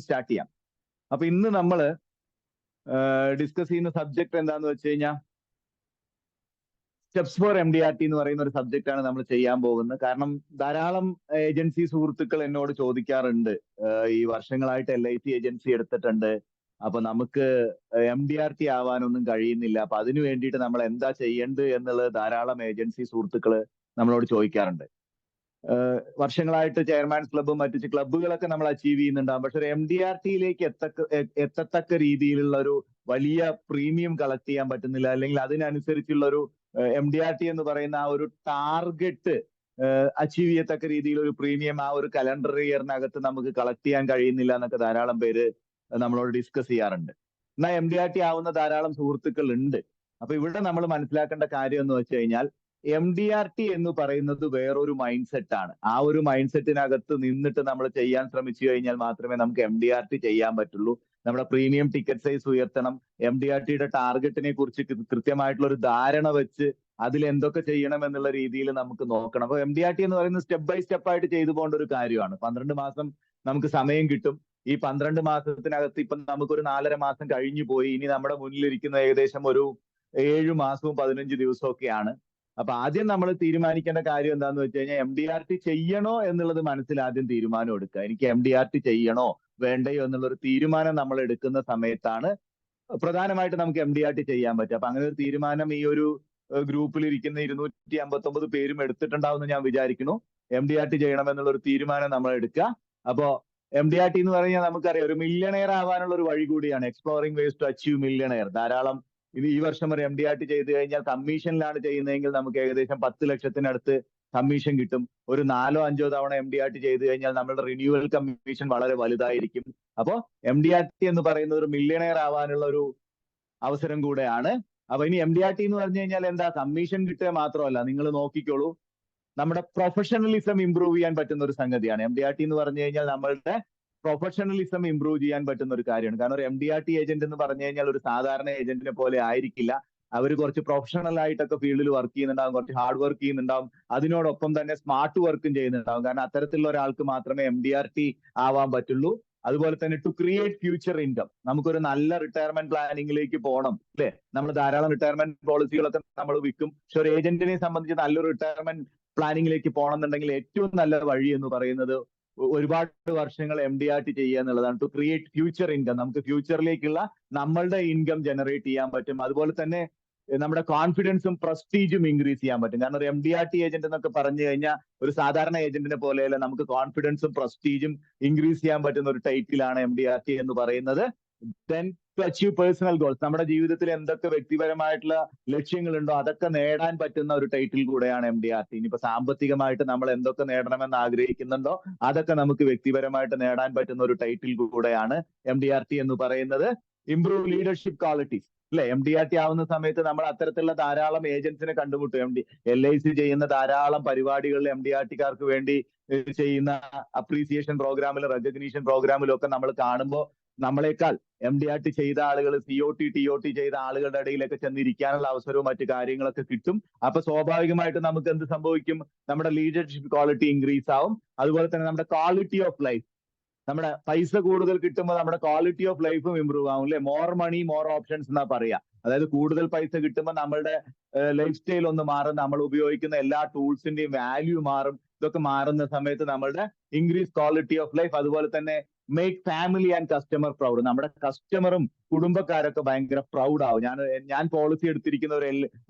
Start ചെയ്യാം. അപ്പൊ ഇന്ന് നമ്മൾ ഡിസ്കസ് ചെയ്യുന്ന സബ്ജക്ട് എന്താന്ന് വെച്ച് കഴിഞ്ഞാൽ സ്റ്റെപ്സ് ഫോർ MDRT എന്ന് പറയുന്ന ഒരു സബ്ജക്റ്റ് ആണ് നമ്മൾ ചെയ്യാൻ പോകുന്നത്. കാരണം ധാരാളം ഏജൻസി സുഹൃത്തുക്കൾ എന്നോട് ചോദിക്കാറുണ്ട്, ഈ വർഷങ്ങളായിട്ട് LIC ഏജൻസി എടുത്തിട്ടുണ്ട്, അപ്പൊ നമുക്ക് MDRT ആവാനൊന്നും കഴിയുന്നില്ല, അപ്പൊ അതിനു വേണ്ടിയിട്ട് നമ്മൾ എന്താ ചെയ്യേണ്ടത് എന്നുള്ളത് ധാരാളം ഏജൻസി സുഹൃത്തുക്കൾ നമ്മളോട് ചോദിക്കാറുണ്ട്. വർഷങ്ങളായിട്ട് ചെയർമാൻസ് ക്ലബ്ബും മറ്റു ക്ലബ്ബുകളൊക്കെ നമ്മൾ അച്ചീവ് ചെയ്യുന്നുണ്ടാകും. പക്ഷെ ഒരു MDRTയിലേക്ക് എത്തത്തക്ക രീതിയിലുള്ള ഒരു വലിയ പ്രീമിയം കളക്ട് ചെയ്യാൻ പറ്റുന്നില്ല, അല്ലെങ്കിൽ അതിനനുസരിച്ചുള്ള ഒരു MDRT എന്ന് പറയുന്ന ആ ഒരു ടാർഗറ്റ് അച്ചീവ് ചെയ്യത്തക്ക രീതിയിൽ ഒരു പ്രീമിയം ആ ഒരു കലണ്ടർ ഇയറിനകത്ത് നമുക്ക് കളക്ട് ചെയ്യാൻ കഴിയുന്നില്ല എന്നൊക്കെ ധാരാളം പേര് നമ്മളോട് ഡിസ്കസ് ചെയ്യാറുണ്ട്. എന്നാൽ MDRT ആവുന്ന ധാരാളം സുഹൃത്തുക്കൾ ഉണ്ട്. അപ്പൊ ഇവിടെ നമ്മൾ മനസ്സിലാക്കേണ്ട കാര്യം എന്ന് വെച്ച് കഴിഞ്ഞാൽ MDRT എന്ന് പറയുന്നത് വേറൊരു മൈൻഡ് സെറ്റ് ആണ്. ആ ഒരു മൈൻഡ് സെറ്റിനകത്ത് നിന്നിട്ട് നമ്മൾ ചെയ്യാൻ ശ്രമിച്ചു കഴിഞ്ഞാൽ മാത്രമേ നമുക്ക് MDRT ചെയ്യാൻ പറ്റുള്ളൂ. നമ്മുടെ പ്രീമിയം ടിക്കറ്റ് സൈസ് ഉയർത്തണം, MDRTയുടെ ടാർഗറ്റിനെ കുറിച്ച് കൃത്യമായിട്ടുള്ള ഒരു ധാരണ വെച്ച് അതിൽ എന്തൊക്കെ ചെയ്യണം എന്നുള്ള രീതിയിൽ നമുക്ക് നോക്കണം. അപ്പൊ MDRT എന്ന് പറയുന്നത് സ്റ്റെപ്പ് ബൈ സ്റ്റെപ്പ് ആയിട്ട് ചെയ്തു പോകേണ്ട ഒരു കാര്യമാണ്. 12 മാസം നമുക്ക് സമയം കിട്ടും. ഈ 12 മാസത്തിനകത്ത് ഇപ്പം നമുക്കൊരു 4.5 മാസം കഴിഞ്ഞു പോയി. ഇനി നമ്മുടെ മുന്നിലിരിക്കുന്ന ഏകദേശം ഒരു 7 മാസവും 15 ദിവസവും ഒക്കെയാണ്. അപ്പൊ ആദ്യം നമ്മൾ തീരുമാനിക്കേണ്ട കാര്യം എന്താന്ന് വെച്ച് കഴിഞ്ഞാൽ MDRT ചെയ്യണോ എന്നുള്ളത് മനസ്സിൽ ആദ്യം തീരുമാനം എടുക്കുക. എനിക്ക് MDRT ചെയ്യണോ വേണ്ടയോ എന്നുള്ളൊരു തീരുമാനം നമ്മൾ എടുക്കുന്ന സമയത്താണ് പ്രധാനമായിട്ട് നമുക്ക് MDRT ചെയ്യാൻ പറ്റും. അപ്പൊ അങ്ങനെ ഒരു തീരുമാനം ഈ ഒരു ഗ്രൂപ്പിൽ ഇരിക്കുന്ന 259 പേരും എടുത്തിട്ടുണ്ടാവുമെന്ന് ഞാൻ വിചാരിക്കുന്നു. MDRT ചെയ്യണമെന്നുള്ള ഒരു തീരുമാനം നമ്മൾ എടുക്കുക. അപ്പോ MDRT എന്ന് പറഞ്ഞാൽ നമുക്കറിയാം ഒരു മില്യണയർ ആവാനുള്ള ഒരു വഴി കൂടിയാണ്. Exploring ways to achieve millionaire. ധാരാളം ഇത് ഈ വർഷം ഒരു MDRT ചെയ്ത് കഴിഞ്ഞാൽ കമ്മീഷനിലാണ് ചെയ്യുന്നതെങ്കിൽ നമുക്ക് ഏകദേശം 10 ലക്ഷത്തിനടുത്ത് കമ്മീഷൻ കിട്ടും. ഒരു 4-5 തവണ MDRT ചെയ്ത് കഴിഞ്ഞാൽ നമ്മുടെ റിന്യൂവൽ കമ്മീഷൻ വളരെ വലുതായിരിക്കും. അപ്പോൾ MDRT എന്ന് പറയുന്നത് ഒരു മില്യണയർ ആവാനുള്ള ഒരു അവസരം കൂടെയാണ്. അപ്പൊ ഇനി MDRT എന്ന് പറഞ്ഞു കഴിഞ്ഞാൽ എന്താ, കമ്മീഷൻ കിട്ടുക മാത്രമല്ല, നിങ്ങൾ നോക്കിക്കോളൂ, നമ്മുടെ പ്രൊഫഷണലിസം ഇംപ്രൂവ് ചെയ്യാൻ പറ്റുന്ന ഒരു സംഗതിയാണ്. MDRT എന്ന് പറഞ്ഞു കഴിഞ്ഞാൽ നമ്മളുടെ പ്രൊഫഷണലിസം ഇംപ്രൂവ് ചെയ്യാൻ പറ്റുന്ന ഒരു കാര്യമാണ്. കാരണം ഒരു MDRT ഏജന്റ് എന്ന് പറഞ്ഞു കഴിഞ്ഞാൽ ഒരു സാധാരണ ഏജന്റിനെ പോലെ ആയിരിക്കില്ല. അവർ കുറച്ച് പ്രൊഫഷണൽ ആയിട്ടൊക്കെ ഫീൽഡിൽ വർക്ക് ചെയ്യുന്നുണ്ടാവും, കുറച്ച് ഹാർഡ് വർക്ക് ചെയ്യുന്നുണ്ടാവും, അതിനോടൊപ്പം തന്നെ സ്മാർട്ട് വർക്കും ചെയ്യുന്നുണ്ടാവും. കാരണം അത്തരത്തിലുള്ള ഒരാൾക്ക് മാത്രമേ MDRT ആവാൻ പറ്റുള്ളൂ. അതുപോലെ തന്നെ ടു ക്രിയേറ്റ് ഫ്യൂച്ചർ ഇൻകം, നമുക്കൊരു നല്ല റിട്ടയർമെന്റ് പ്ലാനിങ്ങിലേക്ക് പോകണം, അല്ലെ? നമ്മൾ ധാരാളം റിട്ടയർമെന്റ് പോളിസികളൊക്കെ നമ്മൾ വിൽക്കും. പക്ഷെ ഒരു ഏജന്റിനെ സംബന്ധിച്ച് നല്ലൊരു റിട്ടയർമെന്റ് പ്ലാനിങ്ങിലേക്ക് പോകണം എന്നുണ്ടെങ്കിൽ ഏറ്റവും നല്ല വഴി എന്ന് പറയുന്നത് ഒരുപാട് വർഷങ്ങൾ MDRT ചെയ്യുക എന്നുള്ളതാണ്. ടു ക്രിയേറ്റ് ഫ്യൂച്ചർ ഇൻകം, നമുക്ക് ഫ്യൂച്ചറിലേക്കുള്ള നമ്മളുടെ ഇൻകം ജനറേറ്റ് ചെയ്യാൻ പറ്റും. അതുപോലെ തന്നെ നമ്മുടെ കോൺഫിഡൻസും പ്രസ്റ്റീജും ഇൻക്രീസ് ചെയ്യാൻ പറ്റും. കാരണം ഒരു MDRT ഏജന്റ് എന്നൊക്കെ പറഞ്ഞു കഴിഞ്ഞാൽ ഒരു സാധാരണ ഏജന്റിനെ പോലെയല്ല, നമുക്ക് കോൺഫിഡൻസും പ്രസ്റ്റീജും ഇൻക്രീസ് ചെയ്യാൻ പറ്റുന്ന ഒരു ടൈറ്റിലാണ് MDRT എന്ന് പറയുന്നത്. Then to achieve personal goals, നമ്മുടെ ജീവിതത്തിൽ എന്തൊക്കെ വ്യക്തിപരമായിട്ടുള്ള ലക്ഷ്യങ്ങളുണ്ടോ അതൊക്കെ നേടാൻ പറ്റുന്ന ഒരു ടൈറ്റിൽ കൂടെയാണ് MDRT. ഇനിയിപ്പോ സാമ്പത്തികമായിട്ട് നമ്മൾ എന്തൊക്കെ നേടണമെന്ന് ആഗ്രഹിക്കുന്നുണ്ടോ അതൊക്കെ നമുക്ക് വ്യക്തിപരമായിട്ട് നേടാൻ പറ്റുന്ന ഒരു ടൈറ്റിൽ കൂടെയാണ് MDRT എന്ന് പറയുന്നത്. ഇംപ്രൂവ് ലീഡർഷിപ്പ് ക്വാളിറ്റീസ്, അല്ലെ? MDRT ആവുന്ന സമയത്ത് നമ്മൾ അത്തരത്തിലുള്ള ധാരാളം ഏജൻസിനെ കണ്ടുമുട്ടും. LIC ചെയ്യുന്ന ധാരാളം പരിപാടികളിൽ MDRTക്കാർക്ക് വേണ്ടി ചെയ്യുന്ന അപ്രീസിയേഷൻ പ്രോഗ്രാമിലും റെക്കഗ്നീഷൻ പ്രോഗ്രാമിലും ഒക്കെ നമ്മൾ കാണുമ്പോൾ നമ്മളെക്കാൾ MDRT ചെയ്ത ആളുകൾ, COT TOT ചെയ്ത ആളുകളുടെ ഇടയിലൊക്കെ ചെന്നിരിക്കാനുള്ള അവസരവും മറ്റു കാര്യങ്ങളൊക്കെ കിട്ടും. അപ്പൊ സ്വാഭാവികമായിട്ട് നമുക്ക് എന്ത് സംഭവിക്കും, നമ്മുടെ ലീഡർഷിപ്പ് ക്വാളിറ്റി ഇൻക്രീസ് ആവും. അതുപോലെ തന്നെ നമ്മുടെ ക്വാളിറ്റി ഓഫ് ലൈഫ്, നമ്മുടെ പൈസ കൂടുതൽ കിട്ടുമ്പോൾ നമ്മുടെ ക്വാളിറ്റി ഓഫ് ലൈഫും ഇമ്പ്രൂവ് ആവും, അല്ലെ? മോർ മണി മോർ ഓപ്ഷൻസ് എന്നാ പറയാ. അതായത് കൂടുതൽ പൈസ കിട്ടുമ്പോൾ നമ്മളുടെ ലൈഫ് സ്റ്റൈൽ ഒന്ന് മാറും, നമ്മൾ ഉപയോഗിക്കുന്ന എല്ലാ ടൂൾസിന്റെയും വാല്യൂ മാറും. ഇതൊക്കെ മാറുന്ന സമയത്ത് നമ്മളുടെ ഇൻക്രീസ് ക്വാളിറ്റി ഓഫ് ലൈഫ്. അതുപോലെ തന്നെ make family and customer proud, നമ്മുടെ കസ്റ്റമറും കുടുംബക്കാരൊക്കെ ഭയങ്കര പ്രൗഡ് ആവും. ഞാൻ പോളിസി എടുത്തിരിക്കുന്ന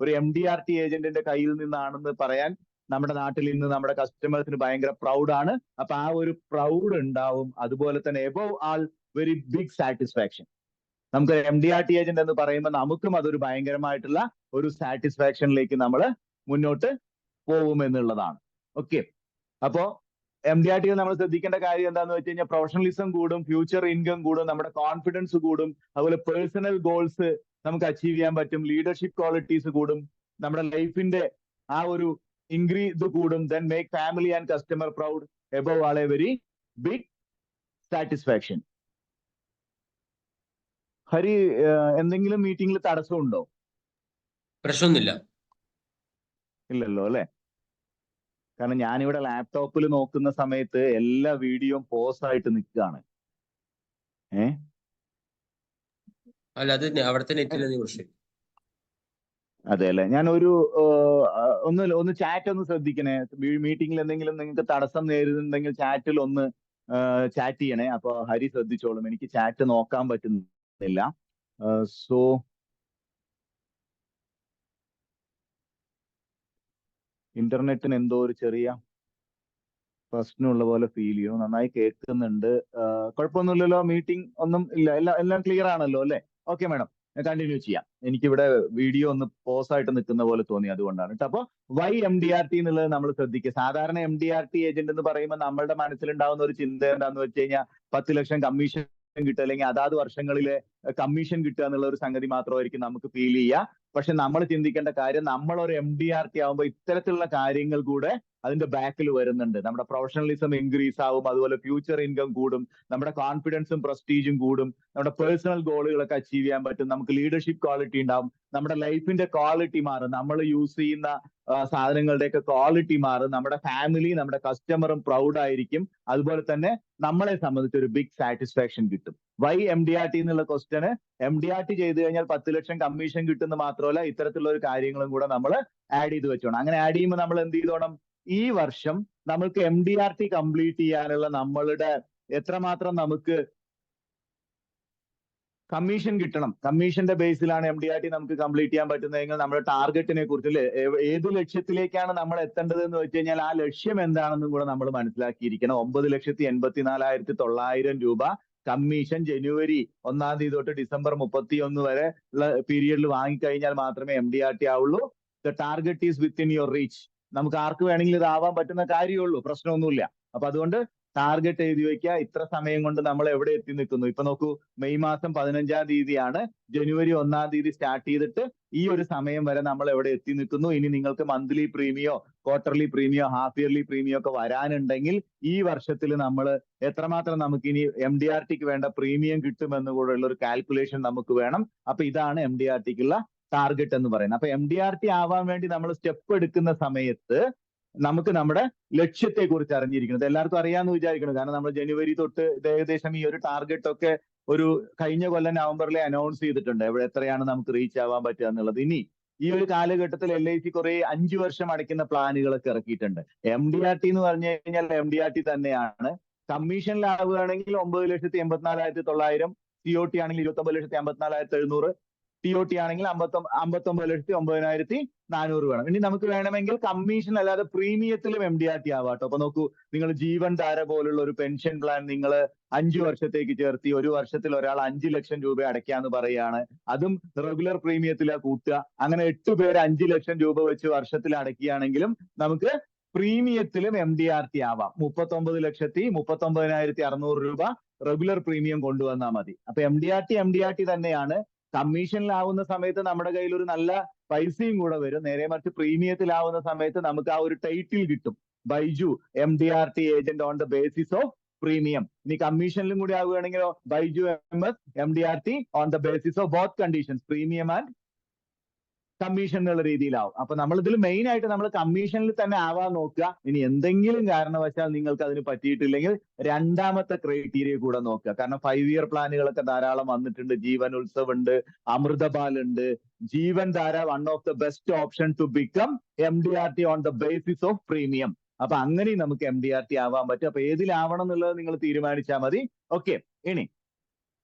ഒരു MDRT ഏജന്റിന്റെ കയ്യിൽ നിന്നാണെന്ന് പറയാൻ നമ്മുടെ നാട്ടിൽ ഇന്ന് നമ്മുടെ കസ്റ്റമേഴ്സിന് ഭയങ്കര പ്രൗഡാണ്. അപ്പൊ ആ ഒരു പ്രൗഡ് ഉണ്ടാവും. അതുപോലെ തന്നെ എബോവ് ആൾ വെരി ബിഗ് സാറ്റിസ്ഫാക്ഷൻ. നമുക്ക് MDRT ഏജന്റ് എന്ന് പറയുമ്പോൾ നമുക്കും അതൊരു ഭയങ്കരമായിട്ടുള്ള ഒരു സാറ്റിസ്ഫാക്ഷനിലേക്ക് നമ്മൾ മുന്നോട്ട് പോകും എന്നുള്ളതാണ്. ഓക്കെ, അപ്പോ MDRT നമ്മൾ ശ്രദ്ധിക്കേണ്ട കാര്യം എന്താണെന്ന് വെച്ച് കഴിഞ്ഞാൽ പ്രൊഫഷണലിസം കൂടും, ഫ്യൂച്ചർ ഇൻകം കൂടും, നമ്മുടെ കോൺഫിഡൻസ് കൂടും, അതുപോലെ പേഴ്സണൽ ഗോൾസ് നമുക്ക് അച്ചീവ് ചെയ്യാൻ പറ്റും, ലീഡർഷിപ്പ് ക്വാളിറ്റീസ് കൂടും, നമ്മുടെ ലൈഫിന്റെ ആ ഒരു ഇൻക്രീസ് കൂടും. Then make family and customer proud, above all a very big satisfaction. Hari, എന്തെങ്കിലും മീറ്റിംഗിൽ തടസ്സമുണ്ടോ? പ്രശ്നമൊന്നുമില്ല. ഇല്ലല്ലോ അല്ലെ? കാരണം ഞാനിവിടെ ലാപ്ടോപ്പിൽ നോക്കുന്ന സമയത്ത് എല്ലാ വീഡിയോയും പോസ് ആയിട്ട് നിൽക്കുകയാണ്. അല്ല, അത് അവിടുത്തെ നെറ്റിലെ പ്രശ്നം. അതെ അല്ലെ, ഞാൻ ഒരു ഒന്ന് ചാറ്റ് ഒന്ന് ശ്രദ്ധിക്കണേ. മീറ്റിംഗിൽ എന്തെങ്കിലും നിങ്ങൾക്ക് തടസ്സം നേരിടുന്നുണ്ടെങ്കിൽ ചാറ്റിൽ ഒന്ന് ചാറ്റ് ചെയ്യണേ. അപ്പൊ ഹരി ശ്രദ്ധിച്ചോളും, എനിക്ക് ചാറ്റ് നോക്കാൻ പറ്റുന്നില്ല. സോ ഇന്റർനെറ്റിന് എന്തോ ഒരു ചെറിയ പ്രശ്നമുള്ള പോലെ ഫീൽ ചെയ്യും. നന്നായി കേൾക്കുന്നുണ്ട്. കുഴപ്പമൊന്നുമില്ലല്ലോ, മീറ്റിംഗ് ഒന്നും ഇല്ല, എല്ലാം ക്ലിയർ ആണല്ലോ അല്ലെ? ഓക്കെ മാഡം, കണ്ടിന്യൂ ചെയ്യാം. എനിക്കിവിടെ വീഡിയോ ഒന്ന് പോസ് ആയിട്ട് നിൽക്കുന്ന പോലെ തോന്നി, അതുകൊണ്ടാണ് കേട്ടോ. അപ്പൊ വൈ MDRT എന്നുള്ളത് നമ്മൾ ശ്രദ്ധിക്കുക. സാധാരണ MDRT ഏജന്റ് എന്ന് പറയുമ്പോൾ നമ്മളുടെ മനസ്സിലുണ്ടാവുന്ന ഒരു ചിന്ത എന്താന്ന് വെച്ച് കഴിഞ്ഞാൽ 10 ലക്ഷം കമ്മീഷൻ കിട്ടുക, അല്ലെങ്കിൽ അതാത് വർഷങ്ങളിലെ കമ്മീഷൻ കിട്ടുക എന്നുള്ള ഒരു സംഗതി മാത്രമായിരിക്കും നമുക്ക് ഫീൽ ചെയ്യുക. പക്ഷെ നമ്മൾ ചിന്തിക്കേണ്ട കാര്യം, നമ്മളൊരു MDRT ആവുമ്പോൾ ഇത്തരത്തിലുള്ള കാര്യങ്ങൾ കൂടെ അതിന്റെ ബാക്കിൽ വരുന്നുണ്ട്. നമ്മുടെ പ്രൊഫഷണലിസം ഇൻക്രീസ് ആവും, അതുപോലെ ഫ്യൂച്ചർ ഇൻകം കൂടും, നമ്മുടെ കോൺഫിഡൻസും പ്രസ്റ്റീജും കൂടും, നമ്മുടെ പേഴ്സണൽ ഗോളുകളൊക്കെ അച്ചീവ് ചെയ്യാൻ പറ്റും, നമുക്ക് ലീഡർഷിപ്പ് ക്വാളിറ്റി ഉണ്ടാവും, നമ്മുടെ ലൈഫിന്റെ ക്വാളിറ്റി മാറും, നമ്മൾ യൂസ് ചെയ്യുന്ന സാധനങ്ങളുടെയൊക്കെ ക്വാളിറ്റി മാറും, നമ്മുടെ ഫാമിലി, നമ്മുടെ കസ്റ്റമറും പ്രൗഡ് ആയിരിക്കും, അതുപോലെ തന്നെ നമ്മളെ സംബന്ധിച്ച് ഒരു ബിഗ് സാറ്റിസ്ഫാക്ഷൻ കിട്ടും. വൈ MDRT എന്നുള്ള ക്വസ്റ്റ്യന്, MDRT ചെയ്തു കഴിഞ്ഞാൽ 10 ലക്ഷം കമ്മീഷൻ കിട്ടുന്ന മാത്രമല്ല, ഇത്തരത്തിലുള്ള ഒരു കാര്യങ്ങളും കൂടെ നമ്മൾ ആഡ് ചെയ്ത് വെച്ചോണം. അങ്ങനെ ആഡ് ചെയ്യുമ്പോൾ നമ്മൾ എന്ത് ചെയ്തോണം, ഈ വർഷം നമുക്ക് MDRT കംപ്ലീറ്റ് ചെയ്യാനുള്ള നമ്മളുടെ എത്രമാത്രം നമുക്ക് കമ്മീഷൻ കിട്ടണം, കമ്മീഷന്റെ ബേസിലാണ് MDRT നമുക്ക് കംപ്ലീറ്റ് ചെയ്യാൻ പറ്റുന്നതെങ്കിൽ നമ്മുടെ ടാർഗറ്റിനെ കുറിച്ച്, ഏത് ലക്ഷ്യത്തിലേക്കാണ് നമ്മൾ എത്തേണ്ടത് എന്ന് വെച്ച് കഴിഞ്ഞാൽ ആ ലക്ഷ്യം എന്താണെന്നും കൂടെ നമ്മൾ മനസ്സിലാക്കിയിരിക്കണം. 9,84,900 രൂപ കമ്മീഷൻ ജനുവരി 1-ാം തീയതി തൊട്ട് ഡിസംബർ 31 വരെ ഉള്ള പീരിയഡിൽ വാങ്ങിക്കഴിഞ്ഞാൽ മാത്രമേ MDRT ആവുള്ളൂ. The target is within your reach. നമുക്ക് ആർക്ക് വേണമെങ്കിലും ഇതാവാൻ പറ്റുന്ന കാര്യമുള്ളൂ, പ്രശ്നമൊന്നുമില്ല. അപ്പൊ അതുകൊണ്ട് ടാർഗറ്റ് എഴുതി വെക്കുക, ഇത്ര സമയം കൊണ്ട് നമ്മൾ എവിടെ എത്തി നിൽക്കുന്നു. ഇപ്പൊ നോക്കൂ, മെയ് മാസം 15-ാം തീയതിയാണ്, ജനുവരി 1-ാം തീയതി സ്റ്റാർട്ട് ചെയ്തിട്ട് ഈ ഒരു സമയം വരെ നമ്മൾ എവിടെ എത്തി നിൽക്കുന്നു. ഇനി നിങ്ങൾക്ക് മന്ത്ലി പ്രീമിയോ ക്വാർട്ടർലി പ്രീമിയോ ഹാഫ് ഇയർലി പ്രീമിയോ ഒക്കെ വരാനുണ്ടെങ്കിൽ ഈ വർഷത്തിൽ നമ്മൾ എത്രമാത്രം നമുക്ക് ഇനി MDRTക്ക് വേണ്ട പ്രീമിയം കിട്ടുമെന്ന് കൂടെ ഉള്ള ഒരു കാൽക്കുലേഷൻ നമുക്ക് വേണം. അപ്പൊ ഇതാണ് MDRTക്കുള്ള ടാർഗറ്റ് എന്ന് പറയുന്നത്. അപ്പൊ MDRT ആവാൻ വേണ്ടി നമ്മൾ സ്റ്റെപ്പ് എടുക്കുന്ന സമയത്ത് നമുക്ക് നമ്മുടെ ലക്ഷ്യത്തെ കുറിച്ച് അറിഞ്ഞിരിക്കുന്നത് എല്ലാവർക്കും അറിയാമെന്ന് വിചാരിക്കണം. കാരണം നമ്മൾ ജനുവരി തൊട്ട് ഏകദേശം ഈ ഒരു ടാർഗറ്റ് ഒക്കെ ഒരു കഴിഞ്ഞ കൊല്ലം നവംബറിലെ അനൗൺസ് ചെയ്തിട്ടുണ്ട്, എത്രയാണ് നമുക്ക് റീച്ച് ആവാൻ പറ്റുക എന്നുള്ളത്. ഇനി ഈ ഒരു കാലഘട്ടത്തിൽ LIC കുറെ 5 വർഷം അടയ്ക്കുന്ന പ്ലാനുകളൊക്കെ ഇറക്കിയിട്ടുണ്ട്. MDRT എന്ന് പറഞ്ഞു കഴിഞ്ഞാൽ MDRT തന്നെയാണ്. കമ്മീഷനിലാവുകയാണെങ്കിൽ 9,84,900, COT ആണെങ്കിൽ 29,54,700, TOT ആണെങ്കിൽ 59,09,400 വേണം. ഇനി നമുക്ക് വേണമെങ്കിൽ കമ്മീഷൻ അല്ലാതെ പ്രീമിയത്തിലും MDRT ആവാട്ടോ. അപ്പൊ നോക്കൂ, നിങ്ങൾ ജീവൻ ധാര പോലുള്ള ഒരു പെൻഷൻ പ്ലാൻ നിങ്ങൾ 5 വർഷത്തേക്ക് ചേർത്തി, ഒരു വർഷത്തിൽ ഒരാൾ 5 ലക്ഷം രൂപ അടയ്ക്കാന്ന് പറയുകയാണ്. അതും റെഗുലർ പ്രീമിയത്തിലാ കൂട്ടുക. അങ്ങനെ 8 പേര് 5 ലക്ഷം രൂപ വെച്ച് വർഷത്തിൽ അടയ്ക്കുകയാണെങ്കിലും നമുക്ക് പ്രീമിയത്തിലും MDRT ആവാം. 39,39,600 രൂപ റെഗുലർ പ്രീമിയം കൊണ്ടുവന്നാൽ മതി. അപ്പൊ MDRT തന്നെയാണ്. കമ്മീഷനിലാവുന്ന സമയത്ത് നമ്മുടെ കയ്യിൽ ഒരു നല്ല പൈസയും കൂടെ വരും. നേരെ മറിച്ച് പ്രീമിയത്തിലാവുന്ന സമയത്ത് നമുക്ക് ആ ഒരു ടൈറ്റിൽ കിട്ടും, Baiju MDRT agent on the basis of premium. ഇനി കമ്മീഷനിലും കൂടി ആവുകയാണെങ്കിലോ, Baiju MS MDRT on the basis of both conditions, premium and commission എന്നുള്ള രീതിയിലാവും. അപ്പൊ നമ്മൾ ഇതിൽ മെയിൻ ആയിട്ട് നമ്മൾ കമ്മീഷനിൽ തന്നെ ആവാൻ നോക്കുക. ഇനി എന്തെങ്കിലും കാരണവശാൽ നിങ്ങൾക്ക് അതിന് പറ്റിയിട്ടില്ലെങ്കിൽ രണ്ടാമത്തെ ക്രൈറ്റീരിയ കൂടെ നോക്കുക. കാരണം 5 ഇയർ പ്ലാനുകളൊക്കെ ധാരാളം വന്നിട്ടുണ്ട്. ജീവൻ ഉത്സവ് ഉണ്ട്, അമൃതപാൽ ഉണ്ട്. Jeevan Dhara one of the best option to become MDRT on the basis of premium. അപ്പൊ അങ്ങനെ നമുക്ക് MDRT ആവാൻ പറ്റും. അപ്പൊ ഏതിലാവണം എന്നുള്ളത് നിങ്ങൾ തീരുമാനിച്ചാൽ മതി. ഓക്കെ, ഇനി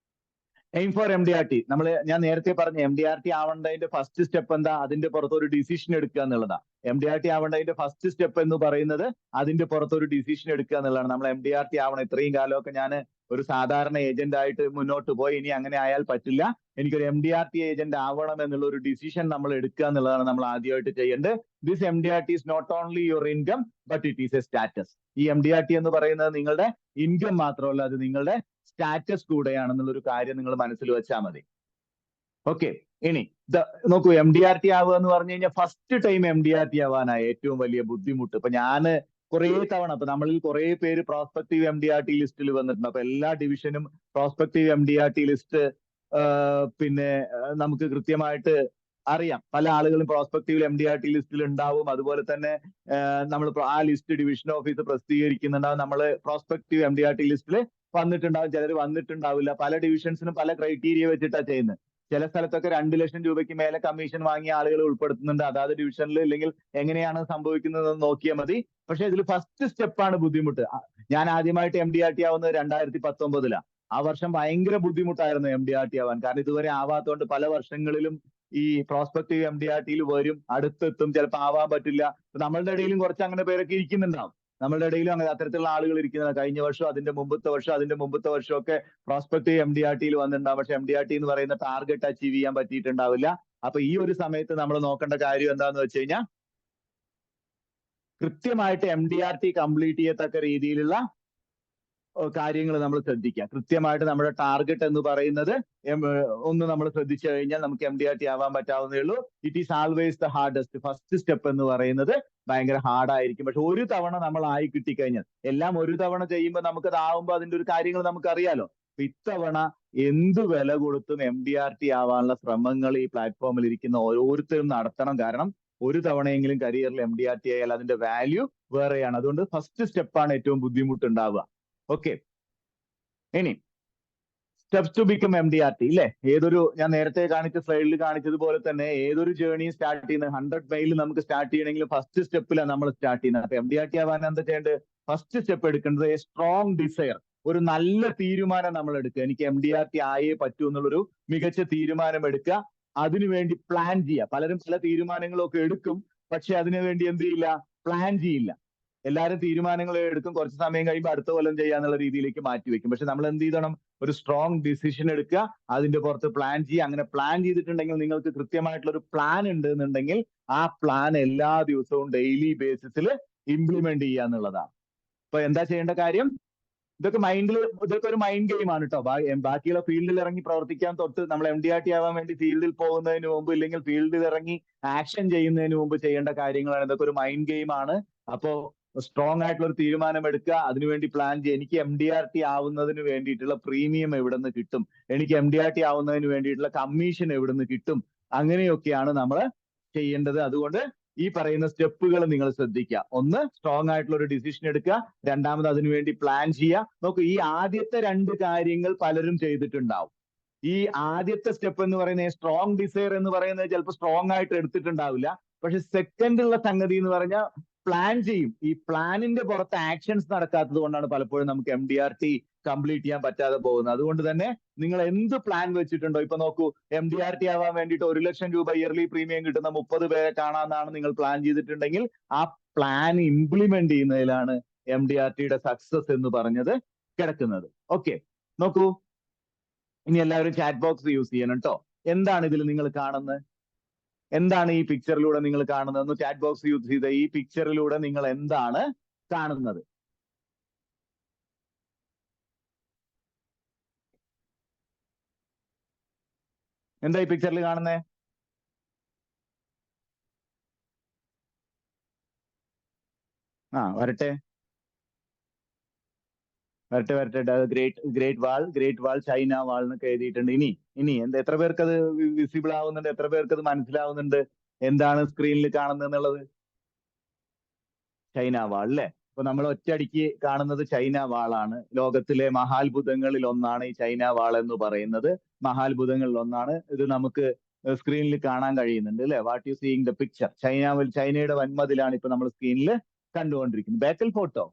എയിം ഫോർ MDRT. ഞാൻ നേരത്തെ പറഞ്ഞ MDRT ആവേണ്ടതിന്റെ ഫസ്റ്റ് സ്റ്റെപ്പ് എന്താ, അതിന്റെ പുറത്ത് ഒരു ഡിസിഷൻ എടുക്കുക എന്നുള്ളതാ. MDRT ആവേണ്ടതിന്റെ ഫസ്റ്റ് സ്റ്റെപ്പ് എന്ന് പറയുന്നത് അതിന്റെ പുറത്ത് ഒരു ഡിസിഷൻ എടുക്കുക എന്നുള്ളതാണ്. നമ്മൾ MDRT ആവണം. ഇത്രയും കാലമൊക്കെ ഞാൻ ഒരു സാധാരണ ഏജന്റ് ആയിട്ട് മുന്നോട്ട് പോയി. ഇനി അങ്ങനെ ആയാൽ പറ്റില്ല, എനിക്കൊരു MDRT ഏജന്റ് ആവണം എന്നുള്ള ഒരു ഡിസിഷൻ നമ്മൾ എടുക്കുക എന്നുള്ളതാണ് നമ്മൾ ആദ്യമായിട്ട് ചെയ്യേണ്ടത്. This MDRT is not only your income but it is a status. ഈ MDRT എന്ന് പറയുന്നത് നിങ്ങളുടെ ഇൻകം മാത്രമല്ല, അത് നിങ്ങളുടെ സ്റ്റാറ്റസ് കൂടെയാണെന്നുള്ളൊരു കാര്യം നിങ്ങൾ മനസ്സിൽ വെച്ചാൽ മതി. ഓക്കെ, ഇനി നോക്കൂ, MDRT ആവുക എന്ന് പറഞ്ഞു കഴിഞ്ഞാൽ ഫസ്റ്റ് ടൈം MDRT ആവാനാണ് ഏറ്റവും വലിയ ബുദ്ധിമുട്ട്. ഇപ്പൊ ഞാന് കുറെ തവണ, ഇപ്പൊ നമ്മളിൽ കുറെ പേര് പ്രോസ്പെക്റ്റീവ് MDRT ലിസ്റ്റിൽ വന്നിട്ടുണ്ട്. അപ്പൊ എല്ലാ ഡിവിഷനും പ്രോസ്പെക്റ്റീവ് MDRT ലിസ്റ്റ് പിന്നെ നമുക്ക് കൃത്യമായിട്ട് അറിയാം. പല ആളുകളും പ്രോസ്പെക്റ്റീവ് MDRT ലിസ്റ്റിൽ ഉണ്ടാവും. അതുപോലെ തന്നെ നമ്മൾ ആ ലിസ്റ്റ് ഡിവിഷൻ ഓഫീസ് പ്രസിദ്ധീകരിക്കുന്നുണ്ടാവും. നമ്മൾ പ്രോസ്പെക്റ്റീവ് MDRT ലിസ്റ്റിൽ വന്നിട്ടുണ്ടാവും, ചിലർ വന്നിട്ടുണ്ടാവില്ല. പല ഡിവിഷൻസിനും പല ക്രൈറ്റീരിയ വെച്ചിട്ടാണ് ചെയ്യുന്നത്. ചില സ്ഥലത്തൊക്കെ 2 ലക്ഷം രൂപയ്ക്ക് മേലെ കമ്മീഷൻ വാങ്ങിയ ആളുകൾ ഉൾപ്പെടുത്തുന്നുണ്ട്. അതാത് ഡിവിഷനിൽ ഇല്ലെങ്കിൽ എങ്ങനെയാണ് സംഭവിക്കുന്നത് എന്ന് നോക്കിയാൽ മതി. പക്ഷെ ഇതിൽ ഫസ്റ്റ് സ്റ്റെപ്പാണ് ബുദ്ധിമുട്ട്. ഞാൻ ആദ്യമായിട്ട് MDRT ആവുന്നത് 2019 ആ വർഷം ഭയങ്കര ബുദ്ധിമുട്ടായിരുന്നു MDRT ആവാൻ. കാരണം ഇതുവരെ ആവാത്തതുകൊണ്ട് പല വർഷങ്ങളിലും ഈ പ്രോസ്പെക്റ്റീവ് MDRTയിൽ വരും, അടുത്തെത്തും, ചിലപ്പോൾ ആവാൻ പറ്റില്ല. നമ്മളുടെ ഇടയിലും കുറച്ച് അങ്ങനെ പേരൊക്കെ ഇരിക്കുന്നുണ്ടാവും. നമ്മളുടെ ഇടയിലും അങ്ങനെ അത്തരത്തിലുള്ള ആളുകൾ ഇരിക്കുന്നത് കഴിഞ്ഞ വർഷം, അതിന്റെ മുമ്പത്തെ വർഷമൊക്കെ പ്രോസ്പെക്റ്റീവ് MDRTയിൽ വന്നിട്ടുണ്ടാവും. പക്ഷെ MDRT എന്ന് പറയുന്ന ടാർഗറ്റ് അച്ചീവ് ചെയ്യാൻ പറ്റിയിട്ടുണ്ടാവില്ല. അപ്പൊ ഈ ഒരു സമയത്ത് നമ്മൾ നോക്കേണ്ട കാര്യം എന്താന്ന് വെച്ച് കഴിഞ്ഞാൽ കൃത്യമായിട്ട് MDRT കംപ്ലീറ്റ് ചെയ്യത്തക്ക രീതിയിലുള്ള കാര്യങ്ങൾ നമ്മൾ ശ്രദ്ധിക്കുക. കൃത്യമായിട്ട് നമ്മുടെ ടാർഗറ്റ് എന്ന് പറയുന്നത് ഒന്ന് നമ്മൾ ശ്രദ്ധിച്ചു കഴിഞ്ഞാൽ നമുക്ക് MDRT ആവാൻ പറ്റാവുന്നേ ഉള്ളൂ. It is always the hardest. First step എന്ന് പറയുന്നത് ഭയങ്കര ഹാർഡായിരിക്കും. പക്ഷെ ഒരു തവണ നമ്മൾ ആയി കിട്ടിക്കഴിഞ്ഞാൽ, എല്ലാം ഒരു തവണ ചെയ്യുമ്പോൾ നമുക്കത് ആവുമ്പോൾ അതിന്റെ ഒരു കാര്യങ്ങൾ നമുക്കറിയാലോ. അപ്പൊ ഇത്തവണ എന്ത് വില കൊടുത്തും MDRT ആവാനുള്ള ശ്രമങ്ങൾ ഈ പ്ലാറ്റ്ഫോമിൽ ഇരിക്കുന്ന ഓരോരുത്തരും നടത്തണം. കാരണം ഒരു തവണയെങ്കിലും കരിയറിൽ MDRT ആയാൽ അതിന്റെ വാല്യൂ വേറെയാണ്. അതുകൊണ്ട് ഫസ്റ്റ് സ്റ്റെപ്പാണ് ഏറ്റവും ബുദ്ധിമുട്ടുണ്ടാവുക. ഓക്കെ, ഇനി സ്റ്റെപ്സ് ടു ബിക്കം MDRT ഇല്ലേ? ഞാൻ നേരത്തെ കാണിച്ച സ്ലൈഡിൽ കാണിച്ചതുപോലെ തന്നെ ഏതൊരു ജേർണി സ്റ്റാർട്ട് ചെയ്യുന്നത് 100 മൈൽ നമുക്ക് സ്റ്റാർട്ട് ചെയ്യണമെങ്കിൽ ഫസ്റ്റ് സ്റ്റെപ്പിലാണ് നമ്മൾ സ്റ്റാർട്ട് ചെയ്യുന്നത്. അപ്പൊ MDRT ആവാൻ എന്താ ചെയ്യേണ്ടത്? ഫസ്റ്റ് സ്റ്റെപ്പ് എടുക്കേണ്ടത് എ സ്ട്രോങ് ഡിസയർ, ഒരു നല്ല തീരുമാനം നമ്മൾ എടുക്കുക. എനിക്ക് MDRT ആയേ പറ്റൂ എന്നുള്ളൊരു മികച്ച തീരുമാനം എടുക്കുക. അതിനുവേണ്ടി പ്ലാൻ ചെയ്യുക. പലരും പല തീരുമാനങ്ങളും ഒക്കെ എടുക്കും, പക്ഷെ അതിനുവേണ്ടി എന്ത് ചെയ്യില്ല? പ്ലാൻ ചെയ്യില്ല. എല്ലാവരും തീരുമാനങ്ങൾ എടുക്കും, കുറച്ച് സമയം കഴിയുമ്പോൾ അടുത്ത കൊല്ലം ചെയ്യാന്നുള്ള രീതിയിലേക്ക് മാറ്റിവെക്കും. പക്ഷെ നമ്മൾ എന്ത് ചെയ്യണം? ഒരു സ്ട്രോങ് ഡിസിഷൻ എടുക്കുക, അതിന്റെ പുറത്ത് പ്ലാൻ ചെയ്യുക. അങ്ങനെ പ്ലാൻ ചെയ്തിട്ടുണ്ടെങ്കിൽ, നിങ്ങൾക്ക് കൃത്യമായിട്ടുള്ള ഒരു പ്ലാൻ ഉണ്ട് എന്നുണ്ടെങ്കിൽ ആ പ്ലാൻ എല്ലാ ദിവസവും ഡെയിലി ബേസിസിൽ ഇംപ്ലിമെന്റ് ചെയ്യുക എന്നുള്ളതാണ്. അപ്പൊ എന്താ ചെയ്യേണ്ട കാര്യം? ഇതൊക്കെ ഒരു മൈൻഡ് ഗെയിം ആണ് കേട്ടോ. ബാക്കിയുള്ള ഫീൽഡിൽ ഇറങ്ങി പ്രവർത്തിക്കാൻ തൊട്ട് നമ്മൾ MDRT ആവാൻ വേണ്ടി ഫീൽഡിൽ പോകുന്നതിന് മുമ്പ്, ഇല്ലെങ്കിൽ ഫീൽഡിൽ ഇറങ്ങി ആക്ഷൻ ചെയ്യുന്നതിന് മുമ്പ് ചെയ്യേണ്ട കാര്യങ്ങളാണ്. ഇതൊക്കെ ഒരു മൈൻഡ് ഗെയിം ആണ്. അപ്പോ സ്ട്രോങ് ആയിട്ടുള്ള ഒരു തീരുമാനം എടുക്കുക, അതിനുവേണ്ടി പ്ലാൻ ചെയ്യുക. എനിക്ക് MDRT ആവുന്നതിന് വേണ്ടിയിട്ടുള്ള പ്രീമിയം എവിടെ നിന്ന് കിട്ടും, എനിക്ക് MDRT ആവുന്നതിന് വേണ്ടിയിട്ടുള്ള കമ്മീഷൻ എവിടെ നിന്ന് കിട്ടും, അങ്ങനെയൊക്കെയാണ് നമ്മൾ ചെയ്യേണ്ടത്. അതുകൊണ്ട് ഈ പറയുന്ന സ്റ്റെപ്പുകൾ നിങ്ങൾ ശ്രദ്ധിക്കുക. ഒന്ന്, സ്ട്രോങ് ആയിട്ടുള്ള ഒരു ഡിസിഷൻ എടുക്കുക. രണ്ടാമത്, അതിനുവേണ്ടി പ്ലാൻ ചെയ്യുക. നോക്കൂ, ഈ ആദ്യത്തെ 2 കാര്യങ്ങൾ പലരും ചെയ്തിട്ടുണ്ടാവും. ഈ ആദ്യത്തെ സ്റ്റെപ്പ് എന്ന് പറയുന്നത് സ്ട്രോങ് ഡിസയർ എന്ന് പറയുന്നത് ചിലപ്പോൾ സ്ട്രോങ് ആയിട്ട് എടുത്തിട്ടുണ്ടാവില്ല. പക്ഷെ സെക്കൻഡുള്ള സംഗതി എന്ന് പറഞ്ഞാൽ പ്ലാൻ ചെയ്യും. ഈ പ്ലാനിന്റെ പുറത്ത് ആക്ഷൻസ് നടക്കാത്തത് കൊണ്ടാണ് പലപ്പോഴും നമുക്ക് MDRT കംപ്ലീറ്റ് ചെയ്യാൻ പറ്റാതെ പോകുന്നത്. അതുകൊണ്ട് തന്നെ നിങ്ങൾ എന്ത് പ്ലാൻ വെച്ചിട്ടുണ്ടോ, ഇപ്പൊ നോക്കൂ, MDRT ആവാൻ വേണ്ടിയിട്ട് 1 ലക്ഷം രൂപ ഇയർലി പ്രീമിയം കിട്ടുന്ന 30 പേരെ കാണാമെന്നാണ് നിങ്ങൾ പ്ലാൻ ചെയ്തിട്ടുണ്ടെങ്കിൽ, ആ പ്ലാൻ ഇംപ്ലിമെന്റ് ചെയ്യുന്നതിലാണ് MDRTയുടെ സക്സസ് എന്ന് പറഞ്ഞത് കിടക്കുന്നത്. ഓക്കെ, നോക്കൂ, ഇനി എല്ലാവരും ചാറ്റ് ബോക്സ് യൂസ് ചെയ്യണം കേട്ടോ. എന്താണ് ഇതിൽ നിങ്ങൾ കാണുന്നത്? എന്താണ് ഈ പിക്ചറിലൂടെ നിങ്ങൾ കാണുന്നത്? ചാറ്റ് ബോക്സ് യൂസ് ചെയ്ത ഈ പിക്ചറിലൂടെ നിങ്ങൾ എന്താണ് കാണുന്നത്? എന്താ ഈ പിക്ചറിൽ കാണുന്നേ? വരട്ടെ. ഗ്രേറ്റ് വാൾ, ചൈന വാൾ എന്നൊക്കെ എഴുതിയിട്ടുണ്ട്. ഇനി എത്ര പേർക്ക് അത് വിസിബിൾ ആവുന്നുണ്ട്? എത്ര പേർക്ക് അത് മനസ്സിലാവുന്നുണ്ട്? എന്താണ് സ്ക്രീനിൽ കാണുന്നത് എന്നുള്ളത്? ചൈന വാൾ അല്ലേ? അപ്പൊ നമ്മൾ ഒറ്റയടിക്ക് കാണുന്നത് ചൈന വാളാണ്. ലോകത്തിലെ മഹാത്ഭുതങ്ങളിൽ ഒന്നാണ് ഈ ചൈന വാൾ എന്ന് പറയുന്നത്. മഹാത്ഭുതങ്ങളിൽ ഒന്നാണ് ഇത്. നമുക്ക് സ്ക്രീനിൽ കാണാൻ കഴിയുന്നുണ്ട് അല്ലെ? What you seeing the picture. ചൈനയുടെ വൻമതിലാണ് ഇപ്പൊ നമ്മൾ സ്ക്രീനിൽ കണ്ടുകൊണ്ടിരിക്കുന്നത്. ബാക്കൽ ഫോട്ടോ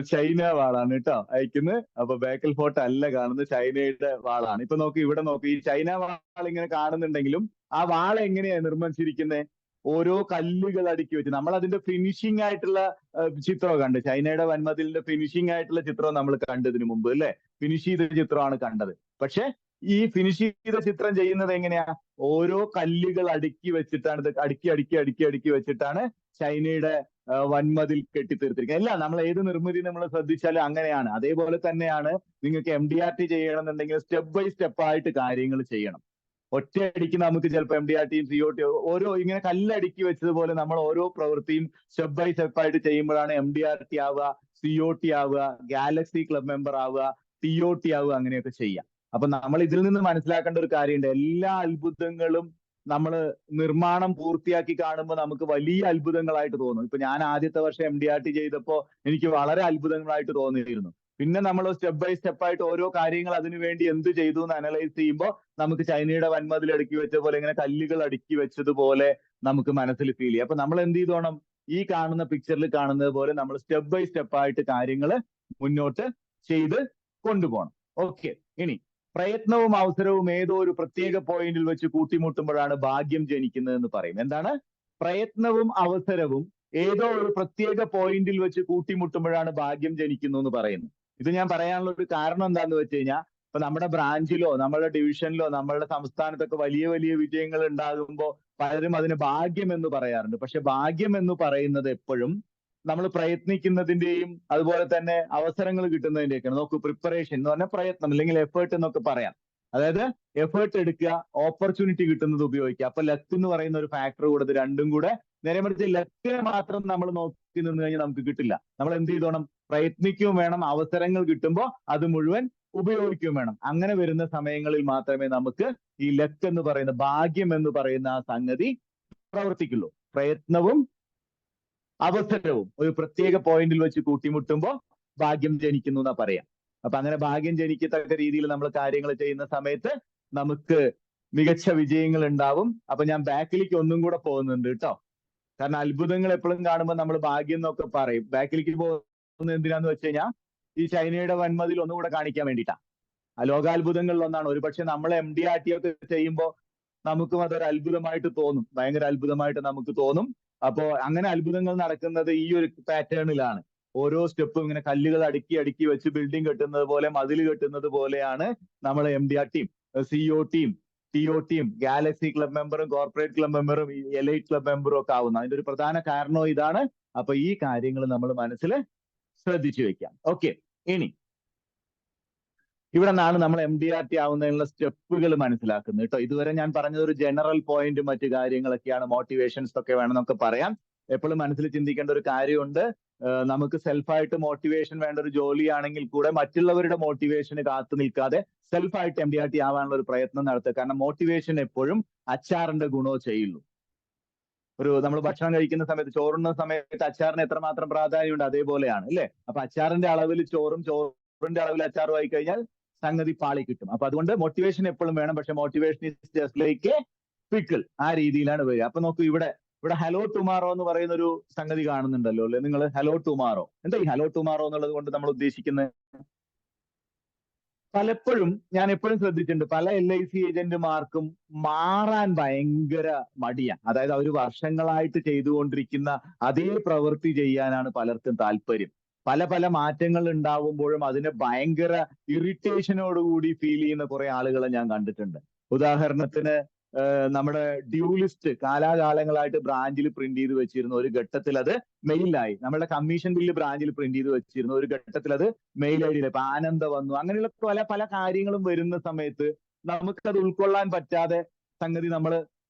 ചൈന വാളാണ് കേട്ടോ അയക്കുന്നത്. അപ്പൊ ബാക്കൽ ഫോട്ടോ അല്ല കാണുന്നത്, ചൈനയുടെ വാളാണ്. ഇപ്പൊ നോക്കി, ഇവിടെ നോക്കി, ഈ ചൈന വാൾ ഇങ്ങനെ കാണുന്നുണ്ടെങ്കിലും ആ വാൾ എങ്ങനെയാ നിർമ്മിച്ചിരിക്കുന്നത്? ഓരോ കല്ലുകൾ അടുക്കി വെച്ച്. നമ്മൾ അതിന്റെ ഫിനിഷിംഗ് ആയിട്ടുള്ള ചിത്രം കണ്ട്, ചൈനയുടെ വൻമതിലിന്റെ ഫിനിഷിംഗ് ആയിട്ടുള്ള ചിത്രം നമ്മൾ കണ്ടതിന് മുമ്പ് അല്ലെ? ഫിനിഷ് ചെയ്ത ചിത്രമാണ് കണ്ടത്. പക്ഷെ ഈ ഫിനിഷ് ചെയ്ത ചിത്രം ചെയ്യുന്നത് എങ്ങനെയാ? ഓരോ കല്ലുകൾ അടുക്കി വെച്ചിട്ടാണ്, ഇത് അടുക്കി വെച്ചിട്ടാണ് ചൈനയുടെ വൻമതിൽ കെട്ടിത്തീർത്തിരിക്കുന്നത്. അല്ല, നമ്മൾ ഏത് നിർമ്മിതി നമ്മൾ ശ്രദ്ധിച്ചാലും അങ്ങനെയാണ്. അതേപോലെ തന്നെയാണ് നിങ്ങൾക്ക് MDRT ചെയ്യണമെന്നുണ്ടെങ്കിൽ സ്റ്റെപ്പ് ബൈ സ്റ്റെപ്പ് ആയിട്ട് കാര്യങ്ങൾ ചെയ്യണം. ഒറ്റയടിക്ക് നമുക്ക് ചിലപ്പോൾ MDRTയും COT ഓരോ ഇങ്ങനെ കല്ലടുക്കി വെച്ചതുപോലെ നമ്മൾ ഓരോ പ്രവൃത്തിയും സ്റ്റെപ്പ് ബൈ സ്റ്റെപ്പ് ആയിട്ട് ചെയ്യുമ്പോഴാണ് MDRT ആവുക, COT ആവുക, ഗാലക്സി ക്ലബ് മെമ്പർ ആവുക, TOT ആവുക, അങ്ങനെയൊക്കെ ചെയ്യാം. അപ്പൊ നമ്മൾ ഇതിൽ നിന്ന് മനസ്സിലാക്കേണ്ട ഒരു കാര്യമുണ്ട്. എല്ലാ അത്ഭുതങ്ങളും നമ്മൾ നിർമ്മാണം പൂർത്തിയാക്കി കാണുമ്പോൾ നമുക്ക് വലിയ അത്ഭുതങ്ങളായിട്ട് തോന്നും. ഇപ്പൊ ഞാൻ ആദ്യത്തെ വർഷം MDRT ചെയ്തപ്പോൾ എനിക്ക് വളരെ അത്ഭുതങ്ങളായിട്ട് തോന്നിയിരുന്നു. പിന്നെ നമ്മൾ സ്റ്റെപ്പ് ബൈ സ്റ്റെപ്പ് ആയിട്ട് ഓരോ കാര്യങ്ങൾ അതിനു വേണ്ടി എന്ത് ചെയ്തു എന്ന് അനലൈസ് ചെയ്യുമ്പോൾ നമുക്ക് ചൈനയുടെ വൻമതിൽ അടുക്കി വെച്ച പോലെ ഇങ്ങനെ കല്ലുകൾ അടുക്കി വെച്ചതുപോലെ നമുക്ക് മനസ്സിൽ ഫീൽ ചെയ്യും. അപ്പൊ നമ്മൾ എന്ത് ചെയ്തോണം, ഈ കാണുന്ന പിക്ചറിൽ കാണുന്നത് പോലെ നമ്മൾ സ്റ്റെപ്പ് ബൈ സ്റ്റെപ്പ് ആയിട്ട് കാര്യങ്ങൾ മുന്നോട്ട് ചെയ്ത് കൊണ്ടുപോകണം. ഓക്കെ, ഇനി പ്രയത്നവും അവസരവും ഏതോ ഒരു പ്രത്യേക പോയിന്റിൽ വെച്ച് കൂട്ടിമുട്ടുമ്പോഴാണ് ഭാഗ്യം ജനിക്കുന്നതെന്ന് പറയും. എന്താണ്? പ്രയത്നവും അവസരവും ഏതോ ഒരു പ്രത്യേക പോയിന്റിൽ വെച്ച് കൂട്ടിമുട്ടുമ്പോഴാണ് ഭാഗ്യം ജനിക്കുന്നു എന്ന് പറയുന്നത്. ഇത് ഞാൻ പറയാനുള്ള ഒരു കാരണം എന്താന്ന് വെച്ച് കഴിഞ്ഞാൽ, ഇപ്പൊ നമ്മുടെ ബ്രാഞ്ചിലോ നമ്മുടെ ഡിവിഷനിലോ നമ്മളുടെ സംസ്ഥാനത്തൊക്കെ വലിയ വലിയ വിജയങ്ങൾ ഉണ്ടാകുമ്പോൾ പലരും അതിന് ഭാഗ്യം എന്ന് പറയാറുണ്ട്. പക്ഷെ ഭാഗ്യം എന്ന് പറയുന്നത് എപ്പോഴും നമ്മൾ പ്രയത്നിക്കുന്നതിന്റെയും അതുപോലെ തന്നെ അവസരങ്ങൾ കിട്ടുന്നതിന്റെയൊക്കെയാണ്. നോക്കൂ, പ്രിപ്പറേഷൻ എന്ന് പറഞ്ഞാൽ പ്രയത്നം അല്ലെങ്കിൽ എഫേർട്ട് എന്നൊക്കെ പറയാം. അതായത് എഫേർട്ട് എടുക്കുക, ഓപ്പർച്യൂണിറ്റി കിട്ടുന്നത് ഉപയോഗിക്കുക. അപ്പൊ ലക്ക് എന്ന് പറയുന്ന ഒരു ഫാക്ടർ കൂടെ, ഇത് രണ്ടും കൂടെ. നേരെ മറിച്ച് ലക്കിനെ മാത്രം നമ്മൾ നോക്കി നിന്ന് കഴിഞ്ഞാൽ നമുക്ക് കിട്ടില്ല. നമ്മൾ എന്ത് ചെയ്തോണം? പ്രയത്നിക്കുകയും വേണം, അവസരങ്ങൾ കിട്ടുമ്പോൾ അത് മുഴുവൻ ഉപയോഗിക്കുകയും വേണം. അങ്ങനെ വരുന്ന സമയങ്ങളിൽ മാത്രമേ നമുക്ക് ഈ ലക്ക് എന്ന് പറയുന്ന, ഭാഗ്യം എന്ന് പറയുന്ന ആ സംഗതി പ്രവർത്തിക്കുള്ളൂ. പ്രയത്നവും അവസരവും ഒരു പ്രത്യേക പോയിന്റിൽ വെച്ച് കൂട്ടിമുട്ടുമ്പോൾ ഭാഗ്യം ജനിക്കുന്നു എന്നാ പറയാം. അപ്പൊ അങ്ങനെ ഭാഗ്യം ജനിക്കത്തക്ക രീതിയിൽ നമ്മൾ കാര്യങ്ങൾ ചെയ്യുന്ന സമയത്ത് നമുക്ക് മികച്ച വിജയങ്ങൾ ഉണ്ടാവും. അപ്പൊ ഞാൻ ബാക്കിലേക്ക് ഒന്നും കൂടെ പോകുന്നുണ്ട് കേട്ടോ. കാരണം അത്ഭുതങ്ങൾ എപ്പോഴും കാണുമ്പോൾ നമ്മൾ ഭാഗ്യം എന്നൊക്കെ പറയും. ബാക്കിലേക്ക് പോകുന്നത് എന്തിനാന്ന് വെച്ച് കഴിഞ്ഞാൽ ഈ ചൈനയുടെ വൻമതിൽ ഒന്നുകൂടെ കാണിക്കാൻ വേണ്ടിയിട്ടാ. ആ ലോകാത്ഭുതങ്ങളിൽ ഒന്നാണ്. ഒരുപക്ഷെ നമ്മൾ MDRT ഒക്കെ ചെയ്യുമ്പോൾ നമുക്കും അതൊരു അത്ഭുതമായിട്ട് തോന്നും, ഭയങ്കര അത്ഭുതമായിട്ട് നമുക്ക് തോന്നും. അപ്പോ അങ്ങനെ അത്ഭുതങ്ങൾ നടക്കുന്നത് ഈ ഒരു പാറ്റേണിലാണ്. ഓരോ സ്റ്റെപ്പും ഇങ്ങനെ കല്ലുകൾ അടുക്കി അടുക്കി വെച്ച് ബിൽഡിംഗ് കെട്ടുന്നത് പോലെ, മതിൽ കെട്ടുന്നത് പോലെയാണ് നമ്മൾ MDR team, CO team, TO team, galaxy club മെമ്പറും കോർപ്പറേറ്റ് ക്ലബ് മെമ്പറും എലൈറ്റ് ക്ലബ് മെമ്പറും ഒക്കെ ആവുന്നത്. അതിന്റെ ഒരു പ്രധാന കാരണവും ഇതാണ്. അപ്പൊ ഈ കാര്യങ്ങൾ നമ്മൾ മനസ്സിൽ ശ്രദ്ധിച്ചു വെക്കാം. ഓക്കെ, ഇനി ഇവിടെ നിന്നാണ് നമ്മൾ MDRT ആവുന്നതിനുള്ള സ്റ്റെപ്പുകൾ മനസ്സിലാക്കുന്നത് കേട്ടോ. ഇതുവരെ ഞാൻ പറഞ്ഞത് ഒരു ജനറൽ പോയിന്റ്, മറ്റു കാര്യങ്ങളൊക്കെയാണ്, മോട്ടിവേഷൻസ് ഒക്കെ വേണമെന്നൊക്കെ പറയാം. എപ്പോഴും മനസ്സിൽ ചിന്തിക്കേണ്ട ഒരു കാര്യമുണ്ട്, നമുക്ക് സെൽഫായിട്ട് മോട്ടിവേഷൻ വേണ്ട ഒരു ജോലിയാണെങ്കിൽ കൂടെ മറ്റുള്ളവരുടെ മോട്ടിവേഷന് കാത്തു നിൽക്കാതെ സെൽഫായിട്ട് MDRT ആവാനുള്ള ഒരു പ്രയത്നം നടത്തുക. കാരണം മോട്ടിവേഷൻ എപ്പോഴും അച്ചാറിന്റെ ഗുണമോ ചെയ്യുള്ളൂ. നമ്മൾ ഭക്ഷണം കഴിക്കുന്ന സമയത്ത്, ചോറുന്ന സമയത്ത് അച്ചാറിന് എത്രമാത്രം പ്രാധാന്യമുണ്ട് അതേപോലെയാണ് അല്ലേ. അപ്പൊ അച്ചാറിന്റെ അളവിൽ ചോറും ചോറിന്റെ അളവിൽ അച്ചാറും ആയി കഴിഞ്ഞാൽ സംഗതി പാളി കിട്ടും. അപ്പൊ അതുകൊണ്ട് മോട്ടിവേഷൻ എപ്പോഴും വേണം. പക്ഷെ motivation is just like pickle, ആ രീതിയിലാണ് വരിക. അപ്പൊ നോക്കൂ, ഇവിടെ ഹലോ ടുമാറോ എന്ന് പറയുന്ന ഒരു സംഗതി കാണുന്നുണ്ടല്ലോ അല്ലെ നിങ്ങൾ? ഹലോ ടുമാറോ, എന്താ ഈ ഹലോ ടുമാറോ എന്നുള്ളത് കൊണ്ട് നമ്മൾ ഉദ്ദേശിക്കുന്നത്? പലപ്പോഴും ഞാൻ എപ്പോഴും ശ്രദ്ധിച്ചിട്ടുണ്ട്, പല LIC ഏജന്റുമാർക്കും മാറാൻ ഭയങ്കര മടിയാണ്. അതായത് അവർ വർഷങ്ങളായിട്ട് ചെയ്തുകൊണ്ടിരിക്കുന്ന അതേ പ്രവൃത്തി ചെയ്യാനാണ് പലർക്കും താല്പര്യം. പല മാറ്റങ്ങൾ ഉണ്ടാവുമ്പോഴും അതിനെ ഭയങ്കര ഇറിറ്റേഷനോടുകൂടി ഫീൽ ചെയ്യുന്ന കുറെ ആളുകളെ ഞാൻ കണ്ടിട്ടുണ്ട്. ഉദാഹരണത്തിന് നമ്മുടെ ഡ്യൂ ലിസ്റ്റ് കാലാകാലങ്ങളായിട്ട് ബ്രാഞ്ചിൽ പ്രിന്റ് ചെയ്ത് വെച്ചിരുന്നു. ഒരു ഘട്ടത്തിൽ അത് മെയിലായി. നമ്മുടെ കമ്മീഷൻ ബില്ല് ബ്രാഞ്ചിൽ പ്രിന്റ് ചെയ്ത് വെച്ചിരുന്നു. ഒരു ഘട്ടത്തിൽ അത് മെയിൽ ഐഡിയിൽ, ഇപ്പൊ ആനന്ദ വന്നു. അങ്ങനെയുള്ള പല കാര്യങ്ങളും വരുന്ന സമയത്ത് നമുക്കത് ഉൾക്കൊള്ളാൻ പറ്റാതെ സംഗതി നമ്മൾ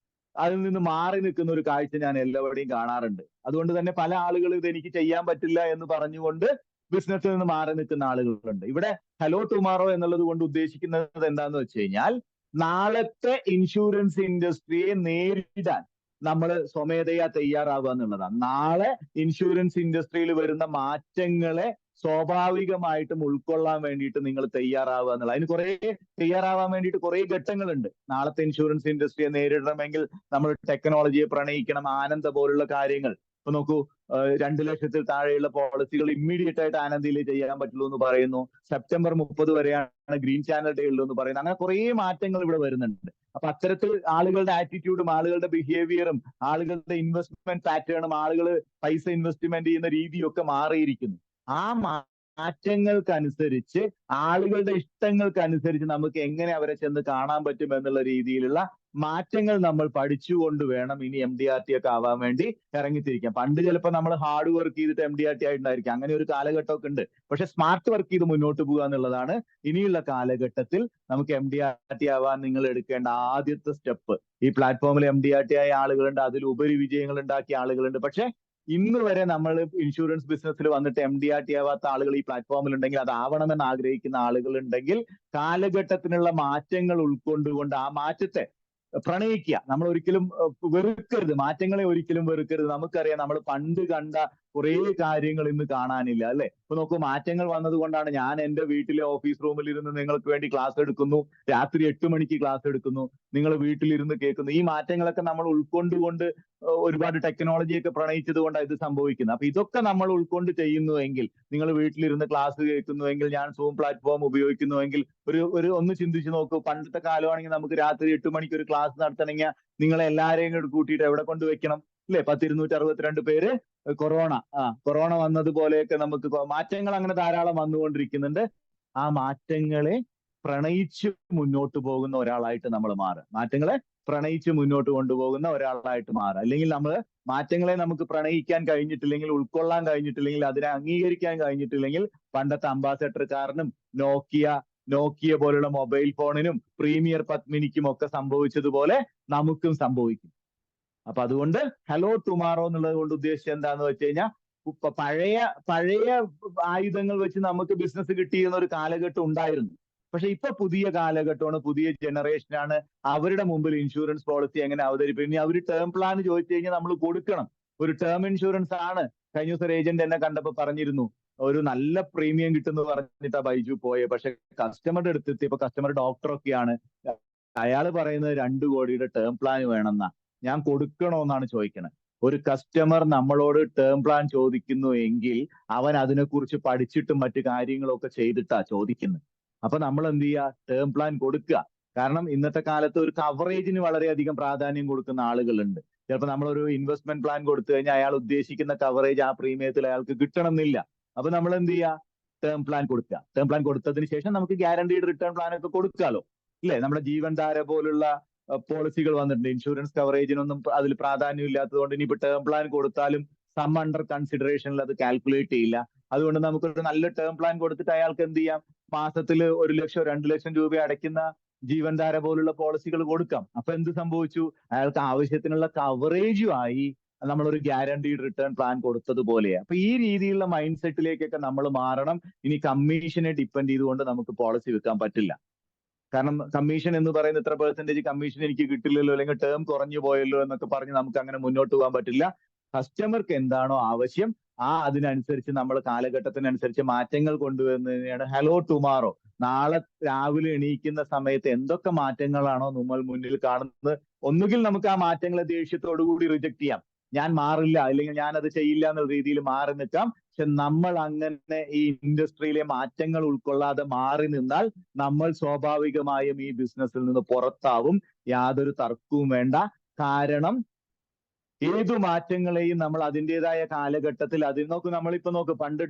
അതിൽ നിന്ന് മാറി നിൽക്കുന്ന ഒരു കാഴ്ച ഞാൻ എല്ലാവരുടെയും കാണാറുണ്ട്. അതുകൊണ്ട് തന്നെ പല ആളുകളും ഇത് എനിക്ക് ചെയ്യാൻ പറ്റില്ല എന്ന് പറഞ്ഞുകൊണ്ട് ബിസിനസ്സിൽ നിന്ന് മാറി നിൽക്കുന്ന ആളുകളുണ്ട്. ഇവിടെ ഹലോ ടുമാറോ എന്നുള്ളത് കൊണ്ട് ഉദ്ദേശിക്കുന്നത് എന്താന്ന് വെച്ച് കഴിഞ്ഞാൽ, നാളത്തെ ഇൻഷുറൻസ് ഇൻഡസ്ട്രിയെ നേരിടാൻ നമ്മൾ സ്വമേധയാ തയ്യാറാവുക എന്നുള്ളതാണ്. നാളെ ഇൻഷുറൻസ് ഇൻഡസ്ട്രിയിൽ വരുന്ന മാറ്റങ്ങളെ സ്വാഭാവികമായിട്ടും ഉൾക്കൊള്ളാൻ വേണ്ടിയിട്ട് നിങ്ങൾ തയ്യാറാവുക എന്നുള്ളത്. അതിന് തയ്യാറാവാൻ വേണ്ടിയിട്ട് കുറെ ഘട്ടങ്ങളുണ്ട്. നാളത്തെ ഇൻഷുറൻസ് ഇൻഡസ്ട്രിയെ നേരിടണമെങ്കിൽ നമ്മൾ ടെക്നോളജിയെ പ്രണയിക്കണം, ആനന്ദ പോലുള്ള കാര്യങ്ങൾ. ഇപ്പൊ നോക്കൂ, 2 ലക്ഷത്തിൽ താഴെയുള്ള പോളിസികൾ ഇമ്മീഡിയറ്റ് ആയിട്ട് ആനന്ദിയിൽ ചെയ്യാൻ പറ്റുള്ളൂ എന്ന് പറയുന്നു. സെപ്റ്റംബർ 30 വരെയാണ് ഗ്രീൻ ചാനൽ ഡേ ഉള്ളൂ എന്ന് പറയുന്നു. അങ്ങനെ കുറെ മാറ്റങ്ങൾ ഇവിടെ വരുന്നുണ്ട്. അപ്പൊ അത്തരത്തിൽ ആളുകളുടെ ആറ്റിറ്റ്യൂഡും ആളുകളുടെ ബിഹേവിയറും ആളുകളുടെ ഇൻവെസ്റ്റ്മെന്റ് പാറ്റേണും ആളുകൾ പൈസ ഇൻവെസ്റ്റ്മെന്റ് ചെയ്യുന്ന രീതിയൊക്കെ മാറിയിരിക്കുന്നു. ആ മാറ്റങ്ങൾക്കനുസരിച്ച്, ആളുകളുടെ ഇഷ്ടങ്ങൾക്കനുസരിച്ച് നമുക്ക് എങ്ങനെ അവരെ ചെന്ന് കാണാൻ പറ്റും എന്നുള്ള രീതിയിലുള്ള മാറ്റങ്ങൾ നമ്മൾ പഠിച്ചുകൊണ്ട് വേണം ഇനി MDRT ഒക്കെ ആവാൻ വേണ്ടി ഇറങ്ങിത്തിരിക്കാം. പണ്ട് ചിലപ്പോൾ നമ്മൾ ഹാർഡ് വർക്ക് ചെയ്തിട്ട് MDRT ആയിട്ടുണ്ടായിരിക്കും. അങ്ങനെ ഒരു കാലഘട്ടമൊക്കെ ഉണ്ട്. പക്ഷെ സ്മാർട്ട് വർക്ക് ചെയ്ത് മുന്നോട്ട് പോകുക എന്നുള്ളതാണ് ഇനിയുള്ള കാലഘട്ടത്തിൽ നമുക്ക് MDRT ആവാൻ നിങ്ങൾ എടുക്കേണ്ട ആദ്യത്തെ സ്റ്റെപ്പ്. ഈ പ്ലാറ്റ്ഫോമിൽ MDRT ആയ ആളുകളുണ്ട്, അതിലുപരി വിജയങ്ങൾ ഉണ്ടാക്കിയ ആളുകളുണ്ട്. പക്ഷെ ഇന്ന് വരെ നമ്മൾ ഇൻഷുറൻസ് ബിസിനസ്സിൽ വന്നിട്ട് MDRT ആവാത്ത ആളുകൾ ഈ പ്ലാറ്റ്ഫോമിൽ ഉണ്ടെങ്കിൽ, അതാവണമെന്ന് ആഗ്രഹിക്കുന്ന ആളുകൾ ഉണ്ടെങ്കിൽ, കാലഘട്ടത്തിനുള്ള മാറ്റങ്ങൾ ഉൾക്കൊണ്ടുകൊണ്ട് ആ മാറ്റത്തെ പ്രണയിക്കുക. നമ്മൾ ഒരിക്കലും വെറുക്കരുത്, മാറ്റങ്ങളെ ഒരിക്കലും വെറുക്കരുത്. നമുക്കറിയാം, നമ്മൾ പണ്ട് കണ്ട കുറേ കാര്യങ്ങൾ ഇന്ന് കാണാനില്ല അല്ലെ. ഇപ്പൊ നോക്കൂ, മാറ്റങ്ങൾ വന്നതുകൊണ്ടാണ് ഞാൻ എന്റെ വീട്ടിലെ ഓഫീസ് റൂമിൽ ഇരുന്ന് നിങ്ങൾക്ക് വേണ്ടി ക്ലാസ് എടുക്കുന്നു, രാത്രി 8 മണിക്ക് ക്ലാസ് എടുക്കുന്നു, നിങ്ങൾ വീട്ടിലിരുന്ന് കേൾക്കുന്നു. ഈ മാറ്റങ്ങളൊക്കെ നമ്മൾ ഉൾക്കൊണ്ടുകൊണ്ട് ഒരുപാട് ടെക്നോളജിയൊക്കെ പ്രണയിച്ചത് കൊണ്ടാണ് ഇത് സംഭവിക്കുന്നത്. അപ്പൊ ഇതൊക്കെ നമ്മൾ ഉൾക്കൊണ്ട് ചെയ്യുന്നുവെങ്കിൽ, നിങ്ങൾ വീട്ടിലിരുന്ന് ക്ലാസ് കേൾക്കുന്നുവെങ്കിൽ, ഞാൻ സൂം പ്ലാറ്റ്ഫോം ഉപയോഗിക്കുന്നുവെങ്കിൽ, ഒരു ഒന്ന് ചിന്തിച്ചു നോക്കൂ. പണ്ടത്തെ കാലമാണെങ്കിൽ നമുക്ക് രാത്രി 8 മണിക്ക് ഒരു ക്ലാസ് നടത്തണമെങ്കിൽ നിങ്ങളെ എല്ലാവരെയും കൂടി കൂട്ടിയിട്ട് എവിടെ കൊണ്ടുവയ്ക്കണം അല്ലെ? 10,262 പേര്. കൊറോണ വന്നതുപോലെയൊക്കെ നമുക്ക് മാറ്റങ്ങൾ അങ്ങനെ ധാരാളം വന്നുകൊണ്ടിരിക്കുന്നുണ്ട്. ആ മാറ്റങ്ങളെ പ്രണയിച്ച് മുന്നോട്ട് പോകുന്ന ഒരാളായിട്ട് നമ്മൾ മാറുക. മാറ്റങ്ങളെ പ്രണയിച്ച് മുന്നോട്ട് കൊണ്ടുപോകുന്ന ഒരാളായിട്ട് മാറുക. അല്ലെങ്കിൽ നമ്മൾ മാറ്റങ്ങളെ നമുക്ക് പ്രണയിക്കാൻ കഴിഞ്ഞിട്ടില്ലെങ്കിൽ, ഉൾക്കൊള്ളാൻ കഴിഞ്ഞിട്ടില്ലെങ്കിൽ, അതിനെ അംഗീകരിക്കാൻ കഴിഞ്ഞിട്ടില്ലെങ്കിൽ, പണ്ടത്തെ അംബാസഡർ കാറിനും നോക്കിയ പോലുള്ള മൊബൈൽ ഫോണിനും പ്രീമിയർ പത്മിനിക്കും ഒക്കെ സംഭവിച്ചതുപോലെ നമുക്കും സംഭവിക്കും. അപ്പൊ അതുകൊണ്ട് ഹലോ ടുമാറോ എന്നുള്ളത് കൊണ്ട് ഉദ്ദേശിച്ചത് എന്താന്ന് വെച്ച് കഴിഞ്ഞാൽ, പഴയ ആയുധങ്ങൾ വെച്ച് നമുക്ക് ബിസിനസ് കിട്ടിയിരുന്ന ഒരു കാലഘട്ടം ഉണ്ടായിരുന്നു. പക്ഷെ ഇപ്പൊ പുതിയ കാലഘട്ടമാണ്, പുതിയ ജനറേഷനാണ്. അവരുടെ മുമ്പിൽ ഇൻഷുറൻസ് പോളിസി എങ്ങനെ അവതരിപ്പിക്കും? ഇനി അവർ ടേം പ്ലാൻ ചോദിച്ചു കഴിഞ്ഞാൽ നമ്മൾ കൊടുക്കണം. ഒരു ടേം ഇൻഷുറൻസ് ആണ്. കഴിഞ്ഞ ദിവസം ഒരു ഏജന്റ് എന്നെ കണ്ടപ്പോ പറഞ്ഞിരുന്നു, ഒരു നല്ല പ്രീമിയം കിട്ടുന്നു പറഞ്ഞിട്ടാ ബൈജു പോയെ. പക്ഷെ കസ്റ്റമറുടെ അടുത്തെത്തിയപ്പോ കസ്റ്റമർ ഡോക്ടറൊക്കെയാണ്. അയാൾ പറയുന്നത് 2 കോടിയുടെ ടേം പ്ലാൻ വേണമെന്നാ. ഞാൻ കൊടുക്കണോ എന്നാണ് ചോദിക്കുന്നത്. ഒരു കസ്റ്റമർ നമ്മളോട് ടേം പ്ലാൻ ചോദിക്കുന്നു എങ്കിൽ അവൻ അതിനെക്കുറിച്ച് പഠിച്ചിട്ടും മറ്റു കാര്യങ്ങളൊക്കെ ചെയ്തിട്ടാ ചോദിക്കുന്നത്. അപ്പൊ നമ്മൾ എന്ത് ചെയ്യുക? ടേം പ്ലാൻ കൊടുക്കുക. കാരണം ഇന്നത്തെ കാലത്ത് ഒരു കവറേജിന് വളരെയധികം പ്രാധാന്യം കൊടുക്കുന്ന ആളുകളുണ്ട്. ചിലപ്പോൾ നമ്മളൊരു ഇൻവെസ്റ്റ്മെന്റ് പ്ലാൻ കൊടുത്തു കഴിഞ്ഞാൽ അയാൾ ഉദ്ദേശിക്കുന്ന കവറേജ് ആ പ്രീമിയത്തിൽ അയാൾക്ക് കിട്ടണമെന്നില്ല. അപ്പൊ നമ്മൾ എന്ത് ചെയ്യുക? ടേം പ്ലാൻ കൊടുക്കുക. ടേം പ്ലാൻ കൊടുത്തതിന് ശേഷം നമുക്ക് ഗ്യാരണ്ടീഡ് റിട്ടേൺ പ്ലാൻ ഒക്കെ കൊടുക്കാലോ, ഇല്ലേ? നമ്മുടെ ജീവൻധാര പോലുള്ള പോളിസികൾ വന്നിട്ടുണ്ട്. ഇൻഷുറൻസ് കവറേജിനൊന്നും അതിൽ പ്രാധാന്യം ഇല്ലാത്തതുകൊണ്ട് ഇനിയിപ്പോ ടേം പ്ലാൻ കൊടുത്താലും സം അണ്ടർ കൺസിഡറേഷനിൽ അത് കാൽക്കുലേറ്റ് ചെയ്യില്ല. അതുകൊണ്ട് നമുക്കൊരു നല്ല ടേം പ്ലാൻ കൊടുത്തിട്ട് അയാൾക്ക് എന്ത് ചെയ്യാം? മാസത്തിൽ 1 ലക്ഷം 2 ലക്ഷം രൂപ അടയ്ക്കുന്ന ജീവൻധാര പോലുള്ള പോളിസികൾ കൊടുക്കാം. അപ്പൊ എന്ത് സംഭവിച്ചു? അയാൾക്ക് ആവശ്യത്തിനുള്ള കവറേജുമായി നമ്മളൊരു ഗ്യാരണ്ടീഡ് റിട്ടേൺ പ്ലാൻ കൊടുത്തതുപോലെയാണ്. അപ്പൊ ഈ രീതിയിലുള്ള മൈൻഡ് സെറ്റിലേക്കൊക്കെ നമ്മൾ മാറണം. ഇനി കമ്മീഷനെ ഡിപ്പെൻഡ് ചെയ്തുകൊണ്ട് നമുക്ക് പോളിസി വെക്കാൻ പറ്റില്ല. കാരണം കമ്മീഷൻ എന്ന് പറയുന്ന ഇത്ര പെർസെന്റേജ് കമ്മീഷൻ എനിക്ക് കിട്ടില്ലല്ലോ, അല്ലെങ്കിൽ ടേം കുറഞ്ഞു പോയല്ലോ എന്നൊക്കെ പറഞ്ഞ് നമുക്ക് അങ്ങനെ മുന്നോട്ട് പോകാൻ പറ്റില്ല. കസ്റ്റമർക്ക് എന്താണോ ആവശ്യം അതിനനുസരിച്ച് നമ്മൾ കാലഘട്ടത്തിനനുസരിച്ച് മാറ്റങ്ങൾ കൊണ്ടുവരുന്നതിനെയാണ് ഹലോ ടുമാറോ. നാളെ രാവിലെ എണീക്കുന്ന സമയത്ത് എന്തൊക്കെ മാറ്റങ്ങളാണോ നമ്മൾ മുന്നിൽ കാണുന്നത്, ഒന്നുകിൽ നമുക്ക് ആ മാറ്റങ്ങളെ ദേഷ്യത്തോടു കൂടി റിജക്ട് ചെയ്യാം. ഞാൻ മാറില്ല, അല്ലെങ്കിൽ ഞാൻ അത് ചെയ്യില്ല എന്ന രീതിയിൽ മാറി നിൽക്കാം. പക്ഷെ നമ്മൾ അങ്ങനെ ഈ ഇൻഡസ്ട്രിയിലെ മാറ്റങ്ങൾ ഉൾക്കൊള്ളാതെ മാറി നിന്നാൽ നമ്മൾ സ്വാഭാവികമായും ഈ ബിസിനസ്സിൽ നിന്ന് പുറത്താവും. യാതൊരു തർക്കവും വേണ്ട. കാരണം ഏതു മാറ്റങ്ങളെയും നമ്മൾ അതിൻ്റെതായ കാലഘട്ടത്തിൽ നമ്മളിപ്പോ നോക്ക്, പണ്ട്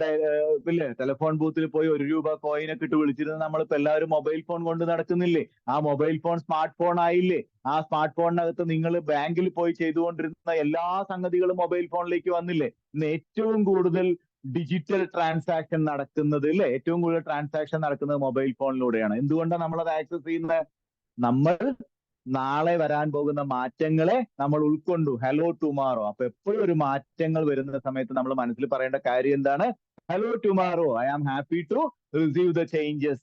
ഇല്ലേ ടെലിഫോൺ ബൂത്തിൽ പോയി 1 രൂപ കോയിനൊക്കെ ഇട്ട് വിളിച്ചിരുന്ന നമ്മളിപ്പോ എല്ലാവരും മൊബൈൽ ഫോൺ കൊണ്ട് നടക്കുന്നില്ലേ? ആ മൊബൈൽ ഫോൺ സ്മാർട്ട് ഫോൺ ആയില്ലേ? ആ സ്മാർട്ട് ഫോണിനകത്ത് നിങ്ങൾ ബാങ്കിൽ പോയി ചെയ്തുകൊണ്ടിരുന്ന എല്ലാ സംഗതികളും മൊബൈൽ ഫോണിലേക്ക് വന്നില്ലേ? ഇന്ന് ഏറ്റവും കൂടുതൽ ഡിജിറ്റൽ ട്രാൻസാക്ഷൻ നടക്കുന്നത്, ഇല്ലേ? ഏറ്റവും കൂടുതൽ ട്രാൻസാക്ഷൻ നടക്കുന്നത് മൊബൈൽ ഫോണിലൂടെയാണ്. എന്തുകൊണ്ടാണ് നമ്മളത് ആക്സസ് ചെയ്യുന്നത്? നമ്മൾ നാളെ വരാൻ പോകുന്ന മാറ്റങ്ങളെ നമ്മൾ ഉൾക്കൊണ്ടു. Hello tomorrow. അപ്പൊ എപ്പോഴും ഒരു മാറ്റങ്ങൾ വരുന്ന സമയത്ത് നമ്മൾ മനസ്സിൽ പറയേണ്ട കാര്യം എന്താണ്? Hello tomorrow, I am happy to receive the changes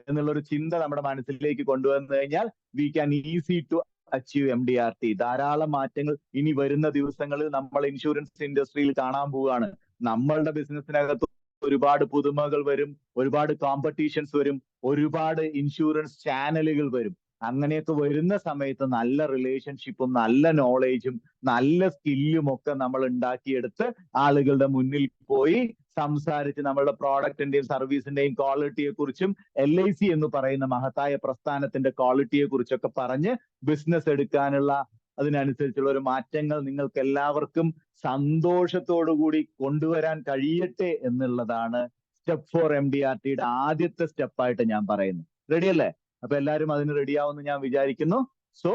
എന്നുള്ള ഒരു ചിന്ത നമ്മുടെ മനസ്സിലേക്ക് കൊണ്ടുവന്നു കഴിഞ്ഞാൽ we can easy to achieve MDRT. ധാരാളം മാറ്റങ്ങൾ ഇനി വരുന്ന ദിവസങ്ങളിൽ നമ്മൾ ഇൻഷുറൻസ് ഇൻഡസ്ട്രിയിൽ കാണാൻ പോവുകയാണ്. നമ്മളുടെ ബിസിനസ്സിനകത്ത് ഒരുപാട് പുതുമകൾ വരും, ഒരുപാട് കോമ്പറ്റീഷൻസ് വരും, ഒരുപാട് ഇൻഷുറൻസ് ചാനലുകൾ വരും. അങ്ങനെയൊക്കെ വരുന്ന സമയത്ത് നല്ല റിലേഷൻഷിപ്പും നല്ല നോളേജും നല്ല സ്കില്ലും ഒക്കെ നമ്മൾ ഉണ്ടാക്കിയെടുത്ത് ആളുകളുടെ മുന്നിൽ പോയി സംസാരിച്ച് നമ്മളുടെ പ്രോഡക്റ്റിന്റെയും സർവീസിന്റെയും ക്വാളിറ്റിയെ കുറിച്ചും LIC എന്ന് പറയുന്ന മഹത്തായ പ്രസ്ഥാനത്തിന്റെ ക്വാളിറ്റിയെ കുറിച്ചൊക്കെ പറഞ്ഞ് ബിസിനസ് എടുക്കാനുള്ള അതിനനുസരിച്ചുള്ള ഒരു മാറ്റങ്ങൾ നിങ്ങൾക്ക് എല്ലാവർക്കും സന്തോഷത്തോടു കൂടി കൊണ്ടുവരാൻ കഴിയട്ടെ എന്നുള്ളതാണ് സ്റ്റെപ്പ് 4 MDRTയുടെ ആദ്യത്തെ സ്റ്റെപ്പായിട്ട് ഞാൻ പറയുന്നു. റെഡിയല്ലേ? അപ്പൊ എല്ലാവരും അതിന് റെഡിയാവുമെന്ന് ഞാൻ വിചാരിക്കുന്നു. So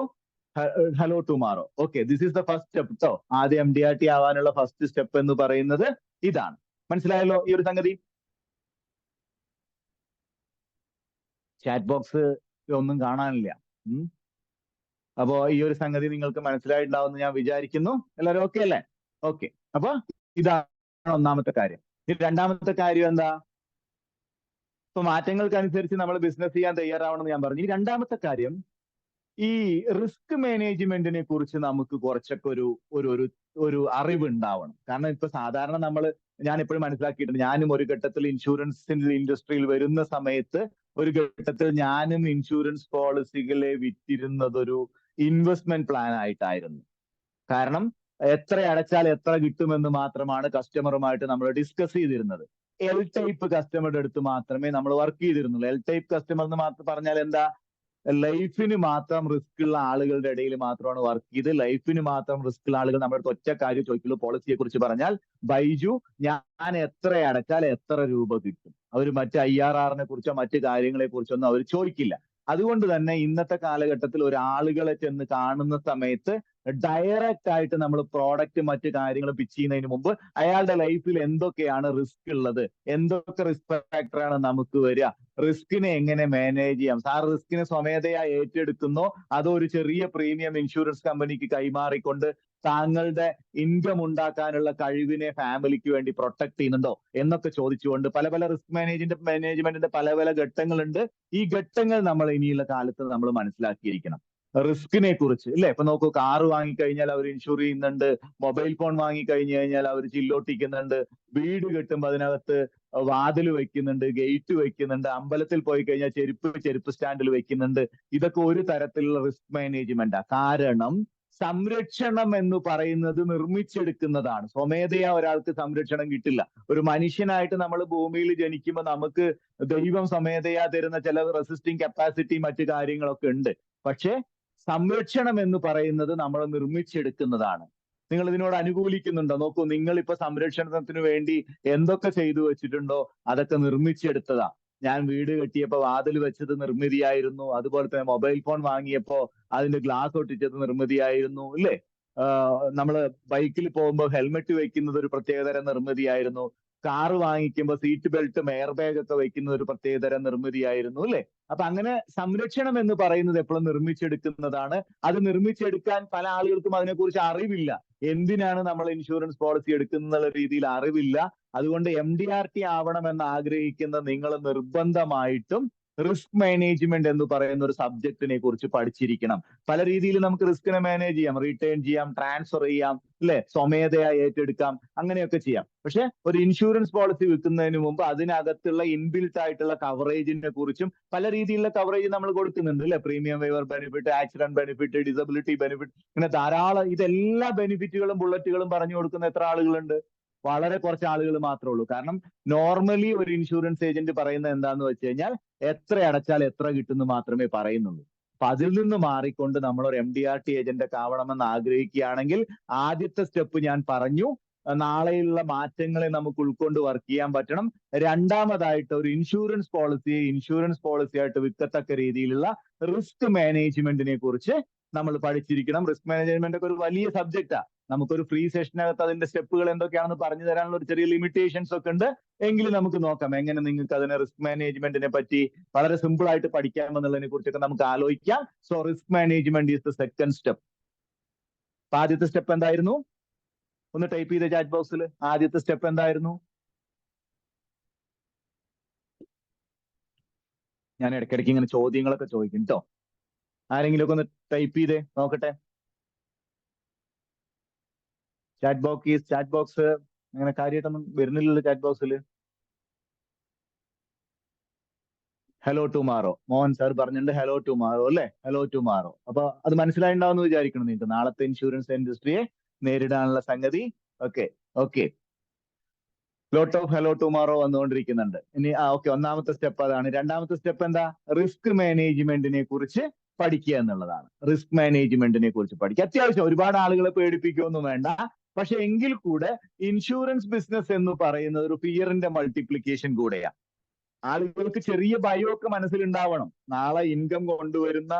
hello tomorrow. Okay, this is the first step കേട്ടോ. ആദ്യം MDRT ആവാനുള്ള ഫസ്റ്റ് സ്റ്റെപ്പ് എന്ന് പറയുന്നത് ഇതാണ്. മനസ്സിലായല്ലോ ഈ ഒരു സംഗതി? ചാറ്റ് ബോക്സ് ഒന്നും കാണാനില്ല. അപ്പോ ഈ ഒരു സംഗതി നിങ്ങൾക്ക് മനസ്സിലായിട്ടുണ്ടാവുമെന്ന് ഞാൻ വിചാരിക്കുന്നു. എല്ലാവരും ഓക്കെ അല്ലേ? ഓക്കെ. അപ്പൊ ഇതാണ് ഒന്നാമത്തെ കാര്യം. ഇനി രണ്ടാമത്തെ കാര്യം എന്താ? ഇപ്പൊ മാറ്റങ്ങൾക്കനുസരിച്ച് നമ്മൾ ബിസിനസ് ചെയ്യാൻ തയ്യാറാവണമെന്ന് ഞാൻ പറഞ്ഞു. ഈ രണ്ടാമത്തെ കാര്യം, ഈ റിസ്ക് മാനേജ്മെന്റിനെ കുറിച്ച് നമുക്ക് കുറച്ചൊക്കെ ഒരു ഒരു ഒരു അറിവുണ്ടാവണം. കാരണം ഇപ്പൊ സാധാരണ ഞാൻ എപ്പോഴും മനസ്സിലാക്കിയിട്ടുണ്ട്, ഞാനും ഒരു ഘട്ടത്തിൽ ഇൻഷുറൻസിന്റെ ഇൻഡസ്ട്രിയിൽ വരുന്ന സമയത്ത് ഒരു ഘട്ടത്തിൽ ഞാനും ഇൻഷുറൻസ് പോളിസികളെ വിറ്റിരുന്നത് ഒരു ഇൻവെസ്റ്റ്മെന്റ് പ്ലാൻ ആയിട്ടായിരുന്നു. കാരണം എത്ര അടച്ചാൽ എത്ര കിട്ടുമെന്ന് മാത്രമാണ് കസ്റ്റമറുമായിട്ട് നമ്മൾ ഡിസ്കസ് ചെയ്തിരുന്നത്. എൽ ടൈപ്പ് കസ്റ്റമറുടെ അടുത്ത് മാത്രമേ നമ്മൾ വർക്ക് ചെയ്തിരുന്നുള്ളൂ. എൽ ടൈപ്പ് കസ്റ്റമർ എന്ന് മാത്രം പറഞ്ഞാൽ എന്താ? ലൈഫിന് മാത്രം റിസ്ക് ഉള്ള ആളുകളുടെ ഇടയിൽ മാത്രമാണ് വർക്ക് ചെയ്ത്. ലൈഫിന് മാത്രം റിസ്ക് ഉള്ള ആളുകൾ നമ്മുടെ അടുത്ത് ഒറ്റ കാര്യം ചോദിക്കുള്ളൂ. പോളിസിയെ കുറിച്ച് പറഞ്ഞാൽ, ബൈജു ഞാൻ എത്ര അടച്ചാൽ എത്ര രൂപ കിട്ടും? അവർ മറ്റ് IRRനെ കുറിച്ചോ മറ്റു കാര്യങ്ങളെ കുറിച്ചൊന്നും അവർ ചോദിക്കില്ല. അതുകൊണ്ട് തന്നെ ഇന്നത്തെ കാലഘട്ടത്തിൽ ഒരാളുകളെ ചെന്ന് കാണുന്ന സമയത്ത് ഡയറക്റ്റ് ആയിട്ട് നമ്മൾ പ്രോഡക്റ്റ് മറ്റു കാര്യങ്ങൾ പിച്ച് ചെയ്യുന്നതിന് മുമ്പ് അയാളുടെ ലൈഫിൽ എന്തൊക്കെയാണ് റിസ്ക് ഉള്ളത്, എന്തൊക്കെ റിസ്ക് ഫാക്ടറാണ് നമുക്ക് വരിക, റിസ്കിനെ എങ്ങനെ മാനേജ് ചെയ്യാം, സാർ റിസ്കിനെ സ്വമേധയാ ഏറ്റെടുക്കുന്നോ അതോ ഒരു ചെറിയ പ്രീമിയം ഇൻഷുറൻസ് കമ്പനിക്ക് കൈമാറിക്കൊണ്ട് താങ്കളുടെ ഇൻകം ഉണ്ടാക്കാനുള്ള കഴിവിനെ ഫാമിലിക്ക് വേണ്ടി പ്രൊട്ടക്ട് ചെയ്യുന്നുണ്ടോ എന്നൊക്കെ ചോദിച്ചുകൊണ്ട് പല പല റിസ്ക് മാനേജ്മെന്റിന്റെ പല പല ഘട്ടങ്ങളുണ്ട്. ഈ ഘട്ടങ്ങൾ നമ്മൾ ഇനിയുള്ള കാലത്ത് നമ്മൾ മനസ്സിലാക്കിയിരിക്കണം. റിസ്കിനെ കുറിച്ച് ഇല്ലേ? ഇപ്പൊ നോക്കൂ, കാറ് വാങ്ങിക്കഴിഞ്ഞാൽ അവർ ഇൻഷുർ ചെയ്യുന്നുണ്ട്, മൊബൈൽ ഫോൺ വാങ്ങിക്കഴിഞ്ഞു കഴിഞ്ഞാൽ അവർ ചില്ലൊട്ടിക്കുന്നുണ്ട്, വീട് കെട്ടുമ്പോൾ അതിനകത്ത് വാതിൽ വെക്കുന്നുണ്ട്, ഗേറ്റ് വെക്കുന്നുണ്ട്, അമ്പലത്തിൽ പോയി കഴിഞ്ഞാൽ ചെരുപ്പ് സ്റ്റാൻഡിൽ വെക്കുന്നുണ്ട്. ഇതൊക്കെ ഒരു തരത്തിലുള്ള റിസ്ക് മാനേജ്മെന്റാ. കാരണം സംരക്ഷണം എന്ന് പറയുന്നത് നിർമ്മിച്ചെടുക്കുന്നതാണ്. സ്വമേധയാ ഒരാൾക്ക് സംരക്ഷണം കിട്ടില്ല. ഒരു മനുഷ്യനായിട്ട് നമ്മൾ ഭൂമിയിൽ ജനിക്കുമ്പോൾ നമുക്ക് ദൈവം സ്വമേധയാ തരുന്ന ചില റെസിസ്റ്റിംഗ് കപ്പാസിറ്റി മറ്റു കാര്യങ്ങളൊക്കെ ഉണ്ട്. പക്ഷെ സംരക്ഷണം എന്ന് പറയുന്നത് നമ്മൾ നിർമ്മിച്ചെടുക്കുന്നതാണ്. നിങ്ങൾ ഇതിനോട് അനുകൂലിക്കുന്നുണ്ടോ? നോക്കൂ, നിങ്ങൾ ഇപ്പൊ സംരക്ഷണത്തിന് വേണ്ടി എന്തൊക്കെ ചെയ്തു വെച്ചിട്ടുണ്ടോ അതൊക്കെ നിർമ്മിച്ചെടുത്തതാ. ഞാൻ വീട് കെട്ടിയപ്പോ വാതിൽ വെച്ചത് നിർമ്മിതിയായിരുന്നു. അതുപോലെ തന്നെ മൊബൈൽ ഫോൺ വാങ്ങിയപ്പോ അതിന്റെ ഗ്ലാസ് ഒട്ടിച്ചത് നിർമ്മിതിയായിരുന്നു, ഇല്ലേ? നമ്മള് ബൈക്കിൽ പോകുമ്പോൾ ഹെൽമെറ്റ് വെക്കുന്നത് ഒരു പ്രത്യേകതരം നിർമ്മിതിയായിരുന്നു. കാറ് വാങ്ങിക്കുമ്പോൾ സീറ്റ് ബെൽറ്റും എയർ ബാഗ് ഒക്കെ വെക്കുന്നത് ഒരു പ്രത്യേകതരം നിർമ്മിതിയായിരുന്നു, അല്ലേ? അപ്പൊ അങ്ങനെ സംരക്ഷണം എന്ന് പറയുന്നത് എപ്പോഴും നിർമ്മിച്ചെടുക്കുന്നതാണ്. അത് നിർമ്മിച്ചെടുക്കാൻ പല ആളുകൾക്കും അതിനെക്കുറിച്ച് അറിവില്ല. എന്തിനാണ് നമ്മൾ ഇൻഷുറൻസ് പോളിസി എടുക്കുന്ന രീതിയിൽ അറിവില്ല. അതുകൊണ്ട് MDRT ആവണമെന്ന് ആഗ്രഹിക്കുന്ന നിങ്ങൾ നിർബന്ധമായിട്ടും റിസ്ക് മാനേജ്മെന്റ് എന്ന് പറയുന്ന ഒരു സബ്ജക്റ്റിനെ കുറിച്ച് പഠിച്ചിരിക്കണം. പല രീതിയിൽ നമുക്ക് റിസ്കിനെ മാനേജ് ചെയ്യാം, റീറ്റെയിൻ ചെയ്യാം, ട്രാൻസ്ഫർ ചെയ്യാം, അല്ലെ? സ്വമേധയാ ഏറ്റെടുക്കാം, അങ്ങനെയൊക്കെ ചെയ്യാം. പക്ഷെ ഒരു ഇൻഷുറൻസ് പോളിസി വിൽക്കുന്നതിന് മുമ്പ് അതിനകത്തുള്ള ഇൻബിൽറ്റ് ആയിട്ടുള്ള കവറേജിനെ കുറിച്ചും പല രീതിയിലുള്ള കവറേജ് നമ്മൾ കൊടുക്കുന്നുണ്ട്, അല്ലെ? Premium waiver benefit, accident benefit, disability benefit, ഇങ്ങനെ ധാരാളം. ഇതെല്ലാ ബെനിഫിറ്റുകളും ബുള്ളറ്റുകളും പറഞ്ഞു കൊടുക്കുന്ന എത്ര ആളുകളുണ്ട്? വളരെ കുറച്ച് ആളുകൾ മാത്രമേ ഉള്ളൂ. കാരണം നോർമലി ഒരു ഇൻഷുറൻസ് ഏജന്റ് പറയുന്നത് എന്താന്ന് വെച്ച് കഴിഞ്ഞാൽ എത്ര അടച്ചാൽ എത്ര കിട്ടുന്നു മാത്രമേ പറയുന്നുള്ളൂ. അപ്പൊ അതിൽ നിന്ന് മാറിക്കൊണ്ട് നമ്മൾ ഒരു MDRT ഏജന്റ് ഒക്കെ ആവണമെന്ന് ആഗ്രഹിക്കുകയാണെങ്കിൽ ആദ്യത്തെ സ്റ്റെപ്പ് ഞാൻ പറഞ്ഞു, നാളെയുള്ള മാറ്റങ്ങളെ നമുക്ക് ഉൾക്കൊണ്ട് വർക്ക് ചെയ്യാൻ പറ്റണം. രണ്ടാമതായിട്ട് ഒരു ഇൻഷുറൻസ് പോളിസി ആയിട്ട് വിൽക്കത്തക്ക രീതിയിലുള്ള റിസ്ക് മാനേജ്മെന്റിനെ കുറിച്ച് നമ്മൾ പഠിച്ചിരിക്കണം. റിസ്ക് മാനേജ്മെന്റ് ഒക്കെ ഒരു വലിയ സബ്ജക്റ്റാ. നമുക്കൊരു ഫ്രീ സെഷനകത്ത് അതിന്റെ സ്റ്റെപ്പുകൾ എന്തൊക്കെയാണെന്ന് പറഞ്ഞു തരാനുള്ള ഒരു ചെറിയ ലിമിറ്റേഷൻസ് ഒക്കെ ഉണ്ട്. എങ്കിലും നമുക്ക് നോക്കാം എങ്ങനെ നിങ്ങൾക്ക് അതിനെ റിസ്ക് മാനേജ്മെന്റിനെ പറ്റി വളരെ സിമ്പിൾ ആയിട്ട് പഠിക്കാമെന്നുള്ളതിനെ കുറിച്ചൊക്കെ നമുക്ക് ആലോചിക്കാം. So risk management is the second step. അപ്പൊ ആദ്യത്തെ സ്റ്റെപ്പ് എന്തായിരുന്നു? ഒന്ന് ടൈപ്പ് ചെയ്ത ചാറ്റ് ബോക്സിൽ. ആദ്യത്തെ സ്റ്റെപ്പ് എന്തായിരുന്നു? ഞാൻ ഇടയ്ക്കിടയ്ക്ക് ഇങ്ങനെ ചോദ്യങ്ങളൊക്കെ ചോദിക്കും കേട്ടോ. ആരെങ്കിലും ഒക്കെ ഒന്ന് ടൈപ്പ് ചെയ്തേ നോക്കട്ടെ. ചാറ്റ് ബോക്സ് അങ്ങനെ കാര്യമായിട്ടൊന്നും വരുന്നില്ലല്ലോ ചാറ്റ് ബോക്സിൽ. ഹലോ ടുമാറോ, മോഹൻ സാർ പറഞ്ഞിട്ടുണ്ട് ഹലോ ടുമാറോ, അല്ലെ? Hello tomorrow. അപ്പൊ അത് മനസ്സിലായിണ്ടാവുമെന്ന് വിചാരിക്കണം നിങ്ങൾക്ക്, നാളത്തെ ഇൻഷുറൻസ് ഇൻഡസ്ട്രിയെ നേരിടാനുള്ള സംഗതി. Okay. Lot of hello tomorrow വന്നുകൊണ്ടിരിക്കുന്നുണ്ട്. ഇനി ഓക്കെ, ഒന്നാമത്തെ സ്റ്റെപ്പ് അതാണ്. രണ്ടാമത്തെ സ്റ്റെപ്പ് എന്താ? റിസ്ക് മാനേജ്മെന്റിനെ കുറിച്ച് പഠിക്കുക എന്നുള്ളതാണ്. റിസ്ക് മാനേജ്മെന്റിനെ കുറിച്ച് പഠിക്കുക അത്യാവശ്യം. ഒരുപാട് ആളുകളെ പേടിപ്പിക്കുകയൊന്നും വേണ്ട. പക്ഷെ എങ്കിൽ കൂടെ ഇൻഷുറൻസ് ബിസിനസ് എന്ന് പറയുന്നത് ഒരു ഫിയറിന്റെ മൾട്ടിപ്ലിക്കേഷൻ കൂടെയാണ്. ആളുകൾക്ക് ചെറിയ ഭയമൊക്കെ മനസ്സിലുണ്ടാവണം. നാളെ ഇൻകം കൊണ്ടുവരുന്ന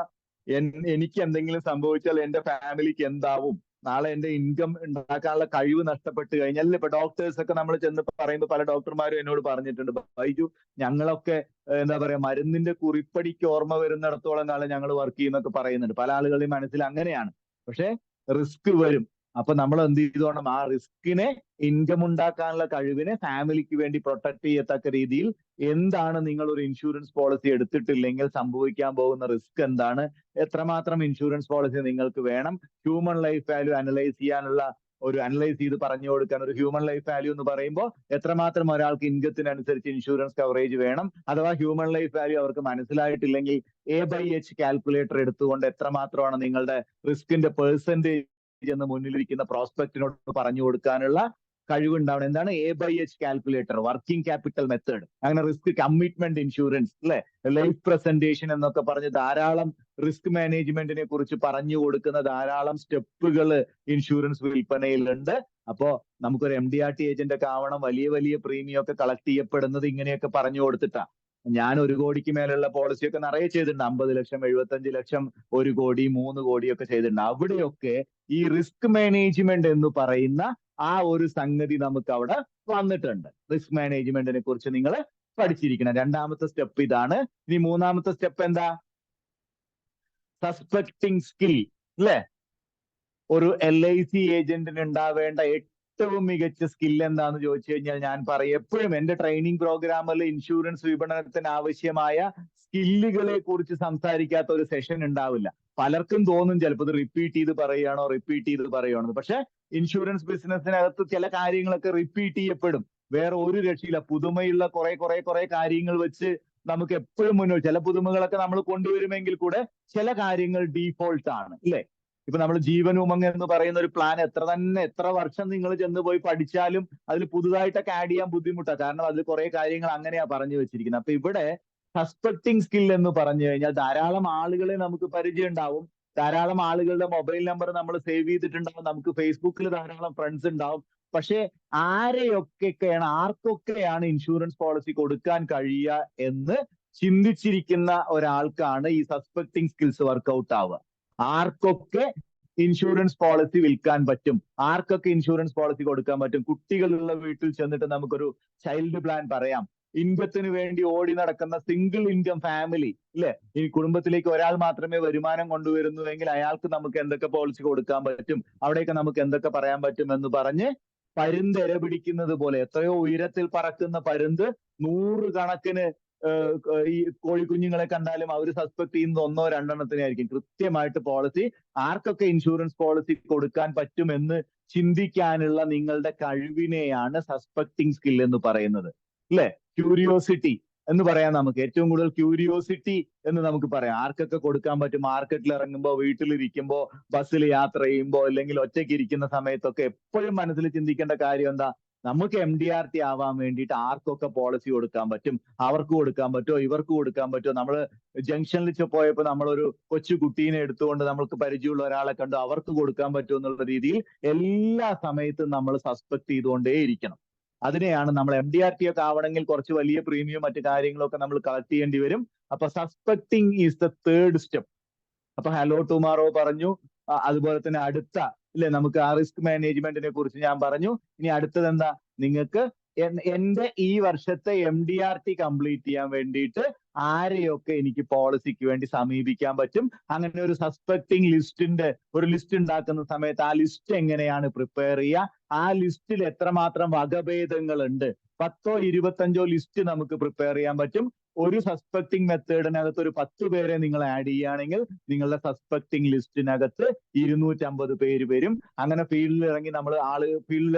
എനിക്ക് എന്തെങ്കിലും സംഭവിച്ചാൽ എന്റെ ഫാമിലിക്ക് എന്താവും, നാളെ എന്റെ ഇൻകം ഉണ്ടാക്കാനുള്ള കഴിവ് നഷ്ടപ്പെട്ട് കഴിഞ്ഞാൽ. ഇപ്പൊ ഡോക്ടേഴ്സ് ഒക്കെ നമ്മൾ ചെന്ന് പറയുമ്പോൾ പല ഡോക്ടർമാരും എന്നോട് പറഞ്ഞിട്ടുണ്ട്, ബൈജു ഞങ്ങളൊക്കെ എന്താ പറയാ മരുന്നിന്റെ കുറിപ്പടിക്ക് ഓർമ്മ വരുന്നിടത്തോളം കാലം ഞങ്ങൾ വർക്ക് ചെയ്യുന്നൊക്കെ പറയുന്നുണ്ട്. പല ആളുകളുടെയും മനസ്സിൽ അങ്ങനെയാണ്. പക്ഷെ റിസ്ക് വരും. അപ്പൊ നമ്മൾ എന്ത് ചെയ്തോണം, ആ റിസ്കിനെ, ഇൻകം ഉണ്ടാക്കാനുള്ള കഴിവിനെ ഫാമിലിക്ക് വേണ്ടി പ്രൊട്ടക്ട് ചെയ്യത്തക്ക രീതിയിൽ എന്താണ് നിങ്ങൾ ഒരു ഇൻഷുറൻസ് പോളിസി എടുത്തിട്ടില്ലെങ്കിൽ സംഭവിക്കാൻ പോകുന്ന റിസ്ക് എന്താണ്, എത്രമാത്രം ഇൻഷുറൻസ് പോളിസി നിങ്ങൾക്ക് വേണം, ഹ്യൂമൻ ലൈഫ് വാല്യൂ അനലൈസ് ചെയ്ത് പറഞ്ഞു കൊടുക്കാൻ. ഒരു ഹ്യൂമൻ ലൈഫ് വാല്യൂ എന്ന് പറയുമ്പോൾ എത്രമാത്രം ഒരാൾക്ക് ഇൻകത്തിനനുസരിച്ച് ഇൻഷുറൻസ് കവറേജ് വേണം, അഥവാ ഹ്യൂമൻ ലൈഫ് വാല്യൂ അവർക്ക് മനസ്സിലായിട്ടില്ലെങ്കിൽ A/H കാൽക്കുലേറ്റർ എടുത്തുകൊണ്ട് എത്രമാത്രമാണ് നിങ്ങളുടെ റിസ്കിന്റെ പെർസെന്റേജ് എന്ന് മുന്നിലിരിക്കുന്ന പ്രോസ്പെക്ടിനോട് പറഞ്ഞു കൊടുക്കാനുള്ള കഴിവുണ്ടാവണം. എന്താണ് A/H calculator? Working capital method, അങ്ങനെ റിസ്ക് കമ്മിറ്റ്മെന്റ് ഇൻഷുറൻസ്, അല്ലെ, ലൈഫ് പ്രസന്റേഷൻ എന്നൊക്കെ പറഞ്ഞ് ധാരാളം റിസ്ക് മാനേജ്മെന്റിനെ കുറിച്ച് പറഞ്ഞു കൊടുക്കുന്ന ധാരാളം സ്റ്റെപ്പുകൾ ഇൻഷുറൻസ് വിൽപ്പനയിലുണ്ട്. അപ്പോ നമുക്കൊരു MDRT ഏജന്റ് ഒക്കെ ആവണം, വലിയ വലിയ പ്രീമിയം ഒക്കെ കളക്ട് ചെയ്യപ്പെടുന്നത് ഇങ്ങനെയൊക്കെ പറഞ്ഞു കൊടുത്തിട്ടാ. ഞാൻ 1 കോടിക്ക് മേലുള്ള പോളിസിയൊക്കെ നിറയെ ചെയ്തിട്ടുണ്ട്. 50 ലക്ഷം, 75 ലക്ഷം, 1 കോടി, 3 കോടിയൊക്കെ ചെയ്തിട്ടുണ്ട്. അവിടെയൊക്കെ ഈ റിസ്ക് മാനേജ്മെന്റ് എന്ന് പറയുന്ന ആ ഒരു സംഗതി നമുക്ക് അവിടെ വന്നിട്ടുണ്ട്. റിസ്ക് മാനേജ്മെന്റിനെ കുറിച്ച് നിങ്ങൾ പഠിച്ചിരിക്കണം. 2ാമത്തെ സ്റ്റെപ്പ് ഇതാണ്. ഇനി 3ാമത്തെ സ്റ്റെപ്പ് എന്താ? സസ്പെക്ടിങ് സ്കിൽ, അല്ലെ? ഒരു LIC ഏജന്റിന് ഉണ്ടാവേണ്ട ഏറ്റവും മികച്ച സ്കിൽ എന്താന്ന് ചോദിച്ചു കഴിഞ്ഞാൽ ഞാൻ പറയും, എപ്പോഴും എന്റെ ട്രെയിനിങ് പ്രോഗ്രാമിൽ ഇൻഷുറൻസ് വിപണനത്തിന് ആവശ്യമായ സ്കില്ലുകളെ കുറിച്ച് സംസാരിക്കാത്ത ഒരു സെഷൻ ഉണ്ടാവില്ല. പലർക്കും തോന്നും ചിലപ്പോൾ ഇത് റിപ്പീറ്റ് ചെയ്ത് പറയുകയാണോ. പക്ഷെ ഇൻഷുറൻസ് ബിസിനസ്സിനകത്ത് ചില കാര്യങ്ങളൊക്കെ റിപ്പീറ്റ് ചെയ്യപ്പെടും. വേറെ ഒരു രക്ഷയില്ല. പുതുമയുള്ള കുറെ കാര്യങ്ങൾ വെച്ച് നമുക്ക് എപ്പോഴും മുന്നോട്ട്, ചില പുതുമകളൊക്കെ നമ്മൾ കൊണ്ടുവരുമെങ്കിൽ കൂടെ ചില കാര്യങ്ങൾ ഡീഫോൾട്ട് ആണ്, ഇല്ലേ? ഇപ്പൊ നമ്മൾ ജീവൻ ഉമംഗ് എന്ന് പറയുന്ന ഒരു പ്ലാൻ എത്ര വർഷം നിങ്ങൾ ചെന്ന് പോയി പഠിച്ചാലും അതിൽ പുതുതായിട്ടൊക്കെ ആഡ് ചെയ്യാൻ ബുദ്ധിമുട്ടാണ്. കാരണം അതിൽ കുറെ കാര്യങ്ങൾ അങ്ങനെയാ പറഞ്ഞു വെച്ചിരിക്കുന്നത്. അപ്പൊ ഇവിടെ സസ്പെക്ടിങ് സ്കിൽ എന്ന് പറഞ്ഞു കഴിഞ്ഞാൽ ധാരാളം ആളുകളെ നമുക്ക് പരിചയം ഉണ്ടാവും, ധാരാളം ആളുകളുടെ മൊബൈൽ നമ്പർ നമ്മൾ സേവ് ചെയ്തിട്ടുണ്ടാവും, നമുക്ക് ഫേസ്ബുക്കിൽ ധാരാളം ഫ്രണ്ട്സ് ഉണ്ടാവും. പക്ഷെ ആർക്കൊക്കെയാണ് ഇൻഷുറൻസ് പോളിസി കൊടുക്കാൻ കഴിയുക എന്ന് ചിന്തിച്ചിരിക്കുന്ന ഒരാൾക്കാണ് ഈ സസ്പെക്ടിങ് സ്കിൽസ് വർക്ക്ഔട്ട് ആവുക. ആർക്കൊക്കെ ഇൻഷുറൻസ് പോളിസി വിൽക്കാൻ പറ്റും, ആർക്കൊക്കെ ഇൻഷുറൻസ് പോളിസി കൊടുക്കാൻ പറ്റും. കുട്ടികളുള്ള വീട്ടിൽ ചെന്നിട്ട് നമുക്കൊരു ചൈൽഡ് പ്ലാൻ പറയാം. ഇൻകത്തിന് വേണ്ടി ഓടി നടക്കുന്ന സിംഗിൾ ഇൻകം ഫാമിലി, ഇല്ലേ? ഈ കുടുംബത്തിലേക്ക് ഒരാൾ മാത്രമേ വരുമാനം കൊണ്ടുവരുന്നുവെങ്കിൽ അയാൾക്ക് നമുക്ക് എന്തൊക്കെ പോളിസി കൊടുക്കാൻ പറ്റും, അവിടെയൊക്കെ നമുക്ക് എന്തൊക്കെ പറയാൻ പറ്റും എന്ന് പറഞ്ഞ് പരുന്ത് ഇര പിടിക്കുന്നത് പോലെ, എത്രയോ ഉയരത്തിൽ പറക്കുന്ന പരുന്ത് 100 കണക്കിന് ഈ കോഴിക്കുഞ്ഞുങ്ങളെ കണ്ടാലും അവർ സസ്പെക്ട് ചെയ്യുന്നത് 1-2 ആയിരിക്കും. കൃത്യമായിട്ട് പോളിസി, ആർക്കൊക്കെ ഇൻഷുറൻസ് പോളിസി കൊടുക്കാൻ പറ്റുമെന്ന് ചിന്തിക്കാനുള്ള നിങ്ങളുടെ കഴിവിനെയാണ് സസ്പെക്ടിങ് സ്കിൽ എന്ന് പറയുന്നത്, അല്ലെ? ക്യൂരിയോസിറ്റി എന്ന് പറയാം. നമുക്ക് ഏറ്റവും കൂടുതൽ ക്യൂരിയോസിറ്റി എന്ന് നമുക്ക് പറയാം. ആർക്കൊക്കെ കൊടുക്കാൻ പറ്റും? മാർക്കറ്റിൽ ഇറങ്ങുമ്പോൾ, വീട്ടിലിരിക്കുമ്പോൾ, ബസ്സിൽ യാത്ര ചെയ്യുമ്പോൾ, അല്ലെങ്കിൽ ഒറ്റയ്ക്ക് ഇരിക്കുന്ന സമയത്തൊക്കെ എപ്പോഴും മനസ്സിൽ ചിന്തിക്കേണ്ട കാര്യം എന്താ? നമുക്ക് MDRT ആവാൻ വേണ്ടിയിട്ട് ആർക്കൊക്കെ പോളിസി കൊടുക്കാൻ പറ്റും, അവർക്ക് കൊടുക്കാൻ പറ്റുമോ, ഇവർക്ക് കൊടുക്കാൻ പറ്റുമോ? നമ്മൾ ജംഗ്ഷനിൽ പോയപ്പോൾ നമ്മളൊരു കൊച്ചു കുട്ടീനെ എടുത്തുകൊണ്ട് നമ്മൾക്ക് പരിചയമുള്ള ഒരാളെ കണ്ടു, അവർക്ക് കൊടുക്കാൻ പറ്റുമോ എന്നുള്ള രീതിയിൽ എല്ലാ സമയത്തും നമ്മൾ സസ്പെക്ട് ചെയ്തുകൊണ്ടേയിരിക്കണം. അതിനെയാണ് നമ്മൾ MDRT ഒക്കെ ആവണമെങ്കിൽ കുറച്ച് വലിയ പ്രീമിയം മറ്റു കാര്യങ്ങളൊക്കെ നമ്മൾ കളക്ട് ചെയ്യേണ്ടി വരും. അപ്പൊ suspecting is the 3rd step. അപ്പൊ ഹലോ ടുമാറോ പറഞ്ഞു, അതുപോലെ തന്നെ അടുത്ത, ഇല്ലേ, നമുക്ക് ആ റിസ്ക് മാനേജ്മെന്റിനെ കുറിച്ച് ഞാൻ പറഞ്ഞു. ഇനി അടുത്തത് എന്താ? നിങ്ങൾക്ക് എന്റെ ഈ വർഷത്തെ MDRT കംപ്ലീറ്റ് ചെയ്യാൻ വേണ്ടിയിട്ട് ആരെയൊക്കെ എനിക്ക് പോളിസിക്ക് വേണ്ടി സമീപിക്കാൻ പറ്റും? അങ്ങനെ ഒരു സസ്പെക്ടിങ് ലിസ്റ്റിന്റെ ഒരു ലിസ്റ്റ് ഉണ്ടാക്കുന്ന സമയത്ത് ആ ലിസ്റ്റ് എങ്ങനെയാണ് പ്രിപ്പയർ ചെയ്യുക? ആ ലിസ്റ്റിൽ എത്രമാത്രം വകഭേദങ്ങളുണ്ട്? 10ഓ 25ഓ ലിസ്റ്റ് നമുക്ക് പ്രിപ്പയർ ചെയ്യാൻ പറ്റും. ഒരു സസ്പെക്ടിങ് മെത്തേഡിനകത്ത് ഒരു 10 പേരെ നിങ്ങൾ ആഡ് ചെയ്യുകയാണെങ്കിൽ നിങ്ങളുടെ സസ്പെക്ടിങ് ലിസ്റ്റിനകത്ത് 250 പേര് വരും. അങ്ങനെ ഫീൽഡിൽ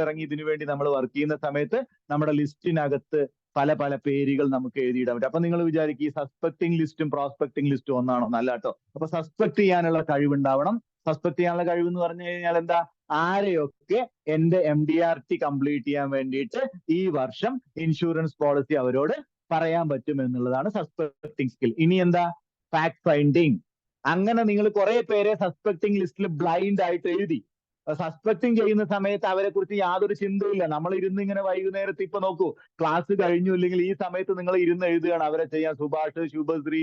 ഇറങ്ങി ഇതിനു വേണ്ടി നമ്മൾ വർക്ക് ചെയ്യുന്ന സമയത്ത് നമ്മുടെ ലിസ്റ്റിനകത്ത് പല പേരുകൾ നമുക്ക് എഴുതിയിടാൻ പറ്റും. അപ്പൊ നിങ്ങൾ വിചാരിക്കും ഈ സസ്പെക്ടിങ് ലിസ്റ്റും പ്രോസ്പെക്ടിങ് ലിസ്റ്റും ഒന്നാണോ? നല്ല കേട്ടോ. അപ്പൊ സസ്പെക്ട് ചെയ്യാനുള്ള കഴിവുണ്ടാവണം. സസ്പെക്ട് ചെയ്യാനുള്ള കഴിവ് എന്ന് പറഞ്ഞു കഴിഞ്ഞാൽ എന്താ? ആരെയൊക്കെ എന്റെ MDRT കംപ്ലീറ്റ് ചെയ്യാൻ വേണ്ടിയിട്ട് ഈ വർഷം ഇൻഷുറൻസ് പോളിസി അവരോട് പറയാൻ പറ്റും എന്നുള്ളതാണ് സസ്പെക്ടിങ് സ്കിൽ. ഇനി എന്താ? Fact finding. അങ്ങനെ നിങ്ങൾ കുറെ പേരെ സസ്പെക്ടിങ് ലിസ്റ്റിൽ ബ്ലൈൻഡ് ആയിട്ട് എഴുതി. സസ്പെക്ടിങ് ചെയ്യുന്ന സമയത്ത് അവരെ കുറിച്ച് യാതൊരു ചിന്തയില്ല. നമ്മൾ ഇരുന്ന് ഇങ്ങനെ വൈകുന്നേരത്ത് ഇപ്പൊ നോക്കൂ, ക്ലാസ് കഴിഞ്ഞു, ഇല്ലെങ്കിൽ ഈ സമയത്ത് നിങ്ങൾ ഇരുന്ന് എഴുതുകയാണ് അവരെ ചെയ്യാൻ. സുഭാഷ്, ശുഭശ്രീ,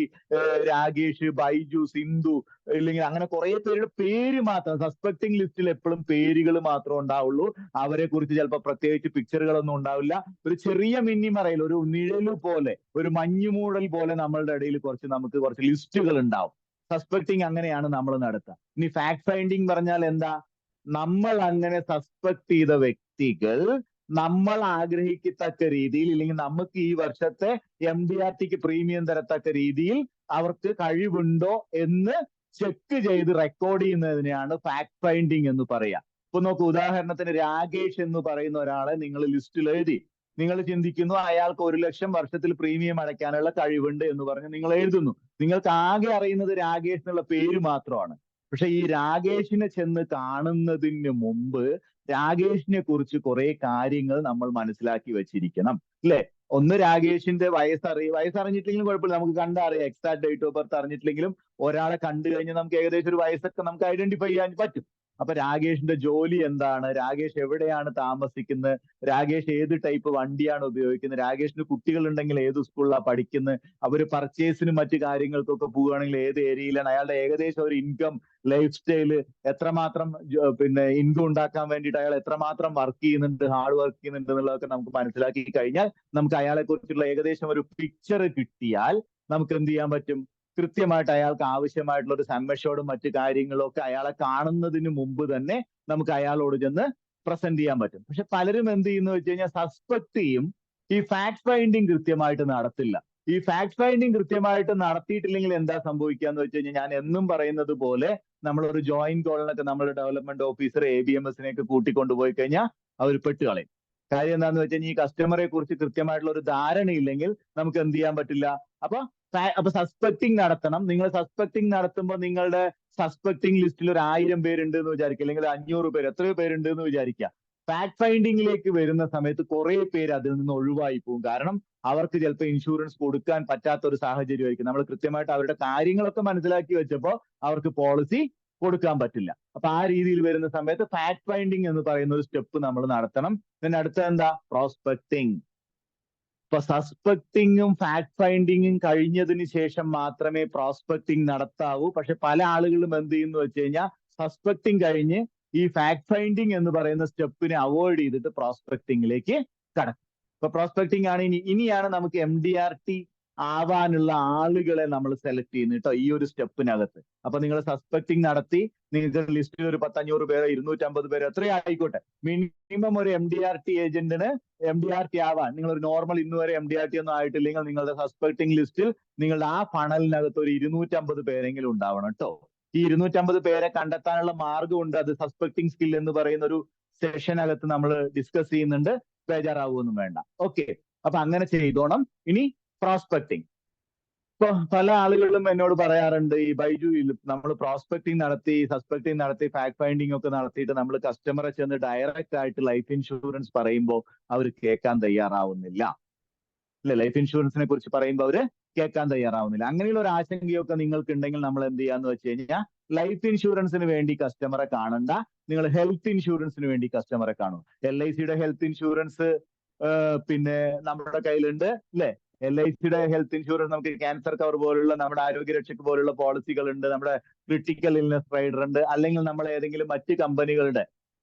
രാകേഷ്, ബൈജു, സിന്ധു, ഇല്ലെങ്കിൽ അങ്ങനെ കുറെ പേരുടെ പേര് മാത്രം സസ്പെക്ടിങ് ലിസ്റ്റിൽ എപ്പോഴും പേരുകൾ മാത്രം ഉണ്ടാവുള്ളൂ. അവരെ കുറിച്ച് ചിലപ്പോൾ പ്രത്യേകിച്ച് പിക്ചറുകളൊന്നും ഉണ്ടാവില്ല. ഒരു ചെറിയ മിന്നിമറയിൽ, ഒരു നിഴല് പോലെ, ഒരു മഞ്ഞുമൂടൽ പോലെ നമ്മളുടെ ഇടയിൽ നമുക്ക് കുറച്ച് ലിസ്റ്റുകൾ ഉണ്ടാവും. സസ്പെക്ടിങ് അങ്ങനെയാണ് നമ്മൾ നടത്തുക. ഇനി ഫാക്ട് ഫൈൻഡിങ് പറഞ്ഞാൽ എന്താ? നമ്മൾ അങ്ങനെ സസ്പെക്ട് ചെയ്ത വ്യക്തികൾ നമ്മൾ ആഗ്രഹിക്കത്തക്ക രീതിയിൽ, ഇല്ലെങ്കിൽ നമുക്ക് ഈ വർഷത്തെ MDRTക്ക് പ്രീമിയം തരത്തക്ക രീതിയിൽ അവർക്ക് കഴിവുണ്ടോ എന്ന് ചെക്ക് ചെയ്ത് റെക്കോർഡ് ചെയ്യുന്നതിനെയാണ് ഫാക്ട് ഫൈൻഡിങ് എന്ന് പറയാം. ഇപ്പൊ നോക്കൂ, ഉദാഹരണത്തിന് രാകേഷ് എന്ന് പറയുന്ന ഒരാളെ നിങ്ങൾ ലിസ്റ്റിൽ എഴുതി. നിങ്ങൾ ചിന്തിക്കുന്നു അയാൾക്ക് 1 ലക്ഷം വർഷത്തിൽ പ്രീമിയം അടയ്ക്കാനുള്ള കഴിവുണ്ട് എന്ന് പറഞ്ഞ് നിങ്ങൾ എഴുതുന്നു. നിങ്ങൾക്ക് ആകെ അറിയുന്നത് രാകേഷ് എന്നുള്ള പേര് മാത്രമാണ്. പക്ഷെ ഈ രാകേഷിനെ ചെന്ന് കാണുന്നതിന് മുമ്പ് രാകേഷിനെ കുറിച്ച് കുറെ കാര്യങ്ങൾ നമ്മൾ മനസ്സിലാക്കി വെച്ചിരിക്കണം, അല്ലെ? ഒന്ന്, രാകേഷിന്റെ വയസ്സറിഞ്ഞിട്ടില്ലെങ്കിലും കുഴപ്പമില്ല, നമുക്ക് കണ്ടറിയാം. എക്സാക്ട് ഡേറ്റ് ഓഫ് ബർത്ത് അറിഞ്ഞിട്ടില്ലെങ്കിലും ഒരാളെ കണ്ടു കഴിഞ്ഞാൽ നമുക്ക് ഏകദേശം ഒരു വയസ്സൊക്കെ നമുക്ക് ഐഡന്റിഫൈ ചെയ്യാൻ പറ്റും. അപ്പൊ രാകേഷിന്റെ ജോലി എന്താണ്, രാകേഷ് എവിടെയാണ് താമസിക്കുന്നത്, രാകേഷ് ഏത് ടൈപ്പ് വണ്ടിയാണ് ഉപയോഗിക്കുന്നത്, രാകേഷിന് കുട്ടികളുണ്ടെങ്കിൽ ഏത് സ്കൂളിലാണ് പഠിക്കുന്നത്, അവര് പർച്ചേസിനും മറ്റു കാര്യങ്ങൾക്കൊക്കെ പോവുകയാണെങ്കിൽ ഏത് ഏരിയയിലാണ്, അയാളുടെ ഏകദേശം ഒരു ഇൻകം, ലൈഫ് സ്റ്റൈല്, എത്രമാത്രം ഇൻകം ഉണ്ടാക്കാൻ വേണ്ടിയിട്ട് അയാൾ എത്രമാത്രം വർക്ക് ചെയ്യുന്നുണ്ട്, ഹാർഡ് വർക്ക് ചെയ്യുന്നുണ്ട് എന്നുള്ളതൊക്കെ നമുക്ക് മനസ്സിലാക്കി കഴിഞ്ഞാൽ, നമുക്ക് അയാളെ കുറിച്ചുള്ള ഏകദേശം ഒരു പിക്ചർ കിട്ടിയാൽ നമുക്ക് എന്ത് ചെയ്യാൻ പറ്റും? കൃത്യമായിട്ട് അയാൾക്ക് ആവശ്യമായിട്ടുള്ള ഒരു സമ്മഷോടും മറ്റു കാര്യങ്ങളും ഒക്കെ അയാളെ കാണുന്നതിന് മുമ്പ് തന്നെ നമുക്ക് അയാളോട് ചെന്ന് പ്രസന്റ് ചെയ്യാൻ പറ്റും. പക്ഷെ പലരും എന്ത് ചെയ്യുന്നു വെച്ച് കഴിഞ്ഞാൽ സസ്പെക്ട് ചെയ്യും, ഈ ഫാക്ട് ഫൈൻഡിങ് കൃത്യമായിട്ട് നടത്തില്ല. ഈ ഫാക്ട് ഫൈൻഡിങ് കൃത്യമായിട്ട് നടത്തിയിട്ടില്ലെങ്കിൽ എന്താ സംഭവിക്കുക എന്ന് വെച്ച് കഴിഞ്ഞാൽ, ഞാൻ എന്നും പറയുന്നത് പോലെ നമ്മളൊരു ജോയിന്റ് കോളിനൊക്കെ നമ്മൾ ഡെവലപ്മെന്റ് ഓഫീസർ ABMSനെയൊക്കെ കൂട്ടിക്കൊണ്ടുപോയി കഴിഞ്ഞാൽ അവർ പെട്ടുകളയും. കാര്യം എന്താണെന്ന് വെച്ച് കഴിഞ്ഞാൽ, ഈ കസ്റ്റമറെ കുറിച്ച് കൃത്യമായിട്ടുള്ള ഒരു ധാരണയില്ലെങ്കിൽ നമുക്ക് എന്ത് ചെയ്യാൻ പറ്റില്ല. അപ്പൊ സസ്പെക്ടിങ് നടത്തണം. നിങ്ങൾ സസ്പെക്ടിങ് നടത്തുമ്പോൾ നിങ്ങളുടെ സസ്പെക്ടിങ് ലിസ്റ്റിൽ ഒരു 1000 പേരുണ്ട് എന്ന് വിചാരിക്കുക, അല്ലെങ്കിൽ 500 പേര്, എത്രയോ പേരുണ്ട് എന്ന് വിചാരിക്കുക. ഫാക്ട് ഫൈൻഡിങ്ങിലേക്ക് വരുന്ന സമയത്ത് കുറെ പേര് അതിൽ നിന്ന് ഒഴിവായി പോകും. കാരണം അവർക്ക് ചിലപ്പോൾ ഇൻഷുറൻസ് കൊടുക്കാൻ പറ്റാത്ത ഒരു സാഹചര്യമായിരിക്കും. നമ്മൾ കൃത്യമായിട്ട് അവരുടെ കാര്യങ്ങളൊക്കെ മനസ്സിലാക്കി വെച്ചപ്പോൾ അവർക്ക് പോളിസി കൊടുക്കാൻ പറ്റില്ല. അപ്പൊ ആ രീതിയിൽ വരുന്ന സമയത്ത് ഫാക്ട് ഫൈൻഡിങ് എന്ന് പറയുന്ന ഒരു സ്റ്റെപ്പ് നമ്മൾ നടത്തണം. പിന്നെ അടുത്ത എന്താ? പ്രോസ്പെക്ടിങ്. ഇപ്പൊ സസ്പെക്ടിങ്ങും ഫാക്ട് ഫൈൻഡിങ്ങും കഴിഞ്ഞതിന് ശേഷം മാത്രമേ പ്രോസ്പെക്ടിങ് നടത്താവൂ. പക്ഷെ പല ആളുകളും എന്ത് ചെയ്യുന്നു വെച്ച് കഴിഞ്ഞാൽ, സസ്പെക്ടിങ് കഴിഞ്ഞ് ഈ ഫാക്ട് ഫൈൻഡിങ് എന്ന് പറയുന്ന സ്റ്റെപ്പിനെ അവോയ്ഡ് ചെയ്തിട്ട് പ്രോസ്പെക്ടിങ്ങിലേക്ക് കടക്കും. ഇപ്പൊ പ്രോസ്പെക്ടിങ് ആണ് ഇനിയാണ് നമുക്ക് MDRT ആവാനുള്ള ആളുകളെ നമ്മൾ സെലക്ട് ചെയ്യുന്നത് കേട്ടോ, ഈ ഒരു സ്റ്റെപ്പിനകത്ത്. അപ്പൊ നിങ്ങൾ സസ്പെക്ടിങ് നടത്തി, നിങ്ങൾക്ക് ലിസ്റ്റിൽ ഒരു 10-500 പേരോ 250 പേരോ എത്രയോ ആയിക്കോട്ടെ, മിനിമം ഒരു MDRT ഏജന്റിന് MDRT ആവാൻ, നിങ്ങൾ ഒരു നോർമൽ ഇന്ന് വരെ MDRT ഒന്നും ആയിട്ടില്ലെങ്കിൽ നിങ്ങളുടെ സസ്പെക്ടിങ് ലിസ്റ്റിൽ നിങ്ങളുടെ ആ ഫണലിനകത്ത് ഒരു 250 പേരെങ്കിലും ഉണ്ടാവണം കേട്ടോ. ഈ 250 പേരെ കണ്ടെത്താനുള്ള മാർഗമുണ്ട്. അത് സസ്പെക്ടിങ് സ്കിൽ എന്ന് പറയുന്ന ഒരു സെഷനകത്ത് നമ്മൾ ഡിസ്കസ് ചെയ്യുന്നുണ്ട്, ബേജാറാവുമൊന്നും വേണ്ട. ഓക്കെ, അപ്പൊ അങ്ങനെ ചെയ്തോണം. ഇനി പ്രോസ്പെക്ടിങ്. ഇപ്പൊ പല ആളുകളും എന്നോട് പറയാറുണ്ട്, ഈ ബൈജുയിൽ നമ്മൾ പ്രോസ്പെക്ടിങ് നടത്തി, സസ്പെക്ടിങ് നടത്തി, ഫാക്ട് ഫൈൻഡിങ് ഒക്കെ നടത്തിയിട്ട് നമ്മൾ കസ്റ്റമറെ ചെന്ന് ഡയറക്റ്റ് ആയിട്ട് ലൈഫ് ഇൻഷുറൻസ് പറയുമ്പോൾ അവർ കേൾക്കാൻ തയ്യാറാവുന്നില്ല, അല്ലെ? ലൈഫ് ഇൻഷുറൻസിനെ കുറിച്ച് പറയുമ്പോൾ അവര് കേൾക്കാൻ തയ്യാറാവുന്നില്ല. അങ്ങനെയുള്ള ഒരു ആശങ്കയൊക്കെ നിങ്ങൾക്ക് ഉണ്ടെങ്കിൽ നമ്മൾ എന്ത് ചെയ്യാന്ന് വെച്ച് കഴിഞ്ഞാൽ, ലൈഫ് ഇൻഷുറൻസിന് വേണ്ടി കസ്റ്റമറെ കാണണ്ട, നിങ്ങൾ ഹെൽത്ത് ഇൻഷുറൻസിന് വേണ്ടി കസ്റ്റമറെ കാണും. LICയുടെ ഹെൽത്ത് ഇൻഷുറൻസ് പിന്നെ നമ്മുടെ കയ്യിലുണ്ട്, അല്ലെ? LICയുടെ ഹെൽത്ത് ഇൻഷുറൻസ് നമുക്ക് ക്യാൻസർ കവർ പോലുള്ള, നമ്മുടെ ആരോഗ്യരക്ഷയ്ക്ക് പോലുള്ള പോളിസികൾ ഉണ്ട്, നമ്മുടെ ക്രിട്ടിക്കൽ ഇൽനെസ് റൈഡർ ഉണ്ട്, അല്ലെങ്കിൽ നമ്മൾ ഏതെങ്കിലും മറ്റ് കമ്പനികളുടെ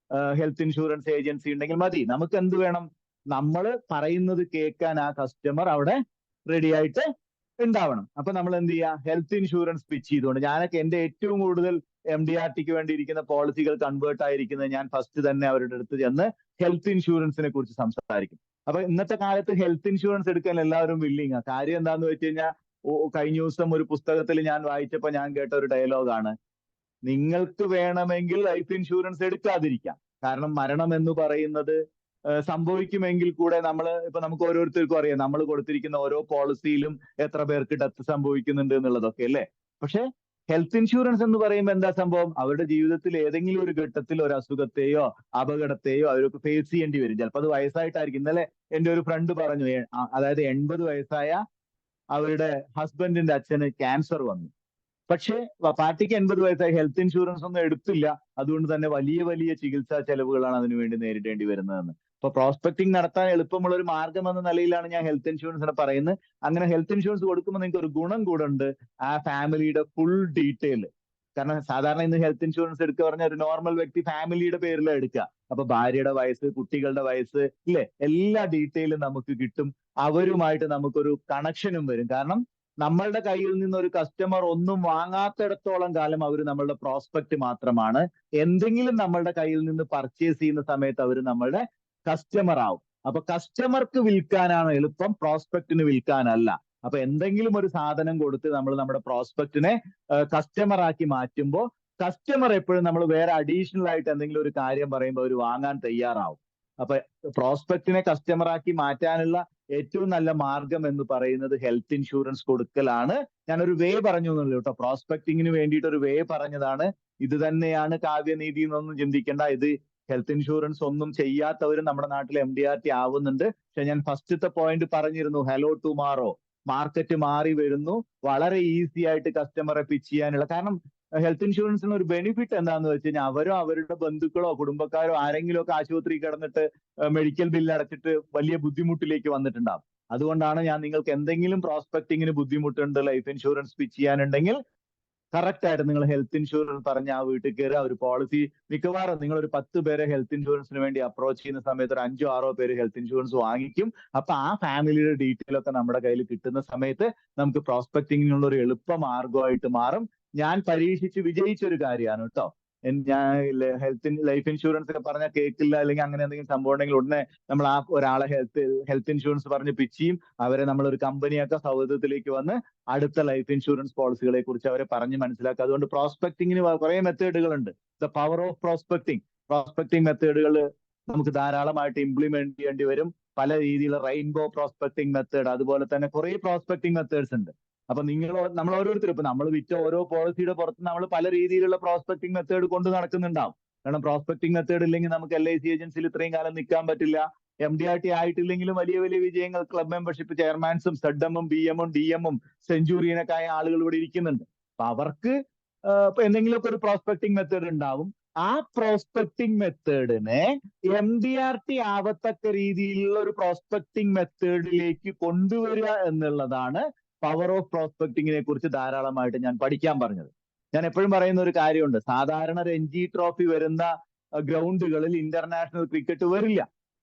ഹെൽത്ത് ഇൻഷുറൻസ് ഏജൻസി ഉണ്ടെങ്കിൽ മതി. നമുക്ക് എന്ത് വേണം? നമ്മൾ പറയുന്നത് കേൾക്കാൻ ആ കസ്റ്റമർ അവിടെ റെഡി ആയിട്ട് ഉണ്ടാവണം. അപ്പൊ നമ്മൾ എന്ത് ചെയ്യുക? ഹെൽത്ത് ഇൻഷുറൻസ് പിച്ച് ചെയ്തുകൊണ്ട്, ഞാനൊക്കെ എന്റെ ഏറ്റവും കൂടുതൽ MDRTക്ക് വേണ്ടിയിരിക്കുന്ന പോളിസികൾ കൺവേർട്ട് ആയിരിക്കുന്നത് ഞാൻ ഫസ്റ്റ് തന്നെ അവരുടെ അടുത്ത് ചെന്ന് ഹെൽത്ത് ഇൻഷുറൻസിനെ കുറിച്ച് സംസാരിക്കും. അപ്പൊ ഇന്നത്തെ കാലത്ത് ഹെൽത്ത് ഇൻഷുറൻസ് എടുക്കാൻ എല്ലാവരും വില്ലിങ്ങാ. കാര്യം എന്താന്ന് വെച്ച് കഴിഞ്ഞാൽ, കഴിഞ്ഞ ദിവസം ഒരു പുസ്തകത്തിൽ ഞാൻ വായിച്ചപ്പോൾ ഞാൻ കേട്ട ഒരു ഡയലോഗാണ്, നിങ്ങൾക്ക് വേണമെങ്കിൽ ലൈഫ് ഇൻഷുറൻസ് എടുക്കാതിരിക്കാം, കാരണം മരണം എന്ന് പറയുന്നത് സംഭവിക്കുമെങ്കിൽ കൂടെ നമുക്ക് ഓരോരുത്തർക്കും അറിയാം, നമ്മൾ കൊടുത്തിരിക്കുന്ന ഓരോ പോളിസിയിലും എത്ര പേർക്ക് ഡെത്ത് സംഭവിക്കുന്നുണ്ട് എന്നുള്ളതൊക്കെ, അല്ലേ? പക്ഷെ ഹെൽത്ത് ഇൻഷുറൻസ് എന്ന് പറയുമ്പോൾ എന്താ സംഭവം? അവരുടെ ജീവിതത്തിൽ ഏതെങ്കിലും ഒരു ഘട്ടത്തിൽ ഒരു അസുഖത്തെയോ അപകടത്തെയോ അവർക്ക് ഫേസ് ചെയ്യേണ്ടി വരും. ചിലപ്പോൾ അത് വയസ്സായിട്ടായിരിക്കും. ഇന്നലെ എന്റെ ഒരു ഫ്രണ്ട് പറഞ്ഞു, അതായത് 80 വയസ്സായ അവരുടെ ഹസ്ബൻഡിന്റെ അച്ഛന് ക്യാൻസർ വന്നു. പക്ഷേ പാർട്ടിക്ക് 80 വയസ്സായി, ഹെൽത്ത് ഇൻഷുറൻസ് ഒന്നും എടുത്തില്ല. അതുകൊണ്ട് തന്നെ വലിയ വലിയ ചികിത്സാ ചെലവുകളാണ് അതിനുവേണ്ടി നേരിടേണ്ടി വരുന്നതെന്ന്. അപ്പൊ പ്രോസ്പെക്ടിങ് നടത്താൻ എളുപ്പമുള്ള ഒരു മാർഗം എന്ന നിലയിലാണ് ഞാൻ ഹെൽത്ത് ഇൻഷുറൻസിനെ പറയുന്നത്. അങ്ങനെ ഹെൽത്ത് ഇൻഷുറൻസ് കൊടുക്കുമ്പോൾ നിങ്ങൾക്ക് ഒരു ഗുണം കൂടെ ഉണ്ട്, ആ ഫാമിലിയുടെ ഫുൾ ഡീറ്റെയിൽ. കാരണം സാധാരണ ഇന്ന് ഹെൽത്ത് ഇൻഷുറൻസ് എടുക്കുക പറഞ്ഞാൽ ഒരു നോർമൽ വ്യക്തി ഫാമിലിയുടെ പേരിലാണ് എടുക്കുക. അപ്പൊ ഭാര്യയുടെ വയസ്സ്, കുട്ടികളുടെ വയസ്സ്, ഇല്ലേ, എല്ലാ ഡീറ്റെയിലും നമുക്ക് കിട്ടും. അവരുമായിട്ട് നമുക്കൊരു കണക്ഷനും വരും. കാരണം നമ്മളുടെ കയ്യിൽ നിന്ന് ഒരു കസ്റ്റമർ ഒന്നും വാങ്ങാത്തിടത്തോളം കാലം അവർ നമ്മളുടെ പ്രോസ്പെക്ട് മാത്രമാണ്. എന്തെങ്കിലും നമ്മളുടെ കയ്യിൽ നിന്ന് പർച്ചേസ് ചെയ്യുന്ന സമയത്ത് അവർ നമ്മളുടെ കസ്റ്റമർ ആവും. അപ്പൊ കസ്റ്റമർക്ക് വിൽക്കാനാണ് എളുപ്പം, പ്രോസ്പെക്റ്റിന് വിൽക്കാനല്ല. അപ്പൊ എന്തെങ്കിലും ഒരു സാധനം കൊടുത്ത് നമ്മൾ നമ്മുടെ പ്രോസ്പെക്റ്റിനെ കസ്റ്റമർ ആക്കി മാറ്റുമ്പോൾ കസ്റ്റമർ എപ്പോഴും നമ്മൾ വേറെ അഡീഷണൽ ആയിട്ട് എന്തെങ്കിലും ഒരു കാര്യം പറയുമ്പോൾ അവർ വാങ്ങാൻ തയ്യാറാവും. അപ്പൊ പ്രോസ്പെക്റ്റിനെ കസ്റ്റമർ ആക്കി മാറ്റാനുള്ള ഏറ്റവും നല്ല മാർഗം എന്ന് പറയുന്നത് ഹെൽത്ത് ഇൻഷുറൻസ് കൊടുക്കലാണ്. ഞാനൊരു വേ പറഞ്ഞു എന്നുള്ളൂ കേട്ടോ, പ്രോസ്പെക്ടിങ്ങിന് വേണ്ടിയിട്ട് ഒരു വേ പറഞ്ഞതാണ്. ഇത് തന്നെയാണ് കാവ്യനീതി എന്നൊന്നും ചിന്തിക്കേണ്ട. ഇത് ഹെൽത്ത് ഇൻഷുറൻസ് ഒന്നും ചെയ്യാത്തവരും നമ്മുടെ നാട്ടിൽ MDRT ആവുന്നുണ്ട്. പക്ഷെ ഞാൻ ഫസ്റ്റത്തെ പോയിന്റ് പറഞ്ഞിരുന്നു, ഹലോ ടുമാറോ, മാർക്കറ്റ് മാറി വരുന്നു. വളരെ ഈസി ആയിട്ട് കസ്റ്റമറെ പിച്ച് ചെയ്യാനുള്ള, കാരണം ഹെൽത്ത് ഇൻഷുറൻസിന് ഒരു ബെനിഫിറ്റ് എന്താന്ന് വെച്ച് കഴിഞ്ഞാൽ അവരോ അവരുടെ ബന്ധുക്കളോ കുടുംബക്കാരോ ആരെങ്കിലും ഒക്കെ ആശുപത്രി കിടന്നിട്ട് മെഡിക്കൽ ബില്ല് അടച്ചിട്ട് വലിയ ബുദ്ധിമുട്ടിലേക്ക് വന്നിട്ടുണ്ടാവും. അതുകൊണ്ടാണ് ഞാൻ നിങ്ങൾക്ക് എന്തെങ്കിലും പ്രോസ്പെക്ടിങ്ങിന് ബുദ്ധിമുട്ടുണ്ട്, ലൈഫ് ഇൻഷുറൻസ് പിച്ച് ചെയ്യാനുണ്ടെങ്കിൽ കറക്റ്റ് ആയിട്ട് നിങ്ങൾ ഹെൽത്ത് ഇൻഷുറൻസ് പറഞ്ഞ ആ വീട്ടിൽ കയറി ഒരു പോളിസി, മിക്കവാറും നിങ്ങൾ ഒരു 10 പേരെ ഹെൽത്ത് ഇൻഷുറൻസിന് വേണ്ടി അപ്രോച്ച് ചെയ്യുന്ന സമയത്ത് ഒരു 5-6 പേര് ഹെൽത്ത് ഇൻഷുറൻസ് വാങ്ങിക്കും. അപ്പൊ ആ ഫാമിലിയുടെ ഡീറ്റെയിൽ ഒക്കെ നമ്മുടെ കയ്യിൽ കിട്ടുന്ന സമയത്ത് നമുക്ക് പ്രോസ്പെക്ടിങ്ങിനുള്ള ഒരു എളുപ്പ മാർഗമായിട്ട് മാറും. ഞാൻ പരീക്ഷിച്ച് വിജയിച്ച ഒരു കാര്യമാണ് കേട്ടോ. ഞാൻ ലൈഫ് ഇൻഷുറൻസ് ഒക്കെ പറഞ്ഞാൽ കേൾക്കില്ല, അല്ലെങ്കിൽ അങ്ങനെ എന്തെങ്കിലും സംഭവം ഉണ്ടെങ്കിൽ ഉടനെ നമ്മൾ ആ ഒരാളെ ഹെൽത്ത് ഇൻഷുറൻസ് പറഞ്ഞ് പിച്ച് ചെയ്യും. അവരെ നമ്മൾ ഒരു കമ്പനിയൊക്കെ സൗഹൃദത്തിലേക്ക് വന്ന് അടുത്ത ലൈഫ് ഇൻഷുറൻസ് പോളിസികളെ കുറിച്ച് അവരെ പറഞ്ഞ് മനസ്സിലാക്കുക. അതുകൊണ്ട് പ്രോസ്പെക്ടിങ്ങിന് കുറെ മെത്തേഡുകളുണ്ട്. ദ പവർ ഓഫ് പ്രോസ്പെക്ടിങ് മെത്തേഡുകൾ നമുക്ക് ധാരാളമായിട്ട് ഇംപ്ലിമെന്റ് ചെയ്യേണ്ടി വരും. പല രീതിയിലുള്ള റെയിൻബോ പ്രോസ്പെക്ടിങ് മെത്തേഡ്, അതുപോലെ തന്നെ കുറെ പ്രോസ്പെക്ടിങ് മെത്തേഡ്സ് ഉണ്ട്. അപ്പൊ നമ്മൾ ഓരോരുത്തരും ഇപ്പൊ നമ്മൾ വിറ്റ ഓരോ പോളിസിയുടെ പുറത്ത് നമ്മൾ പല രീതിയിലുള്ള പ്രോസ്പെക്ടിങ് മെത്തേഡ് കൊണ്ട് നടക്കുന്നുണ്ടാവും. കാരണം പ്രോസ്പെക്ടിങ് മെത്തേഡ് ഇല്ലെങ്കിൽ നമുക്ക് LIC ഏജൻസിയിൽ ഇത്രയും കാലം നിൽക്കാൻ പറ്റില്ല. MDRT ആയിട്ടില്ലെങ്കിലും വലിയ വലിയ വിജയങ്ങൾ, ക്ലബ് മെമ്പർഷിപ്പ് ചെയർമാൻസും ZM-ഉം BM-ഉം DM-ഉം സെഞ്ചുറിയനൊക്കെ ആയ ആളുകൾ ഇവിടെ ഇരിക്കുന്നുണ്ട്. അപ്പൊ അവർക്ക് എന്തെങ്കിലുമൊക്കെ ഒരു പ്രോസ്പെക്ടിങ് മെത്തേഡ് ഉണ്ടാവും. ആ പ്രോസ്പെക്ടിങ് മെത്തേഡിനെ MDRT ആവത്തക്ക രീതിയിലുള്ള ഒരു പ്രോസ്പെക്ടിങ് മെത്തേഡിലേക്ക് കൊണ്ടുവരിക എന്നുള്ളതാണ് പവർ ഓഫ് പ്രോസ്പെക്ടിങ്ങിനെ കുറിച്ച് ധാരാളമായിട്ട് ഞാൻ പഠിക്കാൻ പറഞ്ഞത്. ഞാൻ എപ്പോഴും പറയുന്ന ഒരു കാര്യമുണ്ട്, സാധാരണ രഞ്ജി ട്രോഫി വരുന്ന ഗ്രൗണ്ടുകളിൽ ഇന്റർനാഷണൽ ക്രിക്കറ്റ് വരില്ല.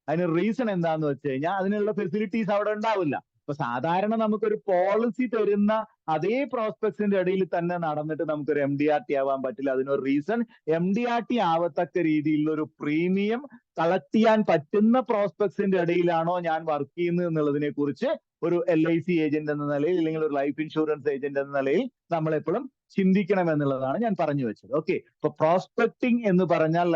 അതിന് റീസൺ എന്താന്ന് വെച്ച് കഴിഞ്ഞാൽ അതിനുള്ള ഫെസിലിറ്റീസ് അവിടെ ഉണ്ടാവില്ല. അപ്പൊ സാധാരണ നമുക്കൊരു പോളിസി തരുന്ന അതേ പ്രോസ്പെക്ട്സിന്റെ ഇടയിൽ തന്നെ നടന്നിട്ട് നമുക്കൊരു MDRT ആവാൻ പറ്റില്ല. അതിനൊരു റീസൺ, MDRT ആവത്തക്ക രീതിയിലുള്ള ഒരു പ്രീമിയം കളക്ട് ചെയ്യാൻ പറ്റുന്ന പ്രോസ്പെക്ട്സിന്റെ ഇടയിലാണോ ഞാൻ വർക്ക് ചെയ്യുന്നത് എന്നുള്ളതിനെ കുറിച്ച് ഒരു LIC ഏജന്റ് എന്ന നിലയിൽ, അല്ലെങ്കിൽ ഒരു ലൈഫ് ഇൻഷുറൻസ് ഏജന്റ് എന്ന നിലയിൽ നമ്മൾ എപ്പോഴും ചിന്തിക്കണം എന്നുള്ളതാണ് ഞാൻ പറഞ്ഞു വെച്ചത്. ഓക്കെ, ഇപ്പൊ പ്രോസ്പെക്ടിങ് എന്ന് പറഞ്ഞാൽ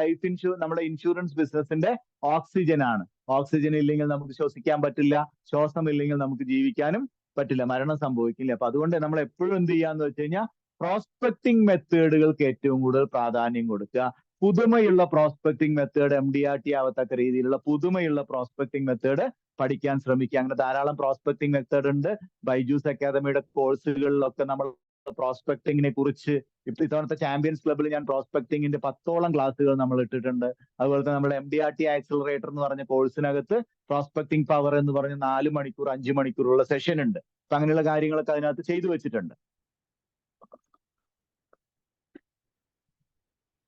നമ്മുടെ ഇൻഷുറൻസ് ബിസിനസിന്റെ ഓക്സിജൻ ആണ്. ഓക്സിജൻ ഇല്ലെങ്കിൽ നമുക്ക് ശ്വസിക്കാൻ പറ്റില്ല, ശ്വാസം ഇല്ലെങ്കിൽ നമുക്ക് ജീവിക്കാനും പറ്റില്ല, മരണം സംഭവിക്കില്ല. അപ്പൊ അതുകൊണ്ട് നമ്മൾ എപ്പോഴും എന്ത് ചെയ്യാന്ന് വെച്ച് കഴിഞ്ഞാൽ പ്രോസ്പെക്ടിങ് മെത്തേഡുകൾക്ക് ഏറ്റവും കൂടുതൽ പ്രാധാന്യം കൊടുക്കുക. പുതുമയുള്ള പ്രോസ്പെക്ടിങ് മെത്തേഡ്, MDRT ആവത്തക്ക രീതിയിലുള്ള പുതുമയുള്ള പ്രോസ്പെക്ടിങ് മെത്തേഡ് പഠിക്കാൻ ശ്രമിക്കുക. അങ്ങനെ ധാരാളം പ്രോസ്പെക്ടിങ് മെത്തേഡ് ഉണ്ട്. ബൈജൂസ് അക്കാദമിയുടെ കോഴ്സുകളിലൊക്കെ നമ്മൾ പ്രോസ്പെക്ടിങ്ങിനെ കുറിച്ച് ഇത്തവണത്തെ ചാമ്പ്യൻസ് ക്ലബ്ബിൽ ഞാൻ പ്രോസ്പെക്ടിങ്ങിന്റെ 10ഓളം ക്ലാസ്സുകൾ നമ്മൾ ഇട്ടിട്ടുണ്ട്. അതുപോലെ തന്നെ നമ്മുടെ MDRT ആക്സിലറേറ്റർ എന്ന് പറഞ്ഞ കോഴ്സിനകത്ത് പ്രോസ്പെക്ടിങ് പവർ എന്ന് പറഞ്ഞ 4 മണിക്കൂർ 5 മണിക്കൂറുള്ള സെഷൻ ഉണ്ട്. അപ്പൊ അങ്ങനെയുള്ള കാര്യങ്ങളൊക്കെ അതിനകത്ത് ചെയ്തു വെച്ചിട്ടുണ്ട്.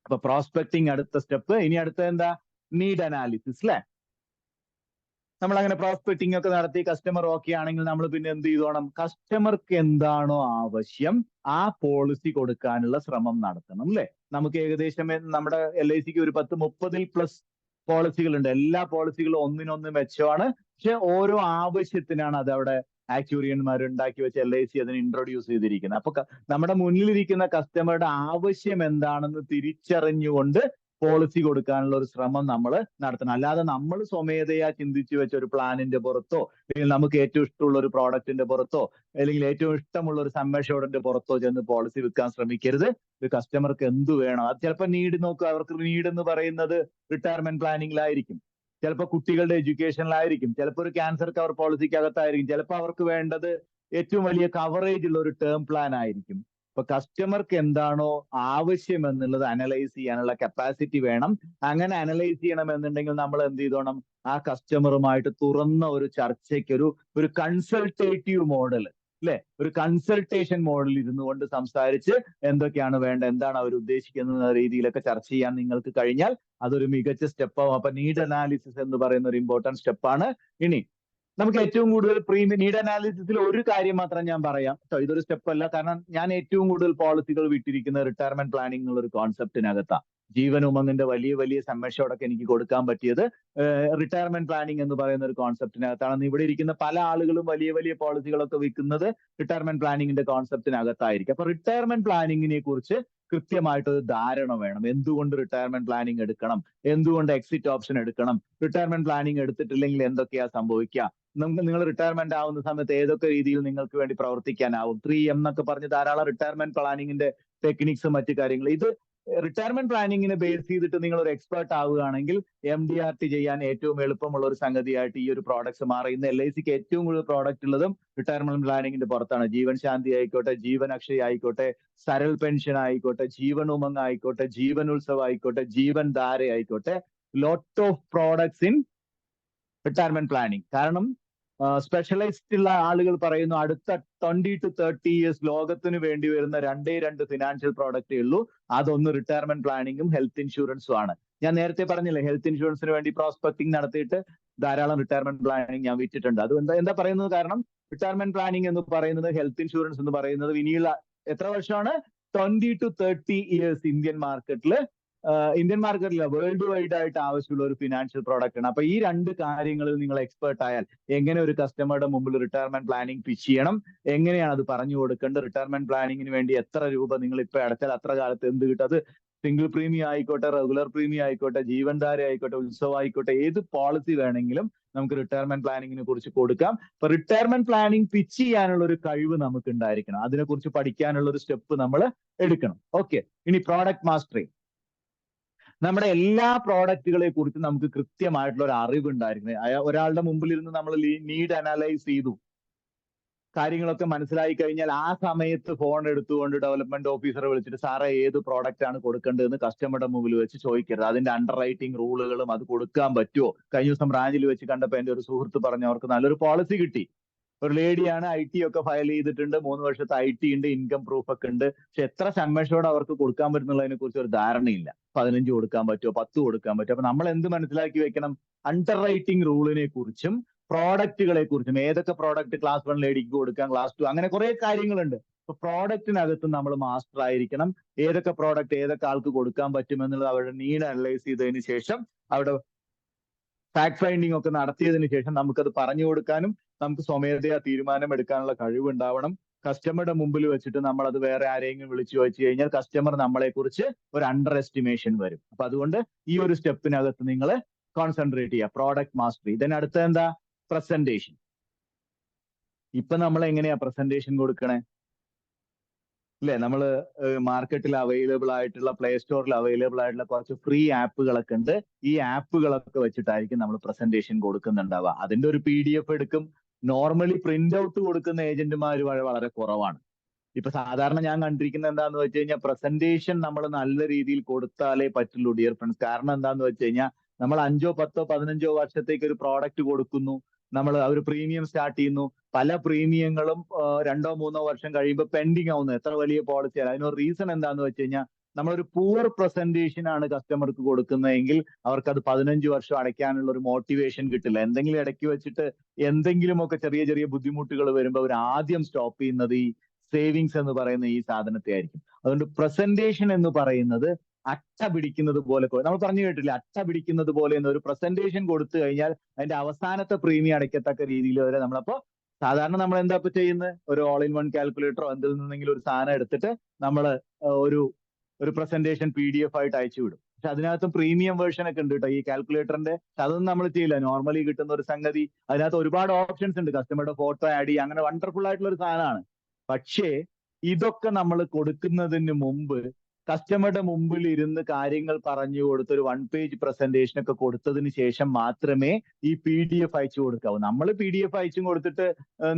അപ്പൊ പ്രോസ്പെക്ടിങ് അടുത്ത സ്റ്റെപ്പ്. ഇനി അടുത്ത എന്താ? നീഡ് അനാലിസിസ് അല്ലെ. നമ്മൾ അങ്ങനെ പ്രോസ്പെക്ടിങ് ഒക്കെ നടത്തി കസ്റ്റമർ ഓക്കെ ആണെങ്കിൽ നമ്മൾ പിന്നെ എന്ത് ചെയ്തോണം? കസ്റ്റമർക്ക് എന്താണോ ആവശ്യം ആ പോളിസി കൊടുക്കാനുള്ള ശ്രമം നടത്തണം അല്ലെ. നമുക്ക് ഏകദേശം നമ്മുടെ LICക്ക് ഒരു 10-30+ പോളിസികളുണ്ട്. എല്ലാ പോളിസികളും ഒന്നിനൊന്ന് മെച്ചമാണ്. പക്ഷെ ഓരോ ആവശ്യത്തിനാണ് അത് അവിടെ ആക്ച്വറിയന്മാർ ഉണ്ടാക്കി വെച്ച് LIC അതിന് ഇൻട്രൊഡ്യൂസ് ചെയ്തിരിക്കുന്നത്. അപ്പൊ നമ്മുടെ മുന്നിലിരിക്കുന്ന കസ്റ്റമറുടെ ആവശ്യം എന്താണെന്ന് തിരിച്ചറിഞ്ഞുകൊണ്ട് പോളിസി കൊടുക്കാനുള്ള ഒരു ശ്രമം നമ്മൾ നടത്തണം. അല്ലാതെ നമ്മൾ സ്വമേധയാ ചിന്തിച്ചു വെച്ച ഒരു പ്ലാനിന്റെ പുറത്തോ, അല്ലെങ്കിൽ നമുക്ക് ഏറ്റവും ഇഷ്ടമുള്ള ഒരു പ്രോഡക്റ്റിന്റെ പുറത്തോ, അല്ലെങ്കിൽ ഏറ്റവും ഇഷ്ടമുള്ള ഒരു സമ്മേഷോറിന്റെ പുറത്തോ ചെന്ന് പോളിസി വിൽക്കാൻ ശ്രമിക്കരുത്. ഒരു കസ്റ്റമർക്ക് എന്ത് വേണം, അത് ചിലപ്പോൾ നീഡ് നോക്കുക. അവർക്ക് നീഡ് എന്ന് പറയുന്നത് റിട്ടയർമെന്റ് പ്ലാനിങ്ങിലായിരിക്കും, ചിലപ്പോൾ കുട്ടികളുടെ എഡ്യൂക്കേഷനിലായിരിക്കും, ചിലപ്പോൾ ഒരു ക്യാൻസർ കവർ പോളിസിക്കകത്തായിരിക്കും, ചിലപ്പോൾ അവർക്ക് വേണ്ടത് ഏറ്റവും വലിയ കവറേജ് ഉള്ള ഒരു ടേം പ്ലാൻ ആയിരിക്കും. അപ്പൊ കസ്റ്റമർക്ക് എന്താണോ ആവശ്യം എന്നുള്ളത് അനലൈസ് ചെയ്യാനുള്ള കപ്പാസിറ്റി വേണം. അങ്ങനെ അനലൈസ് ചെയ്യണം എന്നുണ്ടെങ്കിൽ നമ്മൾ എന്ത് ചെയ്തോണം? ആ കസ്റ്റമറുമായിട്ട് തുറന്ന ഒരു ചർച്ചയ്ക്ക് ഒരു കൺസൾട്ടേറ്റീവ് മോഡൽ അല്ലെ, ഒരു കൺസൾട്ടേഷൻ മോഡൽ ഇരുന്നു കൊണ്ട് സംസാരിച്ച് എന്തൊക്കെയാണ് വേണ്ട, എന്താണ് അവർ ഉദ്ദേശിക്കുന്ന രീതിയിലൊക്കെ ചർച്ച ചെയ്യാൻ നിങ്ങൾക്ക് കഴിഞ്ഞാൽ അതൊരു മികച്ച സ്റ്റെപ്പാവും. അപ്പൊ നീഡ് അനാലിസിസ് എന്ന് പറയുന്ന ഒരു ഇമ്പോർട്ടന്റ് സ്റ്റെപ്പാണ്. ഇനി നമുക്ക് ഏറ്റവും കൂടുതൽ പ്രീമിയം നീഡ് അനാലിസിസിൽ ഒരു കാര്യം മാത്രം ഞാൻ പറയാം കേട്ടോ, ഇതൊരു സ്റ്റെപ്പ് അല്ല. കാരണം ഞാൻ ഏറ്റവും കൂടുതൽ പോളിസികൾ വിട്ടിരിക്കുന്ന റിട്ടയർമെന്റ് പ്ലാനിംഗ് എന്നുള്ള ഒരു കോൺസെപ്റ്റിനകത്താണ്. ജീവൻ ഉമങ്ങിന്റെ വലിയ വലിയ സംരക്ഷയോടൊക്കെ എനിക്ക് കൊടുക്കാൻ പറ്റിയത് റിട്ടയർമെന്റ് പ്ലാനിംഗ് എന്ന് പറയുന്ന ഒരു കോൺസെപ്റ്റിനകത്താണ്. ഇവിടെ ഇരിക്കുന്ന പല ആളുകളും വലിയ വലിയ പോളിസികളൊക്കെ വിൽക്കുന്നത് റിട്ടയർമെന്റ് പ്ലാനിങ്ങിന്റെ കോൺസെപ്റ്റിനകത്തായിരിക്കും. അപ്പൊ റിട്ടയർമെന്റ് പ്ലാനിങ്ങിനെ കുറിച്ച് കൃത്യമായിട്ടൊരു ധാരണ വേണം. എന്തുകൊണ്ട് റിട്ടയർമെന്റ് പ്ലാനിങ് എടുക്കണം, എന്തുകൊണ്ട് എക്സിറ്റ് ഓപ്ഷൻ എടുക്കണം, റിട്ടയർമെന്റ് പ്ലാനിങ് എടുത്തിട്ടില്ലെങ്കിൽ എന്തൊക്കെയാ സംഭവിക്കുക, നിങ്ങൾ റിട്ടയർമെന്റ് ആവുന്ന സമയത്ത് ഏതൊക്കെ രീതിയിൽ നിങ്ങൾക്ക് വേണ്ടി പ്രവർത്തിക്കാനാവും, 3M എന്നൊക്കെ പറഞ്ഞ് ധാരാളം റിട്ടയർമെന്റ് പ്ലാനിങ്ങിന്റെ ടെക്നിക്സ് മറ്റു കാര്യങ്ങൾ. ഇത് റിട്ടയർമെന്റ് പ്ലാനിങ്ങിനെ ബേസ് ചെയ്തിട്ട് നിങ്ങൾ ഒരു എക്സ്പേർട്ട് ആവുകയാണെങ്കിൽ MDRT ചെയ്യാൻ ഏറ്റവും എളുപ്പമുള്ള ഒരു സംഗതിയായിട്ട് ഈ ഒരു പ്രോഡക്ട്സ് മാറി. ഇന്ന് LICക്ക് ഏറ്റവും കൂടുതൽ പ്രോഡക്റ്റ് ഉള്ളതും റിട്ടയർമെന്റ് പ്ലാനിങ്ങിന്റെ പുറത്താണ്. ജീവൻ ശാന്തി ആയിക്കോട്ടെ, ജീവൻ അക്ഷയ ആയിക്കോട്ടെ, സരൾ പെൻഷൻ ആയിക്കോട്ടെ, ജീവൻ ഉമംഗ് ആയിക്കോട്ടെ, ജീവൻ ഉത്സവ് ആയിക്കോട്ടെ, ജീവൻ ധാര ആയിക്കോട്ടെ, lot of products in retirement planning. കാരണം സ്പെഷ്യലൈസ്ഡ് ഉള്ള ആളുകൾ പറയുന്നു അടുത്ത 20 to 30 years ലോകത്തിന് വേണ്ടി വരുന്ന രണ്ട് ഫിനാൻഷ്യൽ പ്രോഡക്റ്റേ ഉള്ളൂ. അതൊന്ന് റിട്ടയർമെന്റ് പ്ലാനിങ്ങും ഹെൽത്ത് ഇൻഷുറൻസും ആണ്. ഞാൻ നേരത്തെ പറഞ്ഞില്ലേ, ഹെൽത്ത് ഇൻഷുറൻസിന് വേണ്ടി പ്രോസ്പെക്ടിങ് നടത്തിയിട്ട് ധാരാളം റിട്ടയർമെന്റ് പ്ലാനിങ് ഞാൻ വിറ്റിട്ടുണ്ട്. അത് എന്താ പറയുന്നത്, കാരണം റിട്ടയർമെന്റ് പ്ലാനിങ് എന്ന് പറയുന്നത്, ഹെൽത്ത് ഇൻഷുറൻസ് എന്ന് പറയുന്നത് ഇനിയുള്ള എത്ര വർഷമാണ്, 20 to 30 years ഇന്ത്യൻ മാർക്കറ്റില് വേൾഡ് വൈഡ് ആയിട്ട് ആവശ്യമുള്ള ഒരു ഫിനാൻഷ്യൽ പ്രോഡക്റ്റ് ആണ്. അപ്പൊ ഈ രണ്ട് കാര്യങ്ങളിൽ നിങ്ങൾ എക്സ്പേർട്ട് ആയാൽ എങ്ങനെ ഒരു കസ്റ്റമറുടെ മുമ്പിൽ റിട്ടയർമെന്റ് പ്ലാനിങ് പിച്ച് ചെയ്യണം, എങ്ങനെയാണ് അത് പറഞ്ഞു കൊടുക്കേണ്ടത്, റിട്ടയർമെന്റ് പ്ലാനിങ്ങിന് വേണ്ടി എത്ര രൂപ നിങ്ങൾ ഇപ്പൊ അടച്ചാൽ അത്ര കാലത്ത് എന്ത് കിട്ടും, അത് സിംഗിൾ പ്രീമിയം ആയിക്കോട്ടെ, റെഗുലർ പ്രീമിയം ആയിക്കോട്ടെ, ജീവൻധാര ആയിക്കോട്ടെ, ഉത്സവം ആയിക്കോട്ടെ, ഏത് പോളിസി വേണമെങ്കിലും നമുക്ക് റിട്ടയർമെന്റ് പ്ലാനിങ്ങിനെ കുറിച്ച് കൊടുക്കാം. അപ്പൊ റിട്ടയർമെന്റ് പ്ലാനിങ് പിച്ച് ചെയ്യാനുള്ള ഒരു കഴിവ് നമുക്ക് ഉണ്ടായിരിക്കണം. അതിനെക്കുറിച്ച് പഠിക്കാനുള്ള ഒരു സ്റ്റെപ്പ് നമ്മൾ എടുക്കണം. ഓക്കെ, ഇനി പ്രോഡക്റ്റ് മാസ്റ്ററി. നമ്മുടെ എല്ലാ പ്രോഡക്റ്റുകളെ കുറിച്ച് നമുക്ക് കൃത്യമായിട്ടുള്ള ഒരു അറിവ് ഉണ്ടായിരിക്കണം. ഒരാളുടെ മുമ്പിൽ ഇരുന്ന് നമ്മൾ നീഡ് അനലൈസ് ചെയ്തു, കാര്യങ്ങളൊക്കെ മനസ്സിലായി കഴിഞ്ഞാൽ ആ സമയത്ത് ഫോൺ എടുത്തുകൊണ്ട് ഡെവലപ്മെന്റ് ഓഫീസറെ വിളിച്ചിട്ട് സാറേ ഏത് പ്രോഡക്റ്റ് ആണ് കൊടുക്കേണ്ടതെന്ന് കസ്റ്റമറുടെ മുമ്പിൽ വെച്ച് ചോദിക്കരുത്. അതിന്റെ അണ്ടർ റൈറ്റിംഗ് റൂളുകളും അത് കൊടുക്കാൻ പറ്റുമോ. കഴിഞ്ഞ ദിവസം ബ്രാഞ്ചിൽ വെച്ച് കണ്ടപ്പോൾ എന്റെ ഒരു സുഹൃത്ത് പറഞ്ഞു അവർക്ക് നല്ലൊരു പോളിസി കിട്ടി. ഒരു ലേഡിയാണ്, IT ഒക്കെ ഫയൽ ചെയ്തിട്ടുണ്ട്, 3 വർഷത്തെ IT ഉണ്ട്, ഇൻകം പ്രൂഫ് ഒക്കെ ഉണ്ട്. പക്ഷെ എത്ര സമ്മേഷനോട് അവർക്ക് കൊടുക്കാൻ പറ്റുന്നുള്ളതിനെ കുറിച്ച് ഒരു ധാരണയില്ല. 15 കൊടുക്കാൻ പറ്റുമോ, 10 കൊടുക്കാൻ പറ്റുമോ. അപ്പൊ നമ്മൾ എന്ത് മനസ്സിലാക്കി വെക്കണം, അണ്ടർ റൈറ്റിംഗ് റൂളിനെ കുറിച്ചും പ്രോഡക്റ്റുകളെ കുറിച്ചും, ഏതൊക്കെ പ്രോഡക്റ്റ് ക്ലാസ് 1 ലേഡിക്ക് കൊടുക്കാം, ക്ലാസ് 2, അങ്ങനെ കുറെ കാര്യങ്ങളുണ്ട്. അപ്പൊ പ്രോഡക്റ്റിനകത്ത് നമ്മൾ മാസ്റ്റർ ആയിരിക്കണം. ഏതൊക്കെ പ്രോഡക്റ്റ് ഏതൊക്കെ ആൾക്ക് കൊടുക്കാൻ പറ്റും എന്നുള്ളത് അവരുടെ നീഡ് അനലൈസ് ചെയ്തതിന് ശേഷം, അവിടെ ഫാക്ട് ഫൈൻഡിങ് ഒക്കെ നടത്തിയതിനു ശേഷം നമുക്കത് പറഞ്ഞു കൊടുക്കാനും നമുക്ക് സ്വമേധയാ തീരുമാനം എടുക്കാനുള്ള കഴിവുണ്ടാവണം. കസ്റ്റമറുടെ മുമ്പിൽ വെച്ചിട്ട് നമ്മൾ അത് വേറെ ആരെങ്കിലും വിളിച്ചു ചോദിച്ചു കഴിഞ്ഞാൽ കസ്റ്റമർ നമ്മളെ കുറിച്ച് ഒരു അണ്ടർ എസ്റ്റിമേഷൻ വരും. അപ്പൊ അതുകൊണ്ട് ഈ ഒരു സ്റ്റെപ്പിനകത്ത് നിങ്ങൾ കോൺസെൻട്രേറ്റ് ചെയ്യുക, പ്രോഡക്റ്റ് മാസ്റ്ററി. ഇതിനടുത്ത് എന്താ, പ്രസന്റേഷൻ. ഇപ്പൊ നമ്മൾ എങ്ങനെയാ പ്രസന്റേഷൻ കൊടുക്കണേ, അല്ലെ? നമ്മൾ മാർക്കറ്റിൽ അവൈലബിൾ ആയിട്ടുള്ള, പ്ലേ സ്റ്റോറിൽ അവൈലബിൾ ആയിട്ടുള്ള കുറച്ച് ഫ്രീ ആപ്പുകളൊക്കെ ഉണ്ട്. ഈ ആപ്പുകളൊക്കെ വെച്ചിട്ടായിരിക്കും നമ്മൾ പ്രസന്റേഷൻ കൊടുക്കുന്നുണ്ടാവുക. അതിന്റെ ഒരു PDF എടുക്കും. നോർമലി പ്രിന്റ് ഔട്ട് കൊടുക്കുന്ന ഏജന്റുമാർ വളരെ കുറവാണ്. ഇപ്പൊ സാധാരണ ഞാൻ കണ്ടിരിക്കുന്നത് എന്താന്ന് വെച്ച് കഴിഞ്ഞാൽ, പ്രസന്റേഷൻ നമ്മൾ നല്ല രീതിയിൽ കൊടുത്താലേ പറ്റുള്ളൂ ഡിയർ ഫ്രണ്ട്സ്. കാരണം എന്താന്ന് വെച്ച് കഴിഞ്ഞാൽ, നമ്മൾ 5, 10, 15 വർഷത്തേക്ക് ഒരു പ്രോഡക്റ്റ് കൊടുക്കുന്നു, നമ്മൾ ഒരു പ്രീമിയം സ്റ്റാർട്ട് ചെയ്യുന്നു. പല പ്രീമിയങ്ങളും 2 3 വർഷം കഴിയുമ്പോൾ പെൻഡിങ് ആവുന്നു. എത്ര വലിയ പോളിസിയാണ്. അതിനൊരു റീസൺ എന്താന്ന് വെച്ച് കഴിഞ്ഞാൽ, നമ്മളൊരു പൂവർ പ്രസന്റേഷൻ ആണ് കസ്റ്റമർക്ക് കൊടുക്കുന്നതെങ്കിൽ അവർക്ക് അത് 15 വർഷം അടയ്ക്കാനുള്ള ഒരു മോട്ടിവേഷൻ കിട്ടില്ല. എന്തെങ്കിലും ഇടയ്ക്ക് വെച്ചിട്ട് എന്തെങ്കിലുമൊക്കെ ചെറിയ ചെറിയ ബുദ്ധിമുട്ടുകൾ വരുമ്പോൾ അവർ ആദ്യം സ്റ്റോപ്പ് ചെയ്യുന്നത് ഈ സേവിങ്സ് എന്ന് പറയുന്ന ഈ സാധനത്തെ ആയിരിക്കും. അതുകൊണ്ട് പ്രസന്റേഷൻ എന്ന് പറയുന്നത് അട്ട പിടിക്കുന്നത് പോലെ, നമ്മൾ പറഞ്ഞു കേട്ടില്ല, അട്ട പിടിക്കുന്നത് പോലെ എന്നൊരു പ്രസന്റേഷൻ കൊടുത്തു കഴിഞ്ഞാൽ അതിന്റെ അവസാനത്തെ പ്രീമിയം അടയ്ക്കത്തക്ക രീതിയിൽ വരെ നമ്മളപ്പോ സാധാരണ നമ്മൾ എന്താ ഇപ്പൊ ചെയ്യുന്നത്, ഒരു ഓൾ ഇൻ വൺ കാൽക്കുലേറ്ററോ എന്തിൽ നിന്നെങ്കിലും ഒരു സാധനം എടുത്തിട്ട് നമ്മൾ ഒരു പ്രസന്റേഷൻ PDF ആയിട്ട് അയച്ചു വിടും. പക്ഷെ അതിനകത്ത് പ്രീമിയം വേർഷൻ ഒക്കെ ഉണ്ട് കേട്ടോ ഈ കാൽക്കുലേറ്ററിന്റെ. അതൊന്നും നമ്മൾ ചെയ്യില്ല. നോർമലി കിട്ടുന്ന ഒരു സംഗതി, അതിനകത്ത് ഒരുപാട് ഓപ്ഷൻസ് ഉണ്ട്. കസ്റ്റമറുടെ ഫോട്ടോ ആഡ് ചെയ്യുക, അങ്ങനെ വണ്ടർഫുൾ ആയിട്ടുള്ള ഒരു സാധനമാണ്. പക്ഷേ ഇതൊക്കെ നമ്മൾ കൊടുക്കുന്നതിന് മുമ്പ് കസ്റ്റമറുടെ മുമ്പിൽ ഇരുന്ന് കാര്യങ്ങൾ പറഞ്ഞു കൊടുത്ത് ഒരു 1 പേജ് പ്രസന്റേഷൻ ഒക്കെ കൊടുത്തതിന് ശേഷം മാത്രമേ ഈ PDF അയച്ചു കൊടുക്കാവൂ. നമ്മൾ PDF അയച്ചും കൊടുത്തിട്ട്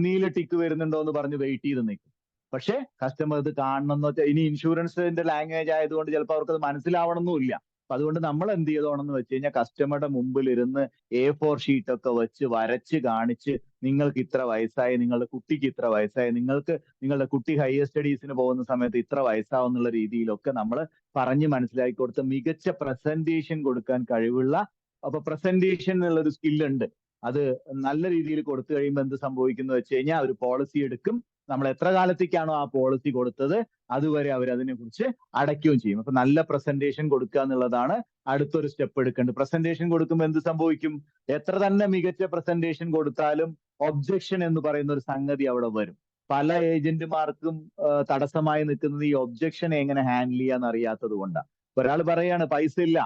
നീല ടിക്ക് വരുന്നുണ്ടോ എന്ന് പറഞ്ഞ് വെയിറ്റ് ചെയ്ത് നിൽക്കും. പക്ഷെ കസ്റ്റമർ ഇത് കാണണമെന്ന് വെച്ചാൽ, ഇനി ഇൻഷുറൻസിന്റെ ലാംഗ്വേജ് ആയതുകൊണ്ട് ചിലപ്പോൾ അവർക്ക് അത് മനസ്സിലാവണമെന്നില്ല. അപ്പൊ അതുകൊണ്ട് നമ്മൾ എന്ത് ചെയ്തോണെന്ന് വെച്ച് കഴിഞ്ഞാൽ, കസ്റ്റമറുടെ മുമ്പിൽ ഇരുന്ന് A4 ഷീറ്റ് ഒക്കെ വെച്ച് വരച്ച് കാണിച്ച്, നിങ്ങൾക്ക് ഇത്ര വയസ്സായി, നിങ്ങളുടെ കുട്ടിക്ക് ഇത്ര വയസ്സായി, നിങ്ങളുടെ കുട്ടി ഹയർ സ്റ്റഡീസിന് പോകുന്ന സമയത്ത് ഇത്ര വയസ്സാവുന്നുള്ള രീതിയിലൊക്കെ നമ്മൾ പറഞ്ഞ് മനസ്സിലാക്കി കൊടുത്ത് മികച്ച പ്രസന്റേഷൻ കൊടുക്കാൻ കഴിവുള്ള, അപ്പൊ പ്രസന്റേഷൻ എന്നുള്ളൊരു സ്കില്ലുണ്ട്. അത് നല്ല രീതിയിൽ കൊടുത്തു കഴിയുമ്പോൾ എന്ത് സംഭവിക്കുന്നു വെച്ച് കഴിഞ്ഞാൽ ഒരു പോളിസി എടുക്കും. നമ്മൾ എത്ര കാലത്തേക്കാണോ ആ പോളിസി കൊടുത്തത് അതുവരെ അവർ അതിനെക്കുറിച്ച് അടയ്ക്കുകയും ചെയ്യും. അപ്പൊ നല്ല പ്രസന്റേഷൻ കൊടുക്കുക എന്നുള്ളതാണ് അടുത്തൊരു സ്റ്റെപ്പ് എടുക്കേണ്ടത്. പ്രസന്റേഷൻ കൊടുക്കുമ്പോൾ എന്ത് സംഭവിക്കും? എത്ര തന്നെ മികച്ച പ്രസന്റേഷൻ കൊടുത്താലും ഒബ്ജക്ഷൻ എന്ന് പറയുന്ന ഒരു സംഗതി അവിടെ വരും. പല ഏജന്റുമാർക്കും തടസ്സമായി നിൽക്കുന്നത് ഈ ഒബ്ജക്ഷനെ എങ്ങനെ ഹാൻഡിൽ ചെയ്യാന്ന് അറിയാത്തത് കൊണ്ടാണ്. ഒരാൾ പറയാണ് പൈസ ഇല്ല,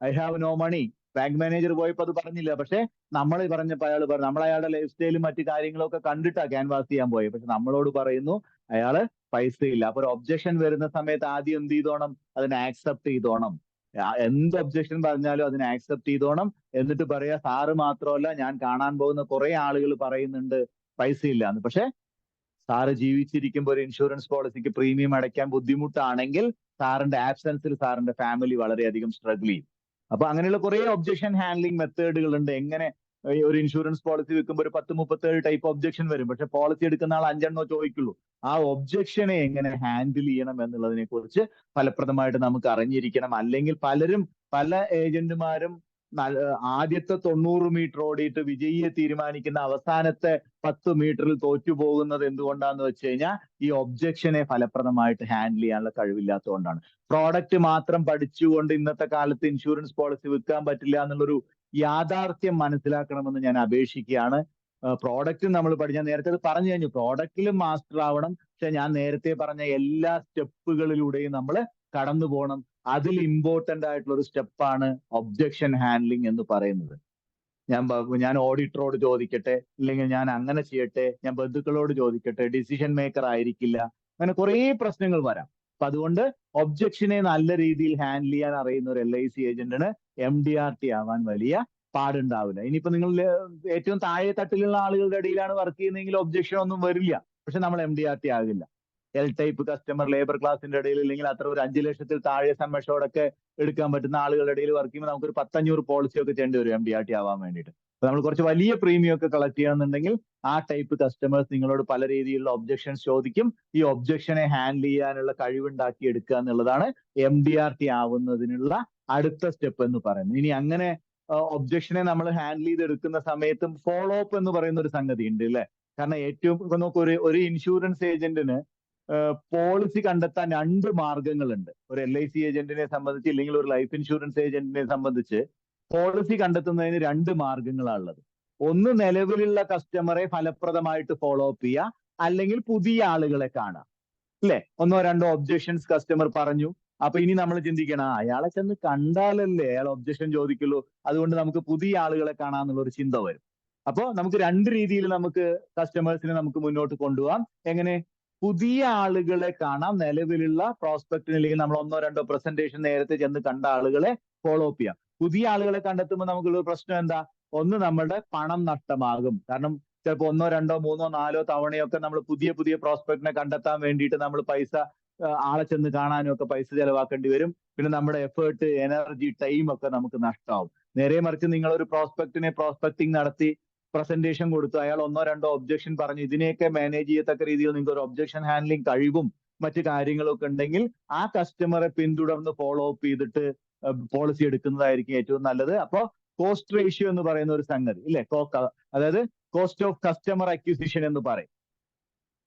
I have no money. Bank manager പോയപ്പോൾ അത് പറഞ്ഞില്ല. പക്ഷെ നമ്മൾ പറഞ്ഞപ്പോൾ അയാൾ പറഞ്ഞു, നമ്മൾ അയാളുടെ ലൈഫ് സ്റ്റൈലും മറ്റു കാര്യങ്ങളൊക്കെ കണ്ടിട്ടാ ക്യാൻവാസ് ചെയ്യാൻ പോയത്. പക്ഷെ നമ്മളോട് പറയുന്നു അയാള് പൈസ ഇല്ല. അപ്പൊ ഒരു ഒബ്ജക്ഷൻ വരുന്ന സമയത്ത് ആദ്യം എന്ത് ചെയ്തോണം? അതിനെ ആക്സെപ്റ്റ് ചെയ്തോണം. എന്ത് ഒബ്ജക്ഷൻ പറഞ്ഞാലും അതിനെ ആക്സെപ്റ്റ് ചെയ്തോണം. എന്നിട്ട് പറയാ സാറ് മാത്രമല്ല, ഞാൻ കാണാൻ പോകുന്ന കുറെ ആളുകൾ പറയുന്നുണ്ട് പൈസ ഇല്ല എന്ന്. പക്ഷെ സാറ് ജീവിച്ചിരിക്കുമ്പോൾ ഒരു ഇൻഷുറൻസ് പോളിസിക്ക് പ്രീമിയം അടയ്ക്കാൻ ബുദ്ധിമുട്ടാണെങ്കിൽ സാറിന്റെ ആബ്സെൻസിൽ സാറിന്റെ ഫാമിലി വളരെയധികം സ്ട്രഗിൾ ചെയ്യും. അപ്പൊ അങ്ങനെയുള്ള കുറെ ഒബ്ജക്ഷൻ ഹാൻഡ്ലിംഗ് മെത്തേഡുകൾ ഉണ്ട്. എങ്ങനെ ഒരു ഇൻഷുറൻസ് പോളിസി വെക്കുമ്പോൾ ഒരു 10-37 ടൈപ്പ് ഒബ്ജക്ഷൻ വരും. പക്ഷെ പോളിസി എടുക്കുന്ന ആൾ 5 ചോദിക്കുള്ളൂ. ആ ഒബ്ജക്ഷനെ എങ്ങനെ ഹാൻഡിൽ ചെയ്യണം എന്നുള്ളതിനെ കുറിച്ച് ഫലപ്രദമായിട്ട് നമുക്ക് അറിഞ്ഞിരിക്കണം. അല്ലെങ്കിൽ പല ഏജന്റുമാരും ആദ്യത്തെ 90 മീറ്റർ ഓടിയിട്ട് വിജയിയെ തീരുമാനിക്കുന്ന അവസാനത്തെ 10 മീറ്ററിൽ തോറ്റു പോകുന്നത് എന്തുകൊണ്ടാന്ന് വെച്ച് കഴിഞ്ഞാൽ ഈ ഒബ്ജക്ഷനെ ഫലപ്രദമായിട്ട് ഹാൻഡിൽ ചെയ്യാനുള്ള കഴിവില്ലാത്തതുകൊണ്ടാണ്. പ്രോഡക്റ്റ് മാത്രം പഠിച്ചുകൊണ്ട് ഇന്നത്തെ കാലത്ത് ഇൻഷുറൻസ് പോളിസി വിൽക്കാൻ പറ്റില്ല എന്നുള്ളൊരു യാഥാർത്ഥ്യം മനസ്സിലാക്കണമെന്ന് ഞാൻ അപേക്ഷിക്കുകയാണ്. പ്രോഡക്റ്റ് നമ്മൾ പഠിച്ചാൽ, നേരത്തെ അത് പറഞ്ഞു കഴിഞ്ഞു, പ്രോഡക്റ്റിലും മാസ്റ്റർ ആവണം. പക്ഷെ ഞാൻ നേരത്തെ പറഞ്ഞ എല്ലാ സ്റ്റെപ്പുകളിലൂടെയും നമ്മൾ കടന്നു പോകണം. അതിൽ ഇമ്പോർട്ടന്റ് ആയിട്ടുള്ള ഒരു സ്റ്റെപ്പാണ് ഒബ്ജക്ഷൻ ഹാൻഡ്ലിംഗ് എന്ന് പറയുന്നത്. ഞാൻ ഓഡിറ്ററോട് ചോദിക്കട്ടെ, ഇല്ലെങ്കിൽ ഞാൻ അങ്ങനെ ചെയ്യട്ടെ, ഞാൻ ബന്ധുക്കളോട് ചോദിക്കട്ടെ, ഡിസിഷൻ മേക്കർ ആയിരിക്കില്ല, അങ്ങനെ കുറേ പ്രശ്നങ്ങൾ വരാം. അപ്പൊ അതുകൊണ്ട് ഒബ്ജക്ഷനെ നല്ല രീതിയിൽ ഹാൻഡിൽ ചെയ്യാൻ അറിയുന്ന ഒരു LIC ഏജന്റിന് MDRT ആവാൻ വലിയ പാടുണ്ടാവില്ല. ഇനിയിപ്പോ നിങ്ങൾ ഏറ്റവും താഴെ തട്ടിലുള്ള ആളുകളുടെ ഇടയിലാണ് വർക്ക് ചെയ്യുന്നതെങ്കിൽ ഒബ്ജക്ഷൻ ഒന്നും വരില്ല. പക്ഷെ നമ്മൾ MDRT ആകില്ല. L ടൈപ്പ് കസ്റ്റമർ, ലേബർ ക്ലാസിന്റെ ഇടയിൽ, ഇല്ലെങ്കിൽ അത്ര ഒരു 5 ലക്ഷത്തിൽ താഴെ സമ്മേഷോടൊക്കെ എടുക്കാൻ പറ്റുന്ന ആളുകളുടെ ഇടയിൽ വർക്ക് ചെയ്യുമ്പോൾ നമുക്കൊരു 10-500 പോളിസി ഒക്കെ ചെയ്യേണ്ടി വരും MDRT ആവാൻ വേണ്ടിയിട്ട്. അപ്പൊ നമ്മൾ കുറച്ച് വലിയ പ്രീമിയം ഒക്കെ കളക്ട് ചെയ്യണമെന്നുണ്ടെങ്കിൽ ആ ടൈപ്പ് കസ്റ്റമേഴ്സ് നിങ്ങളോട് പല രീതിയിലുള്ള ഒബ്ജക്ഷൻസ് ചോദിക്കും. ഈ ഒബ്ജക്ഷനെ ഹാൻഡിൽ ചെയ്യാനുള്ള കഴിവുണ്ടാക്കി എടുക്കുക എന്നുള്ളതാണ് MDRT ആവുന്നതിനുള്ള അടുത്ത സ്റ്റെപ്പ് എന്ന് പറയുന്നത്. ഇനി അങ്ങനെ ഒബ്ജക്ഷനെ നമ്മൾ ഹാൻഡിൽ ചെയ്തെടുക്കുന്ന സമയത്തും ഫോളോ അപ്പ് എന്ന് പറയുന്ന ഒരു സംഗതി ഉണ്ട് അല്ലെ? കാരണം ഏറ്റവും ഇപ്പൊ നമുക്ക് ഒരു ഇൻഷുറൻസ് ഏജന്റിന് പോളിസി കണ്ടെത്താൻ 2 മാർഗങ്ങളുണ്ട്. ഒരു LIC ഏജന്റിനെ സംബന്ധിച്ച്, ഇല്ലെങ്കിൽ ഒരു ലൈഫ് ഇൻഷുറൻസ് ഏജന്റിനെ സംബന്ധിച്ച് പോളിസി കണ്ടെത്തുന്നതിന് 2 മാർഗങ്ങളാണുള്ളത്. ഒന്ന് നിലവിലുള്ള കസ്റ്റമറെ ഫലപ്രദമായിട്ട് ഫോളോ അപ്പ് ചെയ്യുക, അല്ലെങ്കിൽ പുതിയ ആളുകളെ കാണാം അല്ലെ? 1-2 ഒബ്ജക്ഷൻസ് കസ്റ്റമർ പറഞ്ഞു. അപ്പൊ ഇനി നമ്മൾ ചിന്തിക്കണം, അയാളെ ചെന്ന് കണ്ടാലല്ലേ അയാൾ ഒബ്ജക്ഷൻ ചോദിക്കുള്ളൂ, അതുകൊണ്ട് നമുക്ക് പുതിയ ആളുകളെ കാണാന്നുള്ള ഒരു ചിന്ത വരും. അപ്പൊ നമുക്ക് 2 രീതിയിൽ നമുക്ക് കസ്റ്റമേഴ്സിനെ നമുക്ക് മുന്നോട്ട് കൊണ്ടുപോകാം. എങ്ങനെ? പുതിയ ആളുകളെ കാണാം, നിലവിലുള്ള പ്രോസ്പെക്റ്റിന്, അല്ലെങ്കിൽ നമ്മൾ 1-2 പ്രസന്റേഷൻ നേരത്തെ ചെന്ന് കണ്ട ആളുകളെ ഫോളോ അപ്പ് ചെയ്യാം. പുതിയ ആളുകളെ കണ്ടെത്തുമ്പോൾ നമുക്കുള്ള പ്രശ്നം എന്താ? ഒന്ന്, നമ്മുടെ പണം നഷ്ടമാകും. കാരണം ചിലപ്പോൾ 1-2-3-4 തവണയൊക്കെ നമ്മൾ പുതിയ പ്രോസ്പെക്റ്റിനെ കണ്ടെത്താൻ വേണ്ടിയിട്ട് നമ്മൾ പൈസ, ആളെ ചെന്ന് കാണാനും ഒക്കെ പൈസ ചെലവാക്കേണ്ടി വരും. പിന്നെ നമ്മുടെ എഫേർട്ട്, എനർജി, ടൈം ഒക്കെ നമുക്ക് നഷ്ടമാവും. നേരെ മറിച്ച് നിങ്ങൾ ഒരു പ്രോസ്പെക്ടിങ് നടത്തി പ്രസന്റേഷൻ കൊടുത്തു, അയാൾ 1-2 ഒബ്ജക്ഷൻ പറഞ്ഞു, ഇതിനെയൊക്കെ മാനേജ് ചെയ്യത്തക്ക രീതിയിൽ നിങ്ങൾക്ക് ഒരു ഒബ്ജക്ഷൻ ഹാൻഡ്ലിംഗ് കഴിവും മറ്റു കാര്യങ്ങളൊക്കെ ഉണ്ടെങ്കിൽ ആ കസ്റ്റമറെ പിന്തുടർന്ന് ഫോളോ അപ്പ് ചെയ്തിട്ട് പോളിസി എടുക്കുന്നതായിരിക്കും ഏറ്റവും നല്ലത്. അപ്പോ കോസ്റ്റ് റേഷ്യോ എന്ന് പറയുന്ന ഒരു സംഗതി ഇല്ലേ, അതായത് കോസ്റ്റ് ഓഫ് കസ്റ്റമർ അക്വിസിഷൻ എന്ന് പറയും,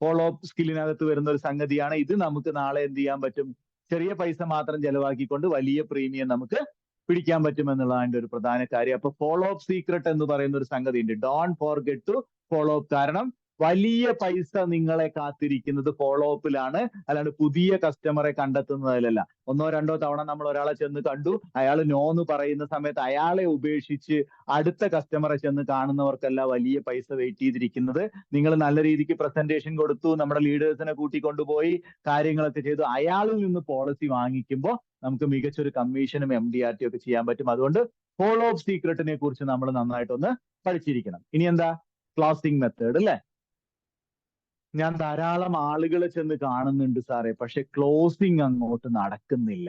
ഫോളോ അപ്പ് സ്കില്ലിനകത്ത് വരുന്ന ഒരു സംഗതിയാണ്. ഇത് നമുക്ക് നാളെ എന്ത് ചെയ്യാൻ പറ്റും? ചെറിയ പൈസ മാത്രം ചെലവാക്കിക്കൊണ്ട് വലിയ പ്രീമിയം നമുക്ക് പിടിക്കാൻ പറ്റുമെന്നുള്ളതിന്റെ ഒരു പ്രധാന കാര്യം. അപ്പൊ ഫോളോ അപ്പ് സീക്രട്ട് എന്ന് പറയുന്ന ഒരു സംഗതി ഉണ്ട്. Don't forget to follow up. കാരണം വലിയ പൈസ നിങ്ങളെ കാത്തിരിക്കുന്നത് ഫോളോ അപ്പിലാണ്, അല്ലാണ്ട് പുതിയ കസ്റ്റമറെ കണ്ടെത്തുന്നതിലല്ല. 1-2 തവണ നമ്മൾ ഒരാളെ ചെന്ന് കണ്ടു, അയാൾ നോന്ന് പറയുന്ന സമയത്ത് അയാളെ ഉപേക്ഷിച്ച് അടുത്ത കസ്റ്റമറെ ചെന്ന് കാണുന്നവർക്കല്ല വലിയ പൈസ വെയിറ്റ് ചെയ്തിരിക്കുന്നത്. നിങ്ങൾ നല്ല രീതിക്ക് പ്രസന്റേഷൻ കൊടുത്തു, നമ്മുടെ ലീഡേഴ്സിനെ കൂട്ടിക്കൊണ്ടുപോയി കാര്യങ്ങളൊക്കെ ചെയ്തു, അയാളിൽ നിന്ന് പോളിസി വാങ്ങിക്കുമ്പോൾ നമുക്ക് മികച്ചൊരു കമ്മീഷനും MDRT ഒക്കെ ചെയ്യാൻ പറ്റും. അതുകൊണ്ട് ഫോളോ അപ്പ് സീക്രട്ടിനെ കുറിച്ച് നമ്മൾ നന്നായിട്ടൊന്ന് പഠിച്ചിരിക്കണം. ഇനി എന്താ? ക്ലോസിംഗ് മെത്തേഡ് അല്ലെ? ഞാൻ ധാരാളം ആളുകളെ ചെന്ന് കാണുന്നുണ്ട് സാറേ, പക്ഷെ ക്ലോസിംഗ് അങ്ങോട്ട് നടക്കുന്നില്ല.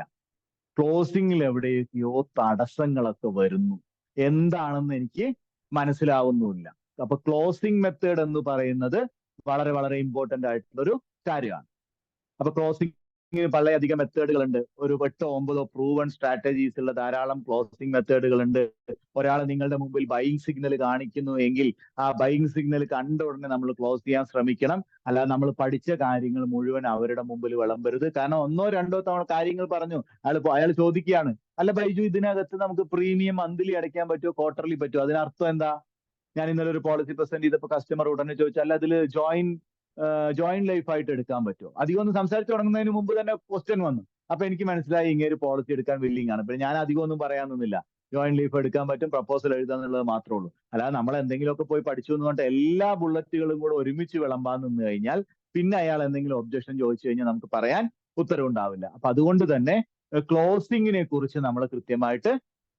ക്ലോസിംഗിൽ എവിടെയൊക്കെയോ തടസ്സങ്ങളൊക്കെ വരുന്നു, എന്താണെന്ന് എനിക്ക് മനസ്സിലാവുന്നുമില്ല. അപ്പൊ ക്ലോസിംഗ് മെത്തേഡ് എന്ന് പറയുന്നത് വളരെ വളരെ ഇമ്പോർട്ടന്റ് ആയിട്ടുള്ള ഒരു കാര്യമാണ്. അപ്പൊ ക്ലോസിംഗ് വളരെയധികം മെത്തേഡുകളുണ്ട്. ഒരു 8 9 പ്രൂവൺ സ്ട്രാറ്റജീസ് ഉള്ള ധാരാളം ക്ലോസിംഗ് മെത്തേഡുകളുണ്ട്. ഒരാൾ നിങ്ങളുടെ മുമ്പിൽ ബൈയിങ് സിഗ്നൽ കാണിക്കുന്നു എങ്കിൽ ആ ബൈയിങ് സിഗ്നൽ കണ്ട ഉടനെ നമ്മൾ ക്ലോസ് ചെയ്യാൻ ശ്രമിക്കണം. അല്ലാതെ നമ്മൾ പഠിച്ച കാര്യങ്ങൾ മുഴുവൻ അവരുടെ മുമ്പിൽ വിളമ്പരുത്. കാരണം ഒന്നോ രണ്ടോ തവണ കാര്യങ്ങൾ പറഞ്ഞു അയാൾ ചോദിക്കുകയാണ്, അല്ല ബൈജു, ഇതിനകത്ത് നമുക്ക് പ്രീമിയം മന്ത്ലി അടയ്ക്കാൻ പറ്റുമോ, ക്വാർട്ടർലി പറ്റുമോ? അതിനർത്ഥം എന്താ? ഞാൻ ഇന്നലെ ഒരു പോളിസി പ്രസന്റ് ചെയ്തപ്പോൾ കസ്റ്റമർ ഉടനെ ചോദിച്ചാൽ അതിൽ ജോയിന്റ് ലൈഫ് ആയിട്ട് എടുക്കാൻ പറ്റുമോ? അധികം ഒന്ന് സംസാരിച്ച് തുടങ്ങുന്നതിന് മുമ്പ് തന്നെ ക്വസ്റ്റ്യൻ വന്നു. അപ്പൊ എനിക്ക് മനസ്സിലായി ഇങ്ങനെ പോളിസി എടുക്കാൻ വില്ലിങ് ആണ്. പിന്നെ ഞാൻ അധികം ഒന്നും പറയാനൊന്നുമില്ല. ജോയിന്റ് ലൈഫ് എടുക്കാൻ പറ്റും, പ്രപ്പോസൽ എഴുതാന്നുള്ളത് മാത്രമേ ഉള്ളൂ. അല്ലാതെ നമ്മൾ എന്തെങ്കിലുമൊക്കെ പോയി പഠിച്ചു എന്ന് പറഞ്ഞിട്ട് എല്ലാ ബുള്ളറ്റുകളും കൂടെ ഒരുമിച്ച് വിളമ്പാൻ നിന്ന് കഴിഞ്ഞാൽ പിന്നെ അയാൾ എന്തെങ്കിലും ഒബ്ജക്ഷൻ ചോദിച്ചു കഴിഞ്ഞാൽ നമുക്ക് പറയാൻ ഉത്തരവുണ്ടാവില്ല. അപ്പൊ അതുകൊണ്ട് തന്നെ ക്ലോസിങ്ങിനെ കുറിച്ച് നമ്മൾ കൃത്യമായിട്ട്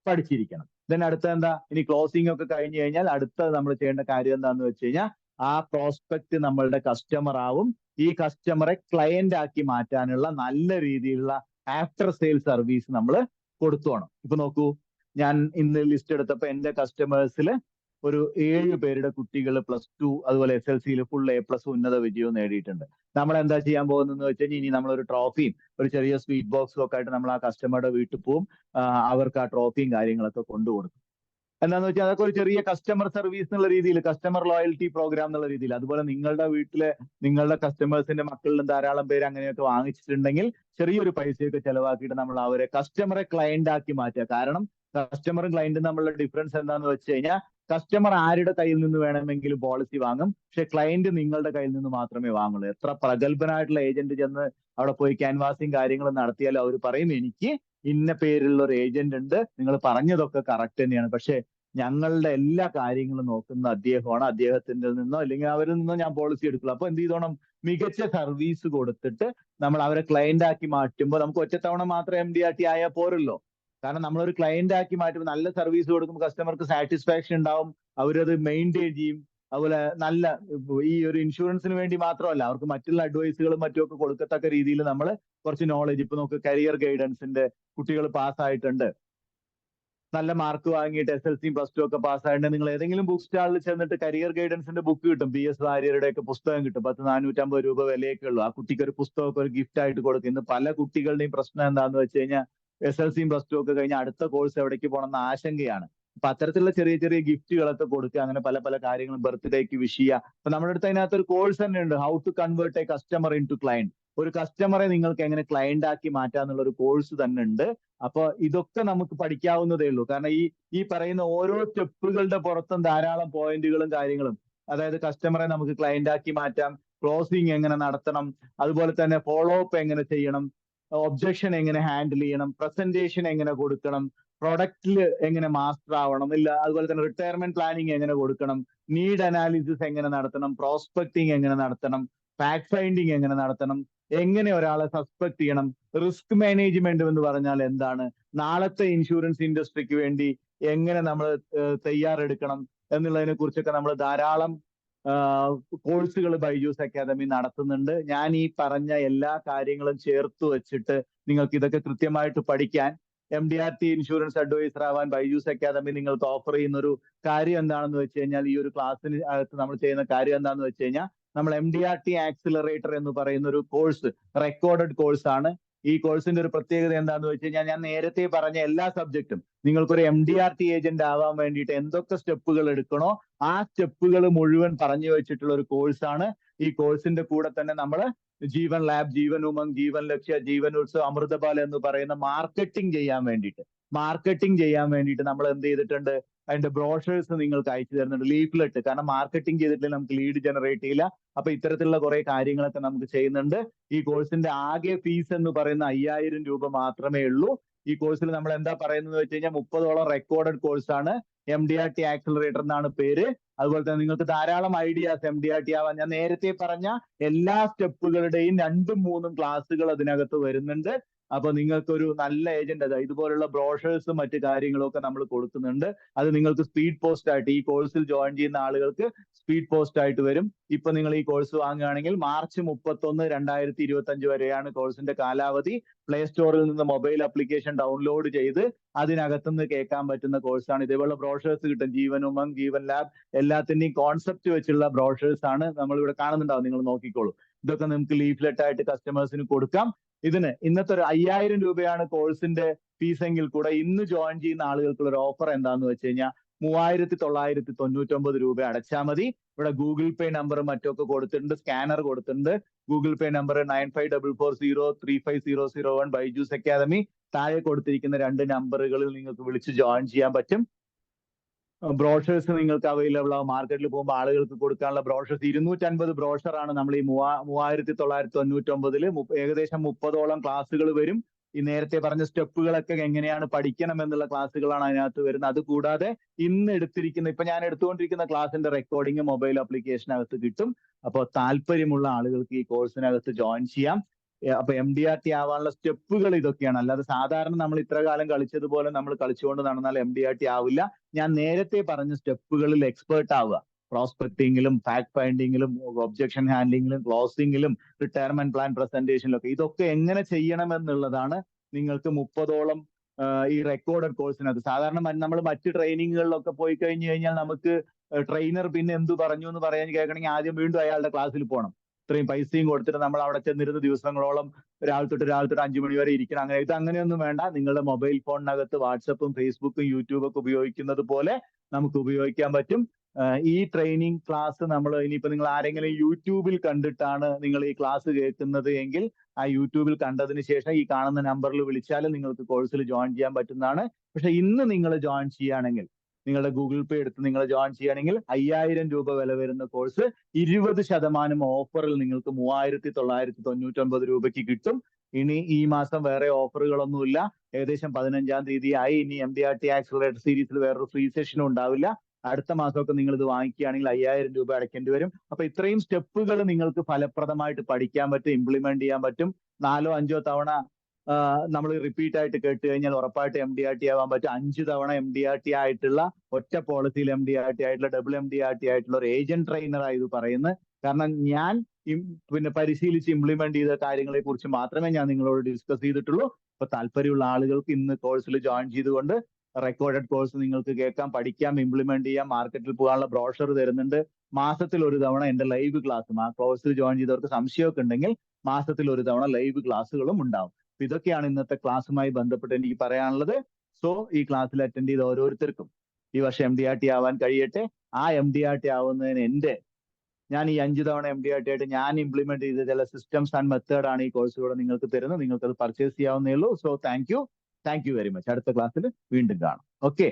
പഠിച്ചിരിക്കണം. അടുത്ത എന്താ, ഇനി ക്ലോസിംഗ് ഒക്കെ കഴിഞ്ഞു കഴിഞ്ഞാൽ അടുത്ത നമ്മൾ ചെയ്യേണ്ട കാര്യം എന്താന്ന് വെച്ച് കഴിഞ്ഞാൽ ആ പ്രോസ്പെക്ട് നമ്മളുടെ കസ്റ്റമർ ആവും. ഈ കസ്റ്റമറെ ക്ലയന്റ് ആക്കി മാറ്റാനുള്ള നല്ല രീതിയിലുള്ള ആഫ്റ്റർ സെയിൽ സർവീസ് നമ്മൾ കൊടുത്തോണം. ഇപ്പൊ നോക്കൂ, ഞാൻ ഇന്ന് ലിസ്റ്റ് എടുത്തപ്പോ എന്റെ കസ്റ്റമേഴ്സിൽ ഒരു 7 പേരുടെ കുട്ടികൾ +2 അതുപോലെ SLC ഫുൾ A+ ഉന്നത വിജയവും നേടിയിട്ടുണ്ട്. നമ്മൾ എന്താ ചെയ്യാൻ പോകുന്നതെന്ന് വെച്ച് കഴിഞ്ഞാൽ ഇനി നമ്മളൊരു ട്രോഫിയും ഒരു ചെറിയ സ്വീറ്റ് ബോക്സും ഒക്കെ ആയിട്ട് നമ്മൾ ആ കസ്റ്റമറുടെ വീട്ടിൽ പോവും. അവർക്ക് ആ ട്രോഫിയും കാര്യങ്ങളൊക്കെ കൊണ്ടുകൊടുക്കും. എന്താന്ന് വെച്ചാൽ അതൊക്കെ ഒരു ചെറിയ കസ്റ്റമർ സർവീസ് എന്നുള്ള രീതിയിൽ, കസ്റ്റമർ ലോയൽറ്റി പ്രോഗ്രാം എന്നുള്ള രീതിയിൽ. അതുപോലെ നിങ്ങളുടെ വീട്ടിലെ നിങ്ങളുടെ കസ്റ്റമേഴ്സിന്റെ മക്കളിലും ധാരാളം പേര് അങ്ങനെയൊക്കെ വാങ്ങിച്ചിട്ടുണ്ടെങ്കിൽ ചെറിയൊരു പൈസയൊക്കെ ചെലവാക്കിയിട്ട് നമ്മൾ അവരെ കസ്റ്റമറെ ക്ലയന്റ് ആക്കി മാറ്റുക. കാരണം കസ്റ്റമറും ക്ലയന്റും തമ്മിലുള്ള ഡിഫറൻസ് എന്താന്ന് വെച്ച് കഴിഞ്ഞാൽ കസ്റ്റമർ ആരുടെ കയ്യിൽ നിന്ന് വേണമെങ്കിലും പോളിസി വാങ്ങും, പക്ഷെ ക്ലയന്റ് നിങ്ങളുടെ കയ്യിൽ നിന്ന് മാത്രമേ വാങ്ങുള്ളൂ. എത്ര പ്രഗത്ഭനായിട്ടുള്ള ഏജന്റ് ചെന്ന് അവിടെ പോയി ക്യാൻവാസിങ് കാര്യങ്ങൾ നടത്തിയാലും അവർ പറയും എനിക്ക് ഇന്ന പേരുള്ള ഒരു ഏജന്റ് ഉണ്ട്, നിങ്ങൾ പറഞ്ഞതൊക്കെ കറക്റ്റ് തന്നെയാണ്, പക്ഷെ ഞങ്ങളുടെ എല്ലാ കാര്യങ്ങളും നോക്കുന്ന അദ്ദേഹമാണ്, അദ്ദേഹത്തിന്റെ നിന്നോ അല്ലെങ്കിൽ അവരിൽ നിന്നോ ഞാൻ പോളിസി എടുക്കുള്ളൂ. അപ്പൊ എന്ത് ചെയ്തോണം, മികച്ച സർവീസ് കൊടുത്തിട്ട് നമ്മൾ അവരെ ക്ലയന്റ് ആക്കി മാറ്റുമ്പോൾ നമുക്ക് ഒറ്റത്തവണ മാത്രം MDRT ആയാൽ പോരല്ലോ. കാരണം നമ്മളൊരു ക്ലയന്റ് ആക്കി മാറ്റുമ്പോൾ നല്ല സർവീസ് കൊടുക്കുമ്പോൾ കസ്റ്റമർക്ക് സാറ്റിസ്ഫാക്ഷൻ ഉണ്ടാവും, അവരത് മെയിൻറ്റെയിൻ ചെയ്യും. അതുപോലെ നല്ല ഈ ഒരു ഇൻഷുറൻസിന് വേണ്ടി മാത്രമല്ല, അവർക്ക് മറ്റുള്ള അഡ്വൈസുകളും മറ്റുമൊക്കെ കൊടുക്കത്തക്ക രീതിയിൽ നമ്മൾ കുറച്ച് നോളജ്, ഇപ്പൊ നമുക്ക് കരിയർ ഗൈഡൻസിന്റെ കുട്ടികൾ പാസ്സായിട്ടുണ്ട്, നല്ല മാർക്ക് വാങ്ങിയിട്ട് SLC +2 ഒക്കെ പാസ്സായിട്ട് നിങ്ങൾ ഏതെങ്കിലും ബുക്ക് സ്റ്റാളിൽ ചെന്നിട്ട് കരിയർ ഗൈഡൻസിന്റെ ബുക്ക് കിട്ടും, PS വാര്യരുടെ ഒക്കെ പുസ്തകം കിട്ടും, 10 450 രൂപ വിലയൊക്കെ ഉള്ളൂ. ആ കുട്ടിക്ക് ഒരു പുസ്തകമൊക്കെ ഒരു ഗിഫ്റ്റ് ആയിട്ട് കൊടുക്കും. ഇന്ന് പല കുട്ടികളുടെയും പ്രശ്നം എന്താന്ന് വെച്ച് കഴിഞ്ഞാൽ SLC +2 ഒക്കെ കഴിഞ്ഞാൽ അടുത്ത കോഴ്സ് എവിടേക്ക് പോകണം എന്ന ആശങ്കയാണ്. അപ്പൊ അത്തരത്തിലുള്ള ചെറിയ ചെറിയ ഗിഫ്റ്റുകളൊക്കെ കൊടുക്കുക, അങ്ങനെ പല പല കാര്യങ്ങളും, ബർത്ത്ഡേക്ക് വിഷ് ചെയ്യുക. അപ്പൊ നമ്മുടെ അടുത്ത് അതിനകത്ത് ഒരു കോഴ്സ് തന്നെ ഉണ്ട്, how to convert a customer into client. ഒരു കസ്റ്റമറെ നിങ്ങൾക്ക് എങ്ങനെ ക്ലയന്റ് ആക്കി മാറ്റാന്നുള്ള ഒരു കോഴ്സ് തന്നെ ഉണ്ട്. അപ്പൊ ഇതൊക്കെ നമുക്ക് പഠിക്കാവുന്നതേ ഉള്ളൂ. കാരണം ഈ പറയുന്ന ഓരോ സ്റ്റെപ്പുകളുടെ പുറത്തും ധാരാളം പോയിന്റുകളും കാര്യങ്ങളും, അതായത് കസ്റ്റമറെ നമുക്ക് ക്ലയന്റ് ആക്കി മാറ്റാം, ക്ലോസിംഗ് എങ്ങനെ നടത്തണം, അതുപോലെ തന്നെ ഫോളോ അപ്പ് എങ്ങനെ ചെയ്യണം, ഒബ്ജക്ഷൻ എങ്ങനെ ഹാൻഡിൽ ചെയ്യണം, പ്രസന്റേഷൻ എങ്ങനെ കൊടുക്കണം, പ്രൊഡക്റ്റിൽ എങ്ങനെ മാസ്റ്റർ ആവണം, ഇല്ല അതുപോലെ തന്നെ റിട്ടയർമെന്റ് പ്ലാനിങ് എങ്ങനെ കൊടുക്കണം, നീഡ് അനാലിസിസ് എങ്ങനെ നടത്തണം, പ്രോസ്പെക്ടിങ് എങ്ങനെ നടത്തണം, ഫാക്ട് ഫൈൻഡിങ് എങ്ങനെ നടത്തണം, എങ്ങനെ ഒരാളെ സസ്പെക്ട് ചെയ്യണം, റിസ്ക് മാനേജ്മെന്റ് എന്ന് പറഞ്ഞാൽ എന്താണ്, നാളത്തെ ഇൻഷുറൻസ് ഇൻഡസ്ട്രിക്ക് വേണ്ടി എങ്ങനെ നമ്മൾ തയ്യാറെടുക്കണം എന്നുള്ളതിനെ കുറിച്ചൊക്കെ നമ്മൾ ധാരാളം കോഴ്സുകൾ ബൈജൂസ് അക്കാദമി നടത്തുന്നുണ്ട്. ഞാൻ ഈ പറഞ്ഞ എല്ലാ കാര്യങ്ങളും ചേർത്ത് വെച്ചിട്ട് നിങ്ങൾക്ക് ഇതൊക്കെ കൃത്യമായിട്ട് പഠിക്കാൻ MDRT ഇൻഷുറൻസ് അഡ്വൈസർ ആവാൻ ബൈജൂസ് അക്കാദമി നിങ്ങൾക്ക് ഓഫർ ചെയ്യുന്ന ഒരു കാര്യം എന്താണെന്ന് വെച്ച് കഴിഞ്ഞാൽ, ഈ ഒരു ക്ലാസ്സിന് അകത്ത് നമ്മൾ ചെയ്യുന്ന കാര്യം എന്താണെന്ന് വെച്ച് കഴിഞ്ഞാൽ, നമ്മൾ MDRT ആക്സിലറേറ്റർ എന്ന് പറയുന്ന ഒരു കോഴ്സ്, റെക്കോർഡഡ് കോഴ്സ് ആണ്. ഈ കോഴ്സിന്റെ ഒരു പ്രത്യേകത എന്താണെന്ന് വെച്ച് കഴിഞ്ഞാൽ, ഞാൻ നേരത്തെ പറഞ്ഞ എല്ലാ സബ്ജക്റ്റും നിങ്ങൾക്കൊരു MDRT ഏജന്റ് ആവാൻ വേണ്ടിയിട്ട് എന്തൊക്കെ സ്റ്റെപ്പുകൾ എടുക്കണോ ആ സ്റ്റെപ്പുകൾ മുഴുവൻ പറഞ്ഞു വെച്ചിട്ടുള്ള ഒരു കോഴ്സാണ്. ഈ കോഴ്സിന്റെ കൂടെ തന്നെ നമ്മൾ ജീവൻ ലാബ്, ജീവൻ ഉമംഗ്, ജീവൻ ലക്ഷ്യ, ജീവൻ ഉത്സവ്, അമൃതപാൽ എന്ന് പറയുന്ന മാർക്കറ്റിംഗ് ചെയ്യാൻ വേണ്ടിയിട്ട് നമ്മൾ എന്ത് ചെയ്തിട്ടുണ്ട്, അതിന്റെ ബ്രോഷേഴ്സ് നിങ്ങൾക്ക് അയച്ചു തരുന്നുണ്ട്, ലീഫ്ലെറ്റ്. കാരണം മാർക്കറ്റിംഗ് ചെയ്തിട്ടില്ലെങ്കിൽ നമുക്ക് ലീഡ് ജനറേറ്റ് ചെയ്യില്ല. അപ്പൊ ഇത്തരത്തിലുള്ള കുറെ കാര്യങ്ങളൊക്കെ നമുക്ക് ചെയ്യുന്നുണ്ട്. ഈ കോഴ്സിന്റെ ആകെ ഫീസ് എന്ന് പറയുന്ന 5000 രൂപ മാത്രമേ ഉള്ളൂ. ഈ കോഴ്സിൽ നമ്മൾ എന്താ പറയുന്നത് വെച്ച് കഴിഞ്ഞാൽ 30ഓളം റെക്കോർഡഡ് കോഴ്സാണ്. MDRT ആക്സിലറേറ്റർ എന്നാണ് പേര്. അതുപോലെ തന്നെ നിങ്ങൾക്ക് ധാരാളം ഐഡിയാസ് MDRT ആവാൻ ഞാൻ നേരത്തെ പറഞ്ഞ എല്ലാ സ്റ്റെപ്പുകളുടെയും 2ഉം 3ഉം ക്ലാസ്സുകൾ അതിനകത്ത് വരുന്നുണ്ട്. അപ്പൊ നിങ്ങൾക്കൊരു നല്ല ഏജന്റ്, അതായത് ഇതുപോലുള്ള ബ്രോഷേഴ്സും മറ്റു കാര്യങ്ങളും ഒക്കെ നമ്മൾ കൊടുക്കുന്നുണ്ട്. അത് നിങ്ങൾക്ക് സ്പീഡ് പോസ്റ്റ് ആയിട്ട്, ഈ കോഴ്സിൽ ജോയിൻ ചെയ്യുന്ന ആളുകൾക്ക് സ്പീഡ് പോസ്റ്റ് ആയിട്ട് വരും. ഇപ്പൊ നിങ്ങൾ ഈ കോഴ്സ് വാങ്ങുകയാണെങ്കിൽ March 31, 2025 വരെയാണ് കോഴ്സിന്റെ കാലാവധി. പ്ലേ സ്റ്റോറിൽ നിന്ന് മൊബൈൽ ആപ്ലിക്കേഷൻ ഡൗൺലോഡ് ചെയ്ത് അതിനകത്തുനിന്ന് കേൾക്കാൻ പറ്റുന്ന കോഴ്സാണ്. ഇതേപോലെ ബ്രോഷേഴ്സ് കിട്ടും, ജീവൻ ഉമംഗ്, ജീവൻ ലാബ്, എല്ലാത്തിന്റെയും കോൺസെപ്റ്റ് വെച്ചുള്ള ബ്രോഷേഴ്സ് ആണ് നമ്മൾ ഇവിടെ കാണുന്നുണ്ടാവും, നിങ്ങൾ നോക്കിക്കോളൂ. ഇതൊക്കെ നിങ്ങൾക്ക് ലീഫ്ലെറ്റ് ആയിട്ട് കസ്റ്റമേഴ്സിന് കൊടുക്കാം. ഇതിന് ഇന്നത്തെ ഒരു 5000 രൂപയാണ് കോഴ്സിന്റെ ഫീസ് എങ്കിൽ കൂടെ ഇന്ന് ജോയിൻ ചെയ്യുന്ന ആളുകൾക്കുള്ള ഒരു ഓഫർ എന്താന്ന് വെച്ച് കഴിഞ്ഞാൽ 3999 രൂപ അടച്ചാൽ മതി. ഇവിടെ ഗൂഗിൾ പേ നമ്പറും മറ്റൊക്കെ കൊടുത്തിട്ടുണ്ട്, സ്കാനർ കൊടുത്തിട്ടുണ്ട്. Google Pay number 9544035001 Byju's academy. താഴെ കൊടുത്തിരിക്കുന്ന 2 നമ്പറുകളിൽ നിങ്ങൾക്ക് വിളിച്ച് ജോയിൻ ചെയ്യാൻ പറ്റും. ബ്രോഷേഴ്സ് നിങ്ങൾക്ക് അവൈലബിൾ ആവും. മാർക്കറ്റിൽ പോകുമ്പോൾ ആളുകൾക്ക് കൊടുക്കാനുള്ള ബ്രോഷേഴ്സ് 250 ബ്രോഷറാണ് നമ്മൾ ഈ 3999 ഏകദേശം 30ഓളം ക്ലാസ്സുകൾ വരും. ഈ നേരത്തെ പറഞ്ഞ സ്റ്റെപ്പുകളൊക്കെ എങ്ങനെയാണ് പഠിക്കണം എന്നുള്ള ക്ലാസ്സുകളാണ് അതിനകത്ത് വരുന്നത്. അതുകൂടാതെ ഇന്ന് എടുത്തിരിക്കുന്ന ഇപ്പൊ ഞാൻ എടുത്തുകൊണ്ടിരിക്കുന്ന ക്ലാസ്സിന്റെ റെക്കോർഡിംഗ് മൊബൈൽ ആപ്ലിക്കേഷനകത്ത് കിട്ടും. അപ്പോൾ താല്പര്യമുള്ള ആളുകൾക്ക് ഈ കോഴ്സിനകത്ത് ജോയിൻ ചെയ്യാം. അപ്പൊ MDRT ആവാനുള്ള സ്റ്റെപ്പുകൾ ഇതൊക്കെയാണ്. അല്ലാതെ സാധാരണ നമ്മൾ ഇത്ര കാലം കളിച്ചതുപോലെ നമ്മൾ കളിച്ചുകൊണ്ട് നടന്നാൽ MDRT ആവില്ല. ഞാൻ നേരത്തെ പറഞ്ഞ സ്റ്റെപ്പുകളിൽ എക്സ്പേർട്ട് ആവുക. പ്രോസ്പെക്ടിങ്ങിലും ഫാക്ട് ഫൈൻഡിങ്ങിലും ഒബ്ജക്ഷൻ ഹാൻഡ്ലിങ്ങിലും ക്ലോസിംഗിലും റിട്ടയർമെന്റ് പ്ലാൻ പ്രസന്റേഷനിലും ഒക്കെ ഇതൊക്കെ എങ്ങനെ ചെയ്യണമെന്നുള്ളതാണ് നിങ്ങൾക്ക് 30ഓളം ഈ റെക്കോർഡഡ് കോഴ്സിനകത്ത്. സാധാരണ നമ്മൾ മറ്റ് ട്രെയിനിങ്ങുകളിലൊക്കെ പോയി കഴിഞ്ഞു കഴിഞ്ഞാൽ നമുക്ക് ട്രെയിനർ പിന്നെ എന്ത് പറഞ്ഞു എന്ന് പറയാൻ കേൾക്കണമെങ്കിൽ ആദ്യം വീണ്ടും അയാളുടെ ക്ലാസ്സിൽ പോകണം. ഇത്രയും പൈസയും കൊടുത്തിട്ട് നമ്മൾ അവിടെ ചെന്നിരുന്ന ദിവസങ്ങളോളം രാവിലെ തൊട്ട് 5 മണി വരെ ഇരിക്കണം. അങ്ങനെ ഇത് അങ്ങനെയൊന്നും വേണ്ട. നിങ്ങളുടെ മൊബൈൽ ഫോണിനകത്ത് വാട്സപ്പും ഫേസ്ബുക്കും യൂട്യൂബൊക്കെ ഉപയോഗിക്കുന്നത് പോലെ നമുക്ക് ഉപയോഗിക്കാൻ പറ്റും. ഈ ട്രെയിനിങ് ക്ലാസ് നമ്മൾ ഇനിയിപ്പോ നിങ്ങൾ ആരെങ്കിലും യൂട്യൂബിൽ കണ്ടിട്ടാണ് നിങ്ങൾ ഈ ക്ലാസ് കേൾക്കുന്നത് എങ്കിൽ ആ യൂട്യൂബിൽ കണ്ടതിന് ശേഷം ഈ കാണുന്ന നമ്പറിൽ വിളിച്ചാൽ നിങ്ങൾക്ക് കോഴ്സിൽ ജോയിൻ ചെയ്യാൻ പറ്റുന്നതാണ്. പക്ഷെ ഇന്ന് നിങ്ങൾ ജോയിൻ ചെയ്യുകയാണെങ്കിൽ, നിങ്ങളുടെ ഗൂഗിൾ പേ എടുത്ത് നിങ്ങൾ ജോയിൻ ചെയ്യുകയാണെങ്കിൽ 5000 രൂപ വില വരുന്ന കോഴ്സ് 20% ഓഫറിൽ നിങ്ങൾക്ക് 3999 രൂപയ്ക്ക് കിട്ടും. ഇനി ഈ മാസം വേറെ ഓഫറുകളൊന്നുമില്ല. ഏകദേശം 15-ാം തീയതിയായി. ഇനി MDRT ആക്സിലറേറ്റർ സീരീസിൽ വേറൊരു ഫ്രീ സെഷനും ഉണ്ടാവില്ല. അടുത്ത മാസമൊക്കെ നിങ്ങൾ ഇത് വാങ്ങിക്കുകയാണെങ്കിൽ 5000 രൂപ അടയ്ക്കേണ്ടി വരും. അപ്പൊ ഇത്രയും സ്റ്റെപ്പുകൾ നിങ്ങൾക്ക് ഫലപ്രദമായിട്ട് പഠിക്കാൻ പറ്റും, ഇംപ്ലിമെന്റ് ചെയ്യാൻ പറ്റും. 4-5 തവണ നമ്മൾ റിപ്പീറ്റ് ആയിട്ട് കേട്ട് കഴിഞ്ഞാൽ ഉറപ്പായിട്ട് MDRT ആവാൻ പറ്റും. 5 തവണ MDRT ആയിട്ടുള്ള ഒറ്റ പോളിസിയിൽ MDRT ആയിട്ടുള്ള ഡബിൾ MDRT ആയിട്ടുള്ള ഒരു ഏജന്റ് ട്രെയിനറാണ് ഇത് പറയുന്നത്. കാരണം ഞാൻ പിന്നെ പരിശീലിച്ച് ഇംപ്ലിമെന്റ് ചെയ്ത കാര്യങ്ങളെ കുറിച്ച് മാത്രമേ ഞാൻ നിങ്ങളോട് ഡിസ്കസ് ചെയ്തിട്ടുള്ളൂ. അപ്പൊ താല്പര്യമുള്ള ആളുകൾക്ക് ഇന്ന് കോഴ്സിൽ ജോയിൻ ചെയ്തുകൊണ്ട് റെക്കോർഡഡ് കോഴ്സ് നിങ്ങൾക്ക് കേൾക്കാം, പഠിക്കാം, ഇംപ്ലിമെന്റ് ചെയ്യാം. മാർക്കറ്റിൽ പോകാനുള്ള ബ്രോഷർ തരുന്നുണ്ട്. മാസത്തിൽ ഒരു തവണ എന്റെ ലൈവ് ക്ലാസ്സും, ആ കോഴ്സിൽ ജോയിൻ ചെയ്തവർക്ക് സംശയമൊക്കെ ഉണ്ടെങ്കിൽ മാസത്തിൽ ഒരു തവണ ലൈവ് ക്ലാസ്സുകളും ഉണ്ടാവും. ഇതൊക്കെയാണ് ഇന്നത്തെ ക്ലാസ്സുമായി ബന്ധപ്പെട്ട് എനിക്ക് പറയാനുള്ളത്. സോ ഈ ക്ലാസ്സിൽ അറ്റൻഡ് ചെയ്ത ഓരോരുത്തർക്കും ഈ വർഷം MDRT ആവാൻ കഴിയട്ടെ. ആ MDRT ആവുന്നതിന് ഞാൻ ഈ 5 തവണ MDRT ആയിട്ട് ഞാൻ ഇംപ്ലിമെന്റ് ചെയ്ത ചില സിസ്റ്റംസ് ആൻഡ് മെത്തേഡ് ആണ് ഈ കോഴ്സിലൂടെ നിങ്ങൾക്ക് തരുന്നത്. നിങ്ങൾക്ക് അത് പർച്ചേസ് ചെയ്യാവുന്നേ ഉള്ളൂ. So thank you very much. അടുത്ത ക്ലാസ്സിൽ വീണ്ടും കാണാം. ഓക്കെ.